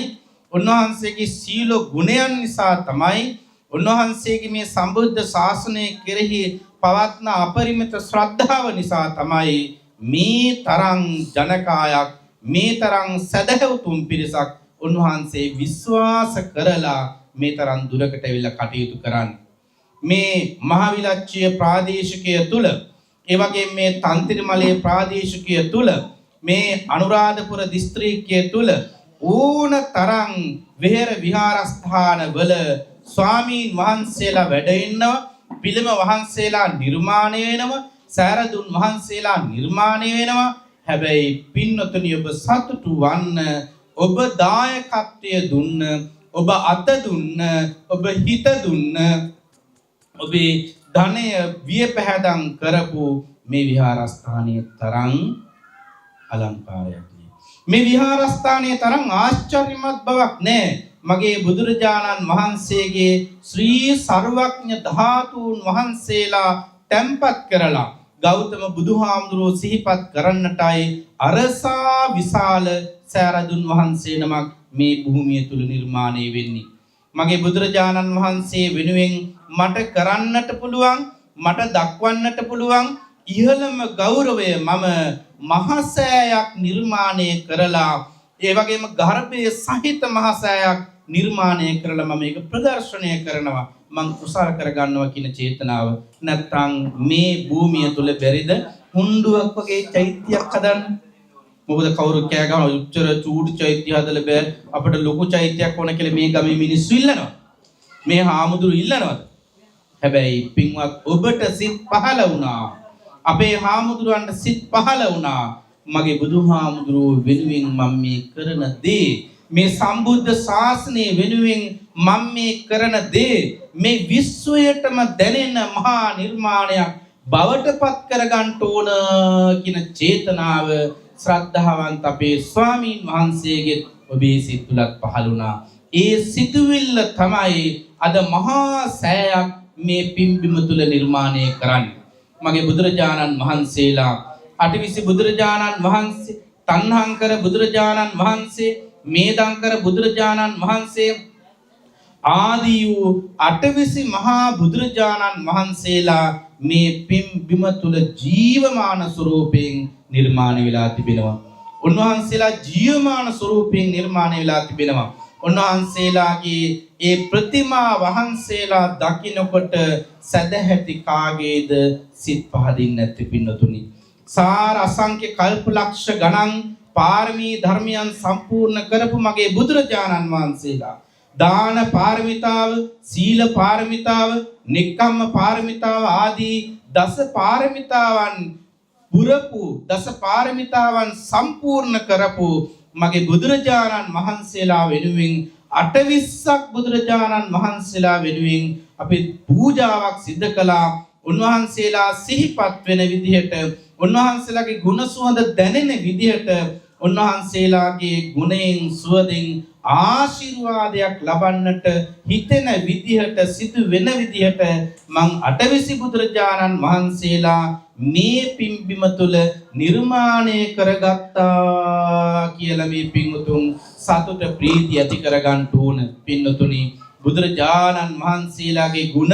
උන්වහන්සේගේ සීල ගුණයන් නිසා තමයි උන්වහන්සේගේ මේ සම්බුද්ධ ශාසනය කෙරෙහි පවත්න අපරිමිත ශ්‍රද්ධාව නිසා තමයි මේ තරම් ජනකායක් මේ තරම් සදහැවතුම් පිරිසක් උන්වහන්සේ විශ්වාස කරලා මේ තරම් දුරකට ඇවිල්ලා කටයුතු කරන්නේ. මේ මහවිලච්චිය ප්‍රාදේශිකය තුල ඒ වගේම මේ තන්තිරිමලේ ප්‍රාදේශිකය තුල මේ අනුරාධපුර දිස්ත්‍රික්කය තුල ඕන තරම් විහෙර විහාරස්ථාන වල ස්වාමීන් වහන්සේලා වැඩ ඉන්නවා. පිළිම වහන්සේලා නිර්මාණය වෙනවා. සෑරදුන් වහන්සේලා නිර්මාණය වෙනවා. හැබැයි පින්නතුනි ඔබ සතුටු වන්න ඔබ දායකත්වය දුන්න ඔබ අත දුන්න ඔබ හිත දුන්න ඔබේ ධනය වියපැහැදම් කරපු මේ විහාරස්ථානයේ තරම් අලංකාරයක් නෑ. මේ විහාරස්ථානයේ තරම් ආශ්චර්යමත් බවක් නෑ. මගේ බුදුරජාණන් වහන්සේගේ ශ්‍රී සර්වඥ ධාතුන් වහන්සේලා තැන්පත් කරලා ගෞතම බුදුහාමුදුරුවෝ සිහිපත් කරන්නටයි අරසා විශාල සෑරදුන් වහන්සේ නමක් මේ භූමිය තුල නිර්මාණය වෙන්නේ. මගේ බුදුරජාණන් වහන්සේ වෙනුවෙන් මට කරන්නට පුළුවන් මට දක්වන්නට පුළුවන් ඉහළම ගෞරවය මම මහසෑයක් නිර්මාණය කරලා ඒ වගේම ගර්භයේ සහිත මහසෑයක් නිර්මාණය කරලා මම මේක ප්‍රදර්ශනය කරනවා මං කුසල කරගන්නවා කියන චේතනාව. නැත්නම් මේ භූමිය තුල බැරිද හුඬුවක් වගේ චෛත්‍යයක් හදන්න? මොකද කවුරු කෑ ගහන උච්චර චූටි චෛත්‍ය හදලා බෑ අපිට ලොකු චෛත්‍යයක් ඕන කියලා මේ ගමේ මිනිස්සු ඉල්ලනවා. මේ හාමුදුරු ඉල්ලනවාද? හැබැයි පින්වත් ඔබට සිත් පහළ වුණා. අපේ හාමුදුරුවන්ට සිත් පහළ වුණා. මගේ බුදුහාමුදුරුවෝ වෙනුවෙන් මම මේ කරන දේ මේ සම්බුද්ධ ශාසනය වෙනුවෙන් මම මේ කරන දේ මේ විශ්වයටම දැනෙන මහා නිර්මාණයක් බවට පත් කරගන්න ඕන කියන චේතනාව ශ්‍රද්ධාවන්ත අපේ ස්වාමීන් වහන්සේගේ ඔබේ සිත් තුලත් පහළ වුණා. ඒ සිතුවිල්ල තමයි අද මහා සෑයක් මේ පිම්බිම තුල නිර්මාණය කරන්නේ. මගේ බුදුරජාණන් වහන්සේලා අටවිසි බුදුරජාණන් වහන්සේ, තණ්හංකර බුදුරජාණන් වහන්සේ, මේදංකර බුදුරජාණන් වහන්සේ ආදී වූ අටවිසි මහා බුදුරජාණන් වහන්සේලා මේ පිම්බිම තුල ජීවමාන ස්වරූපයෙන් නිර්මාණය වෙලා තිබෙනවා. උන්වහන්සේලා ජීවමාන ස්වරූපයෙන් නිර්මාණය වෙලා තිබෙනවා. උන්වහන්සේලාගේ ඒ ප්‍රතිමා වහන්සේලා දකින්නකොට සදැහැති කාගේද සිත් පහදින්නේ නැති පින්නතුනි. සාර අසංඛ්‍ය කල්ප ලක්ෂ ගණන් පාරමී ධර්මයන් සම්පූර්ණ කරපු මගේ බුදුරජාණන් වහන්සේලා දාන පාරමිතාව, සීල පාරමිතාව, නික්කම්ම පාරමිතාව ආදී දස පාරමිතාවන් පුරපු, දස පාරමිතාවන් සම්පූර්ණ කරපු මගේ බුදුරජාණන් වහන්සේලා වෙනුවෙන් 28ක් බුදුරජාණන් වහන්සේලා වෙනුවෙන් අපි පූජාවක් සිදු කළා. උන්වහන්සේලා සිහිපත් වෙන විදිහට, උන්වහන්සේලාගේ ගුණ සුවඳ දැනෙන විදිහට, උන්වහන්සේලාගේ ගුණයෙන් සුවඳින් ආශිර්වාදයක් ලබන්නට හිතෙන විදිහට, සිදු වෙන විදිහට මං 28 බුදුරජාණන් වහන්සේලා මේ පිම්බිම තුල නිර්මාණය කරගත්තා කියලා මේ පින්වතුන් සතුට ප්‍රීතිය ඇති කරගන්න ඕන. පින්වතුනි, බුදුරජාණන් වහන්සේලාගේ ගුණ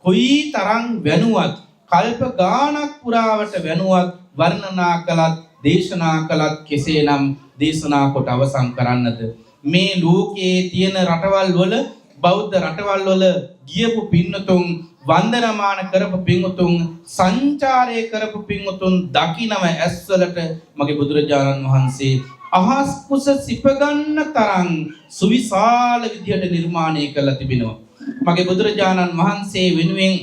කොයි තරම් වෙනුවත්, කල්ප ගානක් පුරාවට වෙනුවත් වර්ණනා කළත්, දේශනා කළත් කෙසේනම් දේශනා කොට අවසන් කරන්නද? මේ ලෝකයේ තියෙන රටවල් වල, බෞද්ධ රටවල් වල ගියපු පින්වතුන්, වන්දනමාන කරපු පින්වතුන්, සංචාරය කරපු පින්වතුන් දකින්නම ඇස්වලට මගේ බුදුරජාණන් වහන්සේ අහස් කුස සිප ගන්න තරම් සුවිශාල විදියට නිර්මාණය කරලා තිබෙනවා. මගේ බුදුරජාණන් වහන්සේ වෙනුවෙන්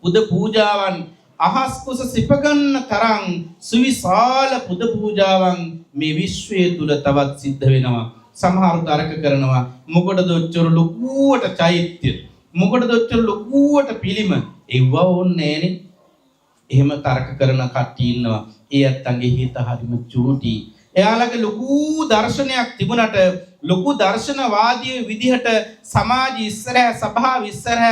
පුද පූජාවන් අහස් කුස සිප ගන්න තරම් සුවිශාල පුද පූජාවන් මේ විශ්වයේ තුල තවත් සිද්ධ වෙනවා. සමහර තර්ක කරනවා, මොකටද ඔච්චර ලොකුවට චෛත්‍ය, මොකටද ඔච්චර ලොකුවට පිළිම, ඒව ඕනේ නෑනේ. එහෙම තර්ක කරන කට්ටිය ඉන්නවා. ඒ අත්තන්ගේ හිත හරිම චූටි. එයාලගේ ලොකු දර්ශනයක් තිබුණට, ලොකු දර්ශනවාදී විදිහට සමාජ ඉස්සරහ, සභාව ඉස්සරහ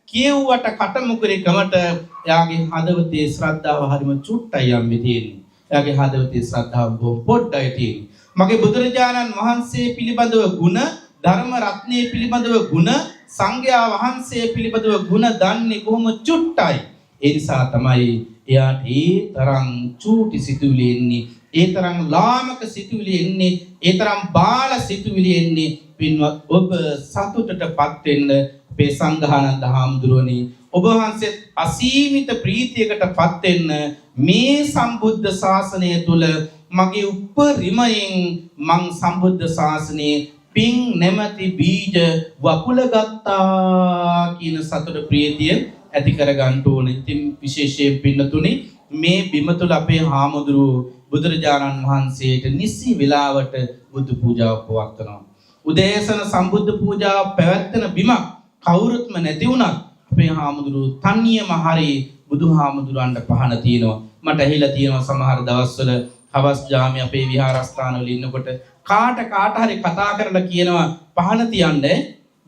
කියුවට කටමුකරේ කමට එයාගේ හදවතේ ශ්‍රද්ධාව හරිම චුට්ටයි යම්මේ තියෙන්නේ. එයාගේ හදවතේ ශ්‍රද්ධාව බොහොම පොඩ්ඩයි තියෙන්නේ. මගේ බුදුරජාණන් වහන්සේ පිළිබඳව ගුණ, ධර්ම රත්නයේ පිළිබඳව ගුණ, සංඝයා වහන්සේ පිළිබඳව ගුණ දන්නේ කොහොම චුට්ටයි. ඒ නිසා තමයි එයාට ඒ තරම් චූටි සිතුවිලි එන්නේ, ඒ තරම් ලාමක සිතුවිලි එන්නේ, ඒ තරම් බාල සිතුවිලි එන්නේ. පින්වත් ඔබ සතුටටපත් වෙන්න අපේ සංඝානන්ද හාමුදුරුවනේ, ඔබ වහන්සේ අසීමිත ප්‍රීතියකටපත් වෙන්න මේ සම්බුද්ධ ශාසනය තුල මගේ උපරිමයෙන් මං සම්බුද්ධ ශාසනයේ පින් නැමැති බීජ වපුල ගත්තා කියන සතුට ප්‍රීතිය ඇති කරගන්න ඕනේ. ඉතින් විශේෂයෙන් පින්නතුනි, මේ බිම තුල අපේ හාමුදුරුවෝ බුදුරජාණන් වහන්සේට නිසි වෙලාවට බුදු පූජාව පවත්වනවා. උදේසන සම්බුද්ධ පූජාව පැවැත්වෙන බිමක් කවුරුත්ම නැති වුණත් අපේ හාමුදුරුවෝ තනියම හරි බුදුහාමුදුරන්ට පහන තියෙනවා. මට ඇහිලා තියෙනවා සමහර දවස්වල හවස් ජාමේ අපේ විහාරස්ථානවල ඉන්නකොට කාට හරි කතා කරලා කියනවා, පහන තියන්නේ,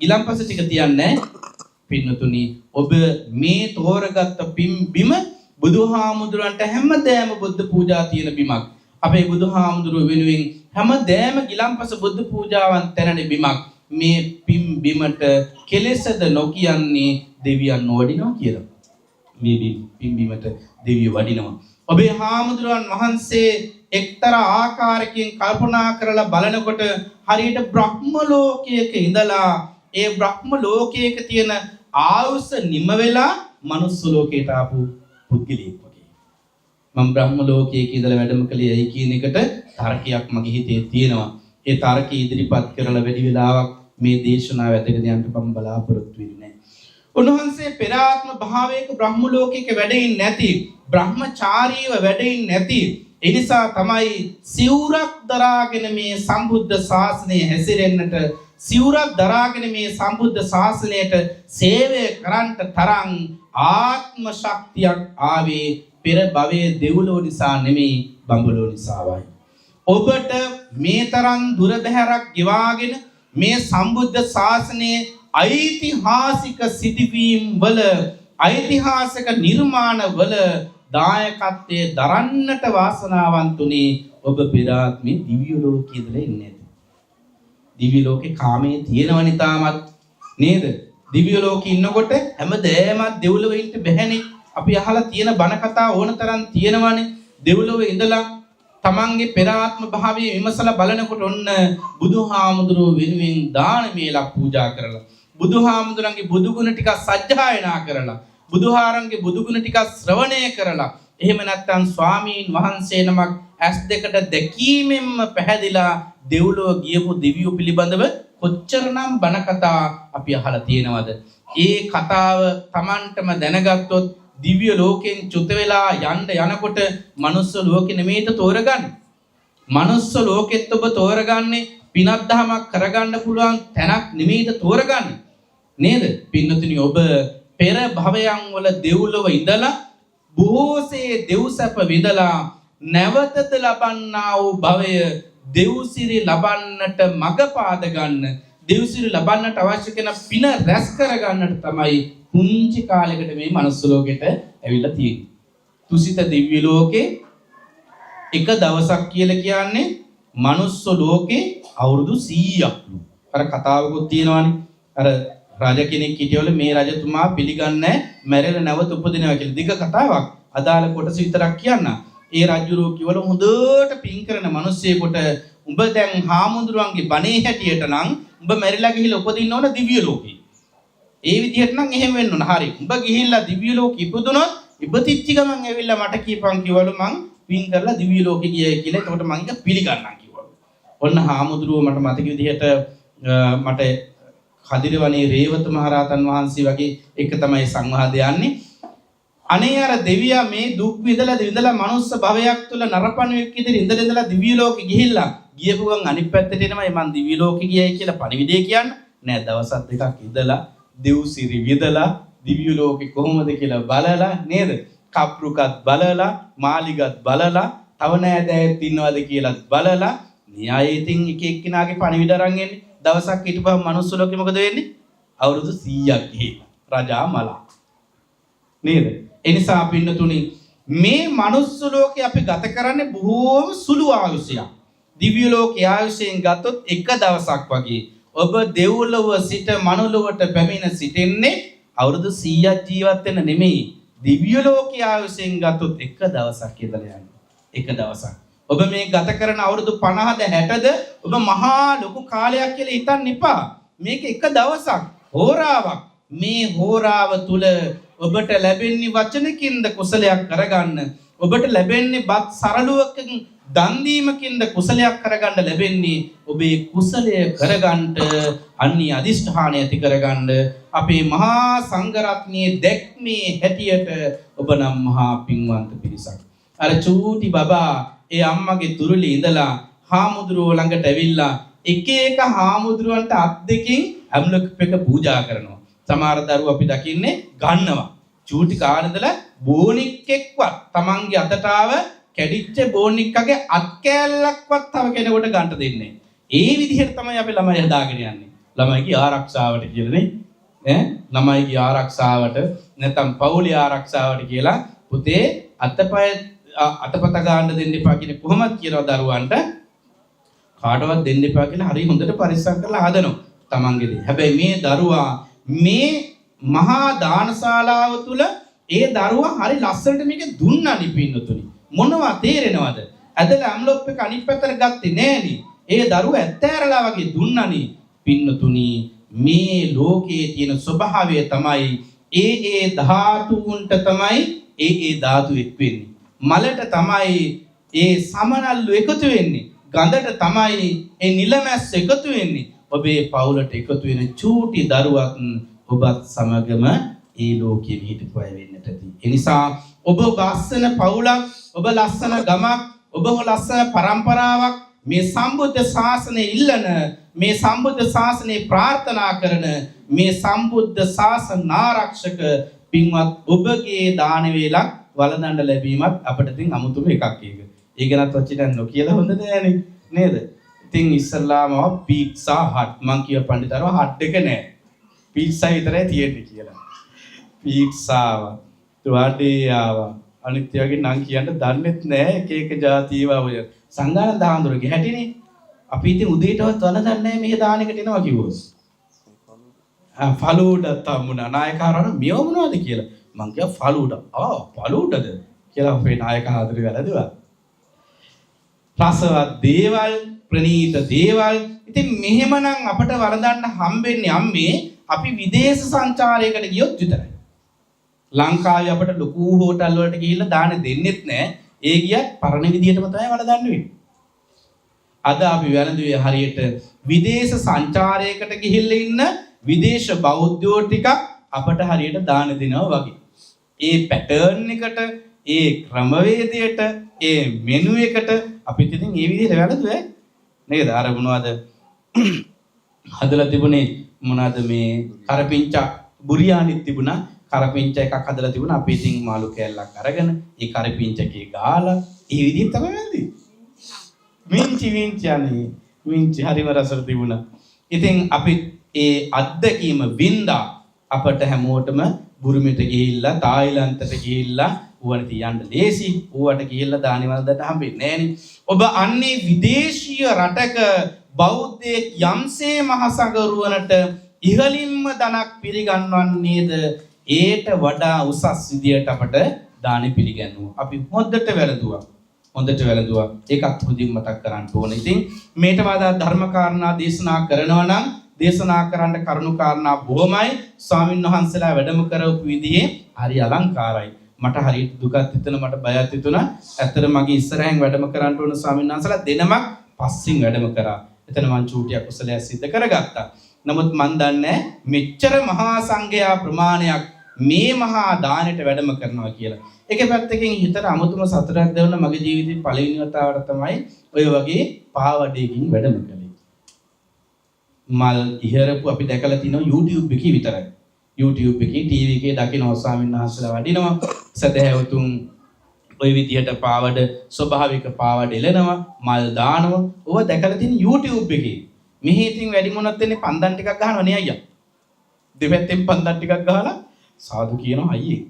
ගිලම්පස ටික තියන්නේ. පින්නතුනි, ඔබ මේ තෝරගත්ත බිම බුදුහාමුදුරන්ට හැමදෑම බුද්ධ පූජා තියෙන බිමක්. අපේ බුදුහාමුදුරුව වෙනුවෙන් හැමදෑම ගිලම්පස බුද්ධ පූජාවන් තැනන බිමක්. මේ බිමට කෙලෙසද නොකියන්නේ දෙවියන් නොවඩිනවා කියලා. මේ බිමට දෙවියෝ වඩිනවා. ඔබේ හාමුදුරන් වහන්සේ එක්තරා ආකාරයකින් කල්පනා කරලා බලනකොට හරියට බ්‍රහ්ම ලෝකයක ඉඳලා ඒ බ්‍රහ්ම ලෝකයක තියෙන ආයුෂ නිම වෙලා මනුස්ස ලෝකයට ආපු පුද්ගලයෙක් වගේ. මම බ්‍රහ්ම ලෝකයක ඉඳලා වැඩම කළේ ඇයි කියන එකට තර්කයක් මගේ හිතේ තියෙනවා. ඒ තර්කය ඉදිරිපත් කරලා වැඩි වෙලාවක් මේ දේශනාව ඇදගෙන යන්න මම බලාපොරොත්තු වෙන්නේ නැහැ. උන්වහන්සේ පෙර ආත්ම භාවයක බ්‍රහ්ම ලෝකයක වැඩෙන්නේ නැති, බ්‍රහ්මචාරීව වැඩෙන්නේ නැති, ඒ නිසා තමයි සිවුරක් දරාගෙන මේ සම්බුද්ධ ශාසනය හැසිරෙන්නට, සිවුරක් දරාගෙන මේ සම්බුද්ධ ශාසනයට සේවය කරන්නට තරම් ආත්ම ශක්තියක් ආවේ පෙර භවයේ දෙව්ලොව නිසා නෙමෙයි, බඹලොව නිසාවයි. ඔබට මේ තරම් දුර බැහැරක් ගෙවාගෙන මේ සම්බුද්ධ ශාසනයේ ඓතිහාසික සිදුවීම් වල, ඓතිහාසික නිර්මාණ වල දායකත්වයේ දරන්නට වාසනාවන්තුනේ ඔබ පෙරාත්මේ දිව්‍ය ලෝකයේ ඉඳලා ඉන්නේ. දිව්‍ය ලෝකේ කාමයේ තියෙනවනේ තාමත් නේද? දිව්‍ය ලෝකේ ඉන්නකොට හැමදේම දෙව්ලොව ඉන්න බැහැනේ. අපි අහලා තියෙන බණ කතා ඕන තරම් තියෙනවනේ. දෙව්ලොව ඉඳලා තමන්ගේ පෙරාත්ම භාවයේ විමසලා බලනකොට ඔන්න බුදුහාමුදුරුවෝ වෙනුවෙන් දානමේලක් පූජා කරලා, බුදුහාමුදුරන්ගේ බුදුගුණ ටික සජ්ජායනා කරලා, බුදුහාරන්ගේ බුදුගුණ ටික ශ්‍රවණය කරලා, එහෙම නැත්නම් ස්වාමීන් වහන්සේ නමක් ඇස් දෙකට දැකීමෙන්ම පැහැදිලා දෙව්ලොව ගියපු දිව්‍යෝ පිළිබඳව කොච්චරනම් බණ කතා අපි අහලා තියෙනවද? ඒ කතාව Tamanටම දැනගත්තොත් දිව්‍ය ලෝකෙන් චුත වෙලා යනකොට මනුස්ස ලෝකෙ නෙමෙයිද තෝරගන්නේ. මනුස්ස ලෝකෙත් ඔබ තෝරගන්නේ පිනක් දහමක් කරගන්න පුළුවන් තැනක් නෙමෙයිද තෝරගන්නේ. නේද? පින්නතුනි, ඔබ පෙර භවයන් වල දෙව්ලොව ඉඳලා බොහෝසේ දෙව්සැප විඳලා නැවතද ලබන්නා වූ භවය දෙව්සිරි ලබන්නට මඟ පාද ගන්න, දෙව්සිරි ලබන්නට අවශ්‍ය කරන පින රැස් කර ගන්නට තමයි පුංචි කාලයකට මේ මනුස්ස ලෝකෙට ඇවිල්ලා තියෙන්නේ. තුසිත දිව්‍ය ලෝකේ එක දවසක් කියලා කියන්නේ මනුස්ස ලෝකේ අවුරුදු 100ක්. අර කතාවකුත් තියෙනවානේ. අර රජ කෙනෙක් හිටියවල මේ රජතුමා පිළිගන්නේ මැරෙලා නැවත උපදිනවා කියලා. දිග කතාවක්. අදාළ කොටස විතරක් කියන්න. ඒ රජුරෝ කිවල හොඳට පින් කරන මිනිස්සෙකුට උඹ දැන් හාමුදුරුවන්ගේ බණේ හැටියට නම් උඹ මැරිලා ගිහිල්ලා උපදින්න ඕන දිව්‍ය ලෝකේ. ඒ විදිහට නම් එහෙම වෙන්න ඕන. හරි. උඹ ගිහිල්ලා දිව්‍ය ලෝකෙ ඉපදුනොත් ඉපදිච්ච ගමන් ඇවිල්ලා මට කියපන් කිවලු මං පින් කරලා දිව්‍ය ලෝකෙ ගියයි කියලා. එතකොට මං ඒක පිළිගන්නම් කිව්වලු. ඔන්න හාමුදුරුවෝ මට මතක විදිහට මට කදිරවනේ රේවත මහරහතන් වහන්සේ වගේ එක තමයි සංවාදය යන්නේ. අනේ අර දෙවියා මේ දුක් විඳලා මනුස්ස භවයක් තුල නරපණුවෙක් විදිහට ඉඳලා දිව්‍ය ලෝකෙ ගිහිල්ලා ගියපු ගමන් අනිත් පැත්තට එනමයි මං දිව්‍ය ලෝකෙ ගියයි කියලා පණිවිඩය කියන්න. නෑ, දවසක් දෙකක් ඉඳලා දෙව්සිරි විදලා දිව්‍ය ලෝකෙ කොහොමද කියලා බලලා නේද? කප්රුකත් බලලා, මාලිගත් බලලා, තව නෑදෑයෙක් ඉන්නවද කියලාත් බලලා, න්‍යායයෙන් එක එක්කිනාගේ පණිවිඩ අරන් එන්නේ. දවසක් හිටපුවම මනුස්ස ලෝකෙ මොකද වෙන්නේ? අවුරුදු 100ක් ගිහිල්ලා රජා මලා නේද? එනිසා පින්නතුනි, මේ මනුස්ස ලෝකේ අපි ගත කරන්නේ බොහෝම සුළු ආයුෂයක්. දිව්‍ය ලෝකයේ ආයුෂයෙන් ගත්තොත් එක දවසක් වගේ. ඔබ දෙව්ලොව සිට මනුලොවට පැමිණ සිටින්නේ අවුරුදු 100ක් ජීවත් වෙන්න නෙමෙයි. දිව්‍ය ලෝකයේ ආයුෂයෙන් ගත්තොත් එක දවසක් ඉඳලා යන්නේ. එක දවසක්. ඔබ මේ ගත කරන අවුරුදු 50ද 60ද ඔබ මහා ලොකු කාලයක් කියලා හිතන්න එපා. මේක එක දවසක්, හෝරාවක්. මේ හෝරාව තුල ඔබට ලැබෙන්නේ වචනකින්ද කුසලයක් කරගන්න. ඔබට ලැබෙන්නේ බත් සරලුවකින් දන් දීමකින්ද කුසලයක් කරගන්න ලැබෙන්නේ. ඔබේ කුසලය කරගන්නට අන්‍ය අදිෂ්ඨානය ඇති කරගන්න අපේ මහා සංඝරත්නයේ දැක්මේ හැටියට ඔබ නම් මහා පින්වන්ත පිරිසක්. අර චූටි බබා ඒ අම්මගේ තුරුලේ ඉඳලා හාමුදුරුවෝ ළඟට ඇවිල්ලා එක එක හාමුදුරුවන්ට අත් දෙකෙන් ඇම්ලොක් එක පූජා කරනවා. සමහර දරුවෝ අපි දකින්නේ ගන්නවා. චූටි කාලේ ඉඳලා බෝනික්ෙක්වත් තමන්ගේ අතට ආව කැඩිච්ච බෝනික්කගේ අත් කෑල්ලක්වත් තව කෙනෙකුට ගන්න දෙන්නේ. ඒ විදිහට තමයි අපි ළමයි හදාගෙන යන්නේ. ළමයිගේ ආරක්ෂාවට කියලානේ. ළමයිගේ ආරක්ෂාවට නැත්නම් පවුලේ ආරක්ෂාවට කියලා පුතේ අතපත ගන්න දෙන්න එපා කියන කොහොමද කියනවා දරුවන්ට. කාටවත් දෙන්න එපා කියලා හරි හොඳට පරිස්සම් කරලා හදනවා තමන්ගේ දේ. හැබැයි මේ දරුවා මේ මහා දානශාලාව තුල ඒ දරුවා හරි ලස්සනට මේක දුන්නා නිපින්නතුනි. මොනවා තේරෙනවද? ඇදලා ඇම්ලොප් එක අනිත් පැත්තට ගත්තේ නෑනේ. ඒ දරුවා ඇත්තෑරලා වගේ දුන්නානේ. පින්නතුනි, මේ ලෝකයේ තියෙන ස්වභාවය තමයි ඒ ධාතුන්ට තමයි ඒ ධාතු එක් වෙන්නේ. මලට තමයි ඒ සමනල්ලු එකතු වෙන්නේ. ගඳට තමයි ඒ නිලමැස්ස එකතු වෙන්නේ. ඔබේ පවුලට එකතු වෙන චූටි දරුවක් ඔබත් සමගම ඒ ලෝකෙ හිටපු අය වෙන්නට ඇති. ඒ නිසා ඔබ ලස්සන පවුලක්, ඔබ ලස්සන ගමක්, ඔබ ලස්සන පරම්පරාවක් මේ සම්බුද්ධ ශාසනය ඉල්ලන මේ සම්බුද්ධ ශාසනය ප්‍රාර්ථනා කරන මේ සම්බුද්ධ ශාසන ආරක්ෂක පින්වත් ඔබගේ දාන වේලක් වළඳන්න ලැබීමත් අපිට තින් අමුතුම එකක් ඒක. ඒක නත් වචින් නොකියලා හොඳ නෑනේ නේද? ඉතින් ඉස්සල්ලාම පීට්සා හට් මං කිය පඬිතරව හට් එක නෑ. පීට්සා විතරයි තියෙන්නේ කියලා. පීට්සාව තුවාඩේ ආවා. අනිත් ඒවාගේ නම් කියන්න දන්නෙත් නෑ එක එක જાතියව ඔය. සංඝාන දාන්දුරගේ හැටිනේ. අපි ඉතින් උදේටවත් වළඳන්නේ නෑ මේ දානෙකට එනවා කිව්වොත්. ෆලූඩත් හම්බුණා නායකහරණ මෙව මොනවද කියලා මං කියා ෆලූඩ ෆලූඩද කියලා අපේ නායක හාදර වැළඳුවා රසවත් දේවල් ප්‍රණීත දේවල් ඉතින් මෙහෙමනම් අපට වරදන්න හම්බෙන්නේ අම්මේ අපි විදේශ සංචාරයකට ගියොත් විතරයි ලංකාවේ අපට ලොකු හෝටල් වලට ගිහිල්ලා දාන දෙන්නෙත් නෑ ඒ ගියත් පරණ විදියටම තමයි වරදන්න වෙන්නේ අද අපි වැළඳුවේ හරියට විදේශ සංචාරයකට ගිහිල්ලා ඉන්න විදේශ බෞද්ධයෝ ටිකක් අපට හරියට දාන දෙනවා වගේ. ඒ පැටර්න් එකට, ඒ ක්‍රමවේදයට, ඒ මෙනු එකට අපිට ඉතින් මේ විදිහට වැළඳුවේ නේද? අර මොනවද? හදලා තිබුණේ මොනවද මේ කරපිංචා බුරියානිත් තිබුණා. කරපිංචා එකක් හදලා තිබුණා. අපි ඉතින් මාළු කෑල්ලක් අරගෙන ඒ කරපිංචකේ ගාලා ඒ විදිහට තමයි වැළඳි. මින්චි මින්චි හරිම රසට තිබුණා. ඉතින් අපි ඒ අත්දැකීම වින්දා අපට හැමෝටම බුරුමෙට ගිහිල්ලා තායිලන්තයට ගිහිල්ලා ඌවට තියන්න ලේසි ඌවට ගිහිල්ලා දානි වලදට හම්බෙන්නේ නෑනේ ඔබ අන්නේ විදේශීය රටක බෞද්ධයෙක් යම්සේ මහසගරුවනට ඉහළින්ම ධනක් පිළිගන්වන්නේද ඒට වඩා උසස් විදියට අපට දානි පිළිගන්නුවා අපි හොද්දට වැළඳුවා ඒකත් හොඳින් මතක් කරගන්න ඕනේ ඉතින් මේට වඩා ධර්ම කාරණා දේශනා කරනවා නම් දේශනා කරන්න කරුණු කාරණා බොහොමයි ස්වාමින් වහන්සේලා වැඩම කරවපු විදිහේ හරි අලංකාරයි මට හරියට දුකක් හිතෙන මට බයක් හිතුණා ඇත්තට මගේ ඉස්සරහින් වැඩම කරන්න ඕන ස්වාමින් වහන්සේලා දෙනමක් පස්සෙන් වැඩම කරා එතන මං චූටියක් කුසලයක් සිද්ධ කරගත්තා නමුත් මන් දන්නේ මෙච්චර මහා සංඝයා ප්‍රමාණයක් මේ මහා දානෙට වැඩම කරනවා කියලා එක පැත්තකින් හිතට අමුතුම සතුටක් දෙවන මගේ ජීවිතේ පළවෙනි වතාවට තමයි ඔය වගේ පාවඩේකින් වැඩම කළේ මල් ඉහෙරපු අපි දැකලා තිනවා YouTube එකේ විතරයි. YouTube එකේ TV එකේ දකින්න ස්වාමීන් වහන්සේලා වඩිනවා. සදහැවතුන් ওই විදිහට පාවඩ ස්වභාවික පාවඩ එලනවා, මල් දානවා. ඕවා දැකලා තියෙන YouTube එකේ. මෙහි ඉතින් වැඩි මොනක් වෙන්නේ පන්දන් ටිකක් ගහනවා නේ අයියා. දෙපැත්තෙන් පන්දන් ටිකක් ගහලා සාදු කියනවා අයියේ.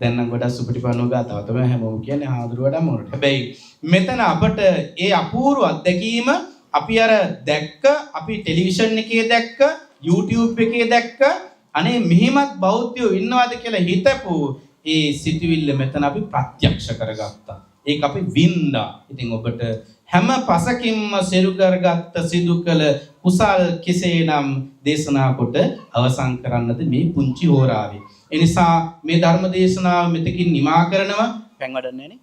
දැන් නම් ගොඩක් සුපටිපන්නෝ ගාතාව තමයි හැමෝම කියන්නේ ආදුර වඩා මොනට. හැබැයි මෙතන අපට ඒ අපූර්ව අත්දැකීම අපි අර දැක්ක අපි ටෙලිවිෂන් එකේ දැක්ක YouTube එකේ දැක්ක අනේ මෙහෙමත් බෞද්ධයෝ ඉන්නවද කියලා හිතපු ඒ සිතුවිල්ල මෙතන අපි ප්‍රත්‍යක්ෂ කරගත්තා. ඒක අපි වින්දා. ඉතින් ඔබට හැම පසකින්ම සිරු කරගත්ත සිදු කළ කුසල් කෙසේනම් දේශනා කොට අවසන් කරන්නද මේ පුංචි හෝරාවේ. ඒ නිසා මේ ධර්ම දේශනාව මෙතකින් නිමා කරනවා. පැන් වඩන්නේ නේ?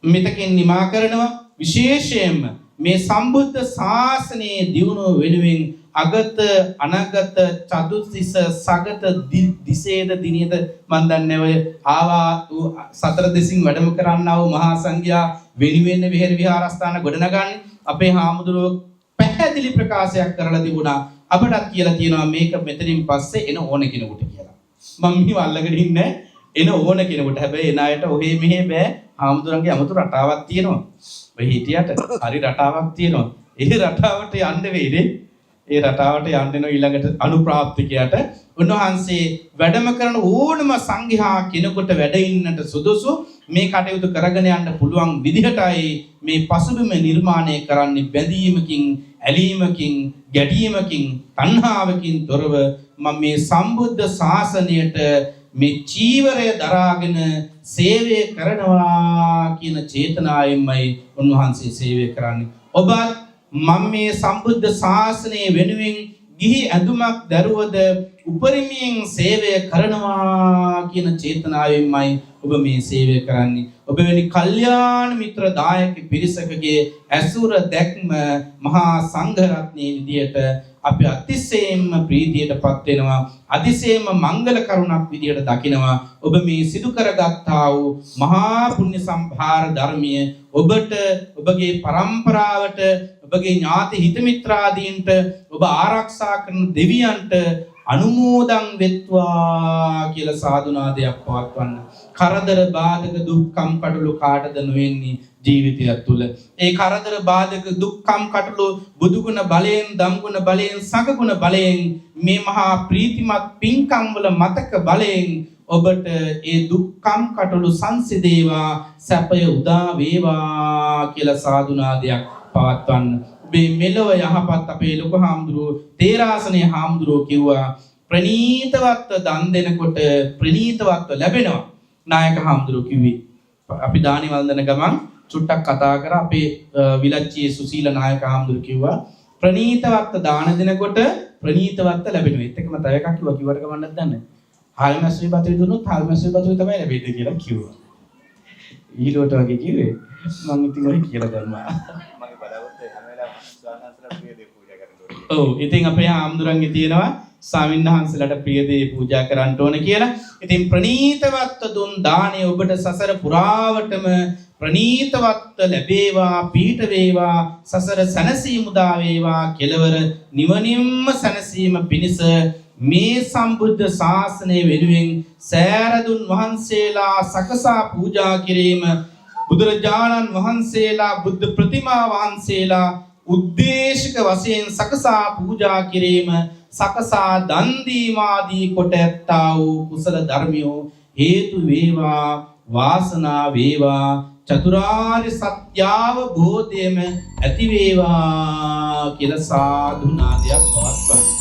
මෙතකින් නිමා කරනවා විශේෂයෙන්ම මේ සම්බුද්ධ ශාසනයේ දියුණුව වෙනුවෙන් අගත අනගත චතුස්සිස සගත දිසේද දිනේද මන් දන්නේ ඔය ආවා සතර දෙසින් වැඩම කරන්නා වූ මහා සංඝයා වෙනුවෙන් විහෙර විහාරස්ථාන ගොඩනගන්නේ අපේ හාමුදුරුවෝ පැහැදිලි ප්‍රකාශයක් කරලා තිබුණා අපටත් කියලා තියෙනවා මේක මෙතනින් පස්සේ එන ඕන කෙනෙකුට කියලා මම මෙව අල්ලගෙන ඉන්නේ එන ඕන කෙනෙකුට හැබැයි එන අයට ඔහේ මෙහෙ බෑ හාමුදුරන්ගේ 아무තු රටාවක් තියෙනවා. ඔය හිටියට හරි රටාවක් තියෙනවා. ඒ රටාවට යන්න වෙයිනේ. ඒ රටාවට යන්න වෙන ඊළඟට අනුප්‍රාප්තිකයට උන්වහන්සේ වැඩම කරන ඕනම සංඝයා කෙනෙකුට වැඩ ඉන්නට සුදුසු මේ කටයුතු කරගෙන යන්න පුළුවන් විදිහටයි මේ පසුබිම නිර්මාණය කරන්නේ බැඳීමකින්, ඇලීමකින්, ගැටීමකින්, තණ්හාවකින් තොරව මම මේ සම්බුද්ධ ශාසනයට මේ චීවරය දරාගෙන සේවය කරනවා කියන චේතනාවෙන්මයි උන්වහන්සේ සේවය කරන්නේ. ඔබත් මම මේ සම්බුද්ධ ශාසනය වෙනුවෙන් ගිහි ඇඳුමක් දරුවද උපරිමයෙන් සේවය කරනවා කියන චේතනාවෙන්මයි ඔබ මේ සේවය කරන්නේ. ඔබ වෙනි කල්යාණ මිත්‍ර දායක පිරිසකගේ ඇසුර දැක්ම මහා සංඝ රත්නයේ විදියට අපි අතිශයින්ම ප්‍රීතියටපත් වෙනවා. අතිශයින්ම මංගල කරුණක් විදියට දකිනවා. ඔබ මේ සිදු කරගත්තා වූ මහා පුණ්‍ය සම්භාර ධර්මීය ඔබට, ඔබගේ පරම්පරාවට, ඔබගේ ඥාති හිත මිත්‍රාදීන්ට, ඔබ ආරක්ෂා කරන දෙවියන්ට අනුමෝදන් වෙත්වා කියලා සාදුනාදයක් පවත්වන්න. කරදර බාධක දුක්ඛම් කටළු කාටද නොවෙන්නේ ජීවිතය තුළ. ඒ කරදර බාධක දුක්ඛම් කටළු බුදුගුණ බලයෙන්, ධම්ගුණ බලයෙන්, සංඝගුණ බලයෙන්, මේ මහා ප්‍රීතිමත් පින්කම් වල මතක බලයෙන් ඔබට ඒ දුක්ඛම් කටළු සංසිදේවා, සැපය උදා වේවා කියලා සාදුනාදයක් පවත්වන්න. මේ මෙලොව යහපත් අපේ ලොකු හාමුදුරුවෝ, තේරාසනේ හාමුදුරුවෝ කිව්වා ප්‍රණීතවත්ව දන් දෙනකොට ප්‍රණීතවත්ව ලැබෙනවා. නායක හාමුදුරුවෝ කිව්වේ අපි දානි වන්දන ගමන් චුට්ටක් කතා කරා. අපේ විලච්චියේ සුසීල නායක හාමුදුරුවෝ කිව්වා ප්‍රණීතවත්ව දාන දෙනකොට ප්‍රණීතවත්ව ලැබෙනවා. ඒත් එකම තව එකක් කිව්වා. කිව්වට ගමන්නත් දන්නේ. හාල් මැස්සුවේ බතුයි දුන්නොත් හාල් මැස්සුවේ බතුයි තමයි ලැබෙන්නේ කියලා කිව්වා. ඊළොට වගේ කිව්වේ මම ඉතින් ඔය කියලා දැම්මා. ඔව් ඉතින් අපේ ආම්දුරන්ගේ තියෙනවා ස්වාමීන් වහන්සේලාට ප්‍රිය දේ පූජා කරන්න ඕන කියලා. ඉතින් ප්‍රණීතවත්ව දුන් දාණය ඔබට සසර පුරාවටම ප්‍රණීතවත්ව ලැබේවා, පීඨ වේවා, සසර සැනසීම උදා වේවා, කෙලවර නිවනින්ම සැනසීම පිණිස මේ සම්බුද්ධ ශාසනය වෙනුවෙන් සෑරදුන් වහන්සේලා සකසා පූජා කිරීම, බුදුරජාණන් වහන්සේලා, බුද්ධ ප්‍රතිමා වහන්සේලා උද්දේශක වශයෙන් සකසා පූජා කිරීම, සකසා දන් දීම ආදී කොට ඇත්තා වූ කුසල ධර්මියෝ හේතු වේවා, වාසනා වේවා, චතුරාර්ය සත්‍ය අවබෝධයම ඇති වේවා කියලා සාදු නාදයක් පවත්වන්න.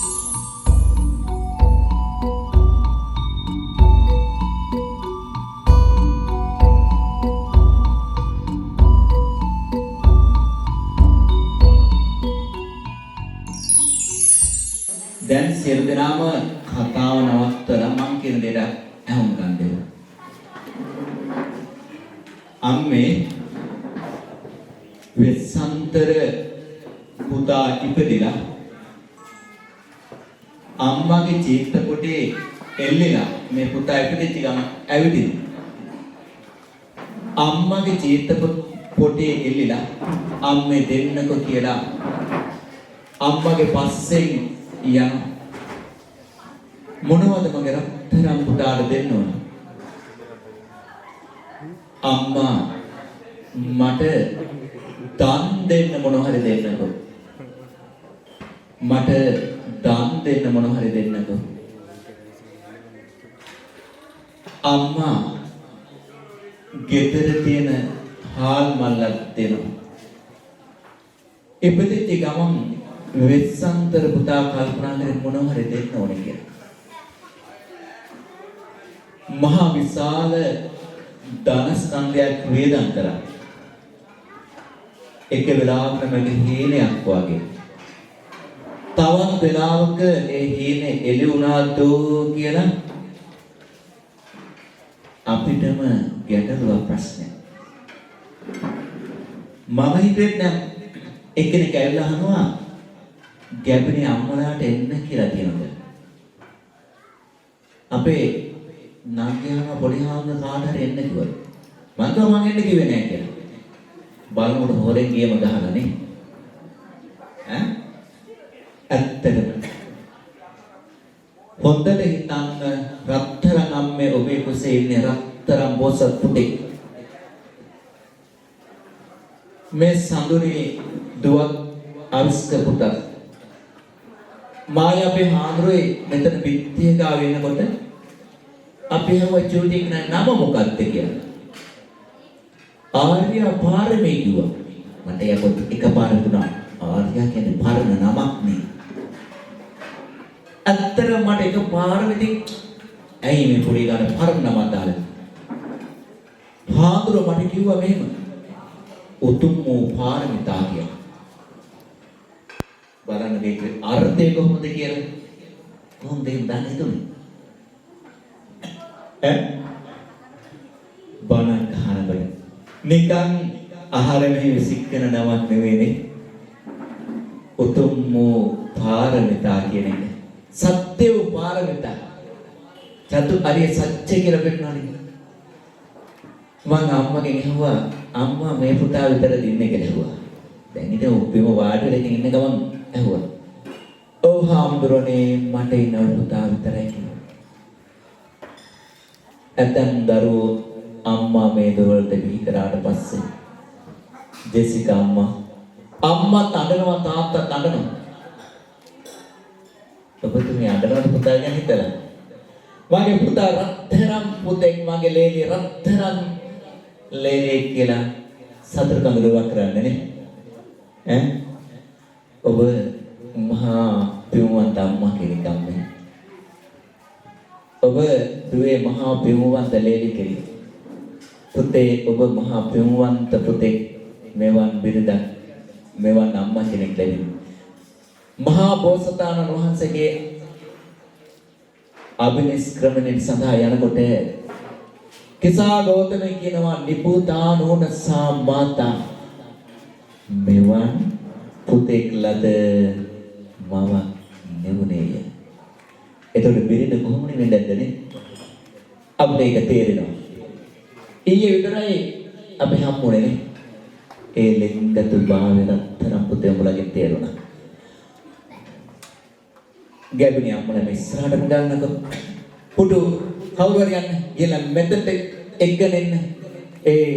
දැන් සියලු දෙනාම කතාව නවත්තලා මං කියන දෙයට අහුම්කම් දෙමු. අම්මේ වෙස්සන්තර පුතා ඉපදිලා අම්මගේ චිත්තපොටේ එල්ලෙලා මේ පුතා ඉපදිච්ච ගමන් ඇවිදින. අම්මගේ චිත්තපොටේ එල්ලෙලා අම්මේ දෙන්නකො කියලා අම්මගේ පස්සෙන් යන මොනවද මගේ රත්තරන් පුතාට දෙන්න ඕන? අම්මා මට දන් දෙන්න මොන හරි දෙන්නකෝ. මට දන් දෙන්න මොන හරි දෙන්නකෝ. අම්මා ගෙදර තියෙන හාල් මල්ලක් දෙනවා. ඉපදිච්ච ගමන් වෙස්සන්තර පුතා කල්පනා කරේ මොන හරි දෙන්න ඕනේ කියලා. මහා විශාල ධන ස්කන්ධයක් වේදන් කරා. එක වෙලාවක මගේ හීනයක් වගේ. තවත් වෙලාවක ඒ හීනේ එළි වුණාද කියලා අපිටම ගැටලුවක් ප්‍රශ්නයක්. මම හිතුවේ එක්කෙනෙක් ඇවිල්ලා අහනවා ගැබිනේ අම්මලාට එන්න කියලා කියනවා. අපේ නාගයාම පොඩි හාමුදුර කාට හරි එන්න කිව්වා. මං කිව්වා මං එන්න කිව්වේ නෑ කියලා. බලමුට හොරෙන් ගියම ගහලා නේ. ඈ? ඇත්තටම. හොඳට හිතන්න රත්තරන් අම්මේ ඔබේ කුසේ ඉන්නේ රත්තරන් බොසත් පුතේ. මේ සඳුනේ දුවක් අවිස්ක පුතා. මායි අපේ හාමුදුරුවේ මෙතන පිටිය ගාව වෙනකොට අපි හව චූටි කෙනා නම මොකක්ද කියලා. ආර්ය පාරමී කිව්වා. මට යකොත් එකපාර දුනා. ආර්ය කියන්නේ පරණ නමක් නේ. අත්තර මට එකපාරම ඉතින් ඇයි මේ පොඩි ගාන පරණ නමක් දාලා. හාමුදුරුවෝ මට කිව්වා මෙහෙම. උතුම් වූ පාරමිතා කියලා. බලන්න මේක අර්ථය කොහොමද කියලා. කොහොමද දන්නේ දුන්නේ? බණ කහනබල නිකන් ආහාර මෙහි විසිකන නමක් නෙවෙයිනේ. උතුම් වූ පාරමිතා කියන එක. සත්‍ය වූ පාරමිතා. චතු අරිය සත්‍ය කියලා පෙන්නනනේ. මම අම්මගෙන් ඇහුවා අම්මා මේ පුතා විතර දින්නේ කියලා ඇහුවා. දැන් ඉතින් උපෙම වාඩි වෙලා ඉන්න ගමන් ඇහුවා. ඔව් හාමුදුරනේ මට ඉන්න පුතා විතරයි කියලා. ඇතන් දරුවෝ අම්මා මේ දොරවලට බිහි කරාට පස්සේ ජෙසිකා අම්මා තඩනවා තාත්තා තඩනවා. ඔබතුමී අඬනවට පුතා ගැන හිතලා. මගේ පුතා රත්තරන් පුතෙක් මගේ ලේලි රත්තරන් ලේලි කියලා සතර කඳුලක් කරන්නේ නේ. ඔබ මහා පියුමන්ත අම්මා කෙනෙක් අම්මේ. ඔබ දුවේ මහා පියුමන්ත ලේලි කෙනෙක්. පුතේ ඔබ මහා පියුමන්ත පුතෙක් මෙවන් බිරිඳක් මෙවන් අම්මා කෙනෙක් ලැබෙනවා. මහා බෝසතාණන් වහන්සේගේ අභිනිෂ්ක්‍රමණය සඳහා යනකොට කිසා ගෞතම කියනවා නිපුතානෝන සාමාතා මෙවන් පුතෙක් ලද මම නෙවුනේය. එතකොට බිරිඳ කොහොමද වෙන්නදනේ? අපිට ඒක තේරෙනවා. ඊයේ විතරයි අපි හම්බුනේ නේ. ඒ ලෙන්ගතු භාවය රත්තරන් පුතේ මුලගෙන් තේරුණා. ගැබිනිය අම්මලා මේ ඉස්සරහටම ගන්නකො පුඩු කවුරු හරි යන්න ගිහලා මෙතෙන්ට එක්ගෙන එන්න ඒ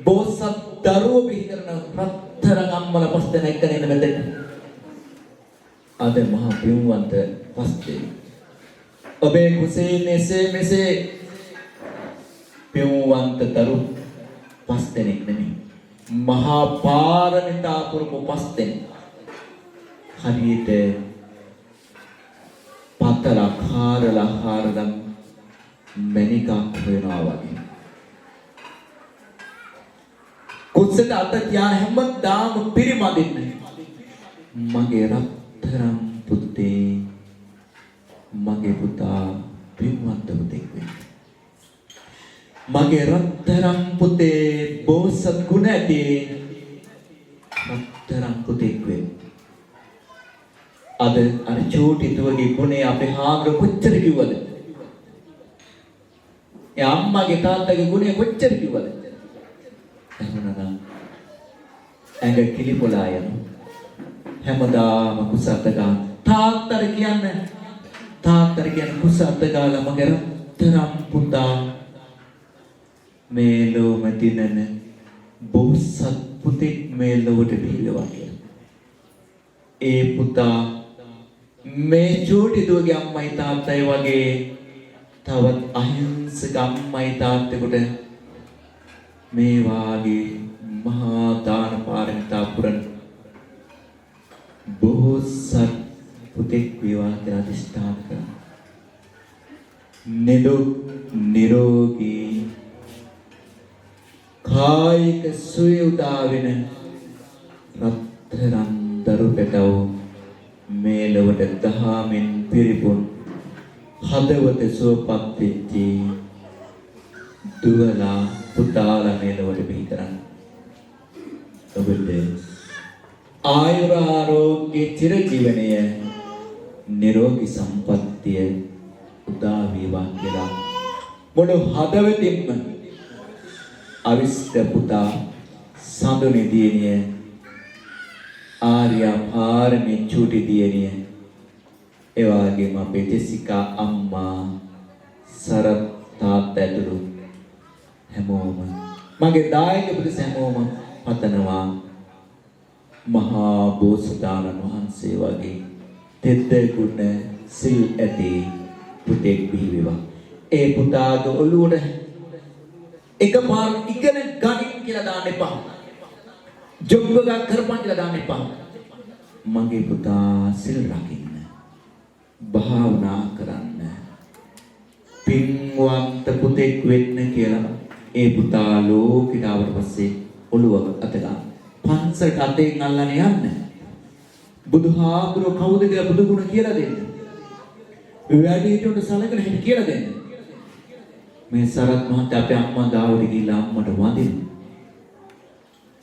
බෝසත් දරුවෝ බිහිකරන රත්තරන් අම්මලා පස් දෙනා එක්ගෙන එන්න මෙතෙන්ට අද මහා පියුම්වන්ත පස්සේ ඔබේ කුසේ මෙසේ මෙසේ පියුම්වන්ත දරු පස් දෙනෙක් නෙමෙයි මහා පාරමිතා පුරුම පස් දෙනෙක් හරියට පතලා කාරලා හාරලා මණිකක් වෙනවා වගේ. කුස්සට අත තියාන හැමදාම පිරිමදින්න. මගේ රත්තරන් පුතේ මගේ පුතා පින්වන්ත පුතෙක් වෙන්න. මගේ රත්තරන් පුතේ බෝසත් ගුණ ඇති රත්තරන් පුතෙක් වෙන්න. අද අර චූටි දුවගේ ගුණේ අපේ හාමුදුර කොච්චර කිව්වද? ඒ අම්මගේ තාත්තගේ ගුණේ කොච්චර කිව්වද? එහෙමනම් ඇඟ කිලිපොලා යන හැමදාම කුසත් ගා තාත්තර කියන්නේ කුසත් ගාලා මගේ රත්තරන් පුතා මේ ලෝම දිනන බෝසත් පුතෙක් මේ ලොවට බිහිවවා කියලා. ඒ පුතා මේ චූටි දුවගේ අම්මයි තාත්තයි වගේ තවත් අහිංසක අම්මයි තාත්තෙකුට මේ වාගේ මහා දාන පාරමිතා පුරන බෝසත් පුතෙක් වේවා කියලා අධිෂ්ඨාන කරනවා. නිරෝගී කායික සුවය උදා වෙන රත්තරන් දරු පැටව මේ ලොවට දහමින් පිරිපුන් හදවත සුවපත් වෙච්චි දුවලා පුතාලා මේ ලොවට බිහි කරන්න. ඔබට ආයුරාරෝග්‍ය චිරජීවනය නිරෝගී සම්පත්තිය උදා වේවා කියලා මුළු හදවතින්ම අවිස්ත පුතා සඳුනි දියණිය ආර්යා පාරමී චූටි දියණිය එවාගේම අපේ ජෙසිකා අම්මා සරත් තාත්තා ඇතුළු හැමෝම මගේ දායක පිරිස හැමෝම පතනවා මහා බෝසතාණන් වහන්සේ වගේ තෙත් ගුණ සිල් ඇති පුතෙක් බිහි වේවා. ඒ පුතාගේ ඔළුවට එකපාර ඉගෙන ගනින් කියලා දාන්න එපා. ජොබ්බක කරපන් කියලා දාන්න එපා. මගේ පුතා සිල් රකින්න. භාවනා කරන්න. පින්වන්ත පුතෙක් වෙන්න කියලා ඒ පුතා ලෝකෙට ආවට පස්සේ ඔළුව අත ගන්න. පන්සලට අතෙන් අල්ලන්න යන්න. බුදුහාමුදුරුවෝ කවුද කියලා බුදු ගුණ කියලා දෙන්න. වැඩිහිටියන්ට සලකන හැටි කියලා දෙන්න. මේ සරත් මහත්තයා අපේ අම්මා ගාවට ගිහිල්ලා අම්මට වඳින්න.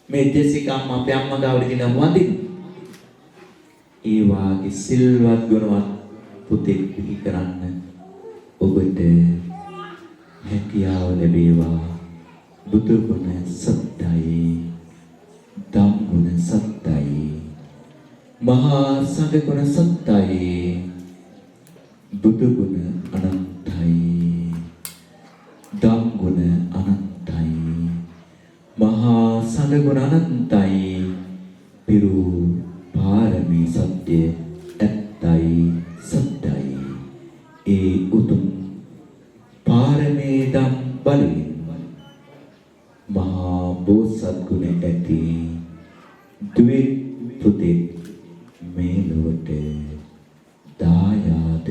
මේ ජෙසිකා අම්මා අපේ අම්මා ගාවට ගිහිල්ලා වඳින්න. ඒ වාගේ සිල්වත් ගුණවත් පුතෙක් බිහි කරන්න ඔබට හැකියාව ලැබේවා. බුදු ගුණ සත්‍යයි, ධම් ගුණ සත්‍යයි, මහා සංඝ ගුණ සත්‍යයි, බුදු ගුණ අනන්තයි, ධම් ගුණ අනන්තයි, මහා සංඝ ගුණ අනන්තයි, පිරු පාරමී සත්‍ය ඇත්තයි සත්‍යයි. ඒ උතුම් පාරමී ධම් බලයෙන් මහා බෝසත් ගුණ ඇති දුවේ පුතේ මේ ලොවට දායාද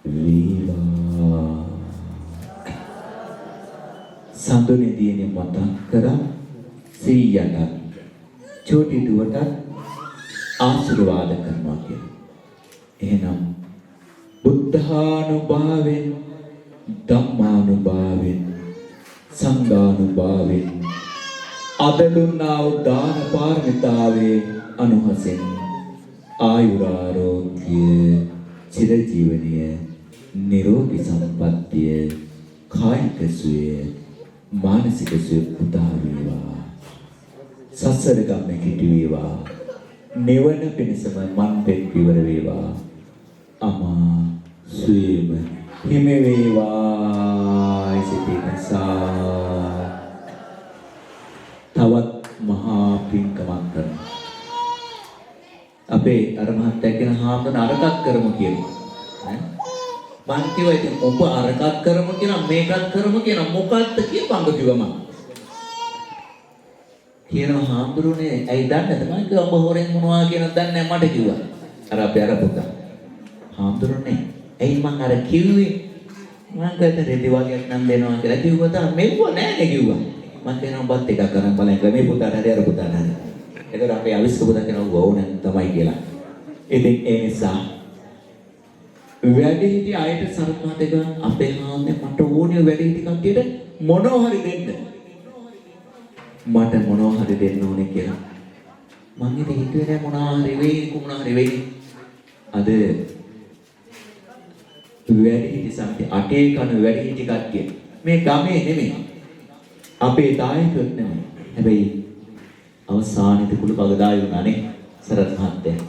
වේවා. සඳුනේ දිනේ මතක් කරා සීයට චෝටි දුවට ආශිර්වාද කරනවා කියලා. එහෙනම් බුද්ධානුභාවෙන්, ධම්මානුභාවෙන්, සංඝානුභාවෙන් අදදුන්නා වූ දාන පාරමිතාවේ අනුහසෙන් ආයුරාරෝග්‍ය, චිරජීවනීය, නිරෝගී සම්පන්නිය, කායික සුවය, මානසික සුවය උදා වේවා. සසර ගමන කෙටි වේවා. නිවන පිණිසම මන් පෙත් පිවර වේවා. අමා සුවේම හිමි වේවා. සිතේසා තවත් මහා පින්කමක් කරන අපේ අර මහත්තයා කියන හාමුදුරන අරකක් කරමු කියලා. මං කිව්වා ඉතින් ඔබ අරකක් කරමු කියලා මේකත් කරමු කියන මොකක්ද කියපංග කිව්වම. කියනවා හාමුදුරනේ ඇයි දන්නේ නැද්ද මං කිව්වා ඔබ හොරෙන් මොනවා කියනද දන්නේ නැහැ මට කිව්වා. අර අපේ අර පුතා. හාමුදුරනේ ඇයි මං අර කිව්වේ මං ගත රෙදි වගේක් නම් දෙනවා කියලා කිව්වා තමයි මෙව්ව නෑනේ කිව්වා. මං කියනවා ඔබත් එකක් කරන් බලන්න කියලා මේ පුතාට හරි අර පුතාට හරි. ඒතර අපේ අවිස්ක පුතා කියනවා ඕන තමයි කියලා. ඉතින් ඒ නිසා වැඩි හිටි අයට සරත්නාතක අපේ හාමුදුරනේ මට ඕනේ වැඩි හිටි කට්ටියට මොනවා හරි දෙන්න. මට මොනවා හරි දෙන්න ඕනේ කියලා. මං ඉතින් හිතුවේ නෑ මොනවා හරි වෙයි කොමුණා හරි වෙයි. අද වැඩිහිටි සමිතිය අටේ කන වැඩිහිටි කට්ටිය මේ ගමේ නෙමෙයි අපේ දායකයොත් නෙමෙයි. හැබැයි අවසානයේ කුළු බගදායි වුණානේ සරත් මහත්තයා.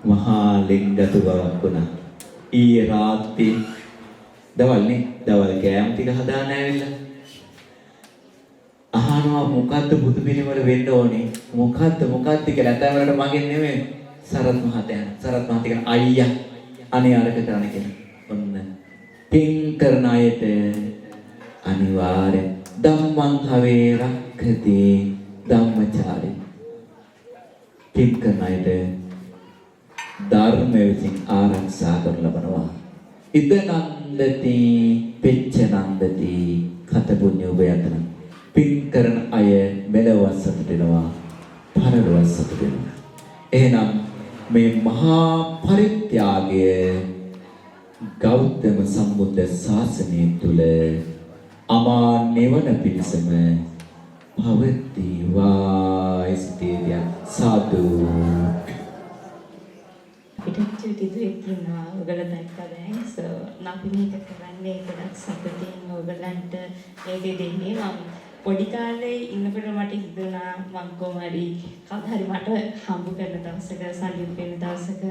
මහා ලෙන්ගතු බවක් වුණා. ඊයේ රාත්‍රී දවල්නේ දවල් කෑම ටික හදාන්න ඇවිල්ලා අහනවා මොකද්ද බුදු පිළිවෙල වෙන්න ඕනේ මොකද්ද කියලා අතවලට මගෙන් නෙමෙයි සරත් මහත්තයා අයියා අනේ අරක කරන්න කියලා. ඔන්න පින් කරන අයට අනිවාර්යෙන් ධම්මං හවේ රක්ඛති ධම්මචාරේ. පින් කරන අයට ධර්මයෙන් ආරක්ෂා කරන ලබනවා. ඉද නන්දති පෙච්ච නන්දති කත පුඤ්ඤ උභයතන. පින් කරන අය මෙලොව සතුට වෙනවා පරලොව සතුට වෙනවා. එහෙනම් මේ මහා පරිත්‍යාගය ගෞතම සම්බුද්ධ ශාසනය තුල අමා නිවන පිණසම පවතිවා. ස්ථීරිය සාදු. පිටත් දුවේ කියනවා ඔයගොල්ලෝ දැක්කද අපි මේක කරන්නේ ගොඩක් සතුටින් ඔයගොල්ලන්ට මේ දේ දෙන්නේ. මම පොඩි කාලේ ඉන්නකොට මට හිතුණා මම කොහොමරි කවදාහරි මට හම්බ කරන දවසක සල්ලි වෙන දවසක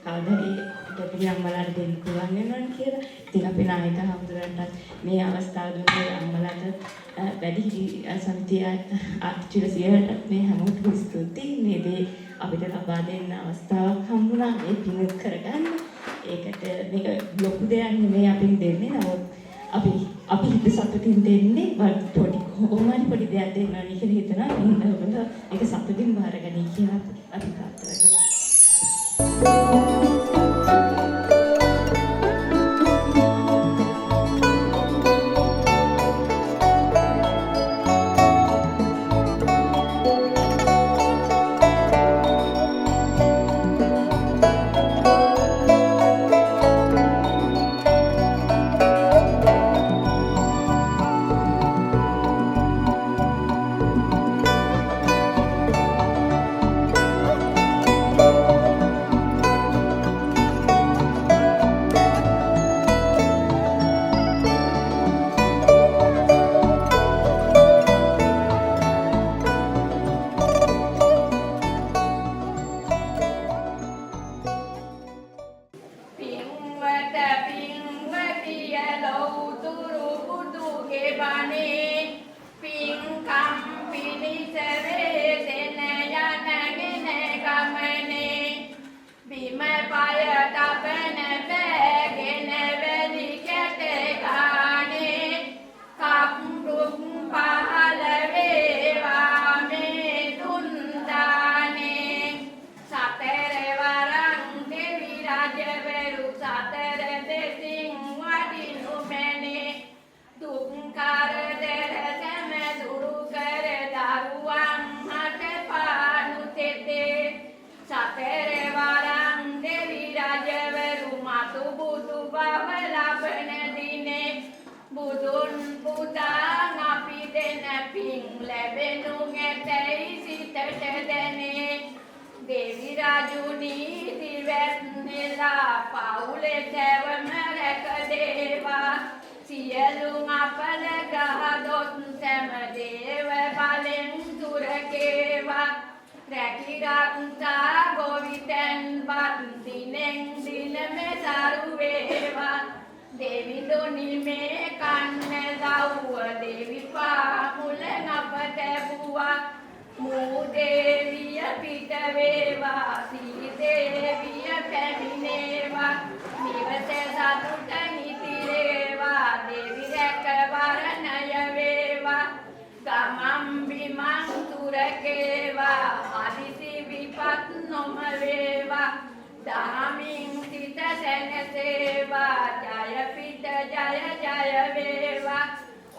කවදාහරි දෙපිය අම්මලාට දෙන්න පුළුවන් වෙනවා කියලා. ඉතින් අපි නායක හම්බුරන්ට මේ අවස්ථාව දුන්නේ අම්මලාට වැඩි සමිතිය ආර්ථිකසියට මේ හැමෝටම ස්තුතියි. මේ දේ අපිට ලබා දෙන්න අවස්ථාවක් හම්බුණා මේ පින් කරගන්න. ඒකට මේක ලොකු දෙයක් නෙමෙයි අපින් දෙන්නේ. නමුත් අපි හිත සතුටින් දෙන්නේ පොඩි කොහොමරි පොඩි දෙයක් දෙන්නා කියලා හිතනවා. ඔයගොල්ලෝ ඒක සතුටින් බාරගනි කියලා අපි ප්‍රාර්ථනා කරනවා. රජුනි දිවැන්නේලා පවුලේ සැවම රැක දේවා සියලු අපල ග්‍රහ දොස් සෑම දේව බලෙන් දුරකේවා රැකී රක්ෂා ගොවිතැන් බත් දිනෙන් දින මෙසරු වේවා දෙවිඳුනි මේ කන්න දව්ව දෙවි පාමුල නප තැබුවා මූ දේවිය පිට වේවා සී දේවිය පැමිණේවා නිවස සතුට නිතිරේවා දෙවි රැකවරණය වේවා ගමම් බිමන් තුරකේවා හදිසි විපත් නොම වේවා දහමින් සිත සැනසේවා ජය පිට ජය වේවා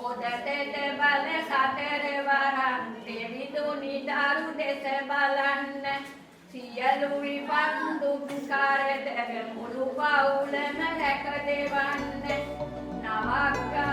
ඔදතෙත බල සතර වරන් දෙවිඳුනි දරු දෙස බලන්න සියලු විපත් දුක් කරදර මුළු පවුලම රැක දෙවන්න නවක්කා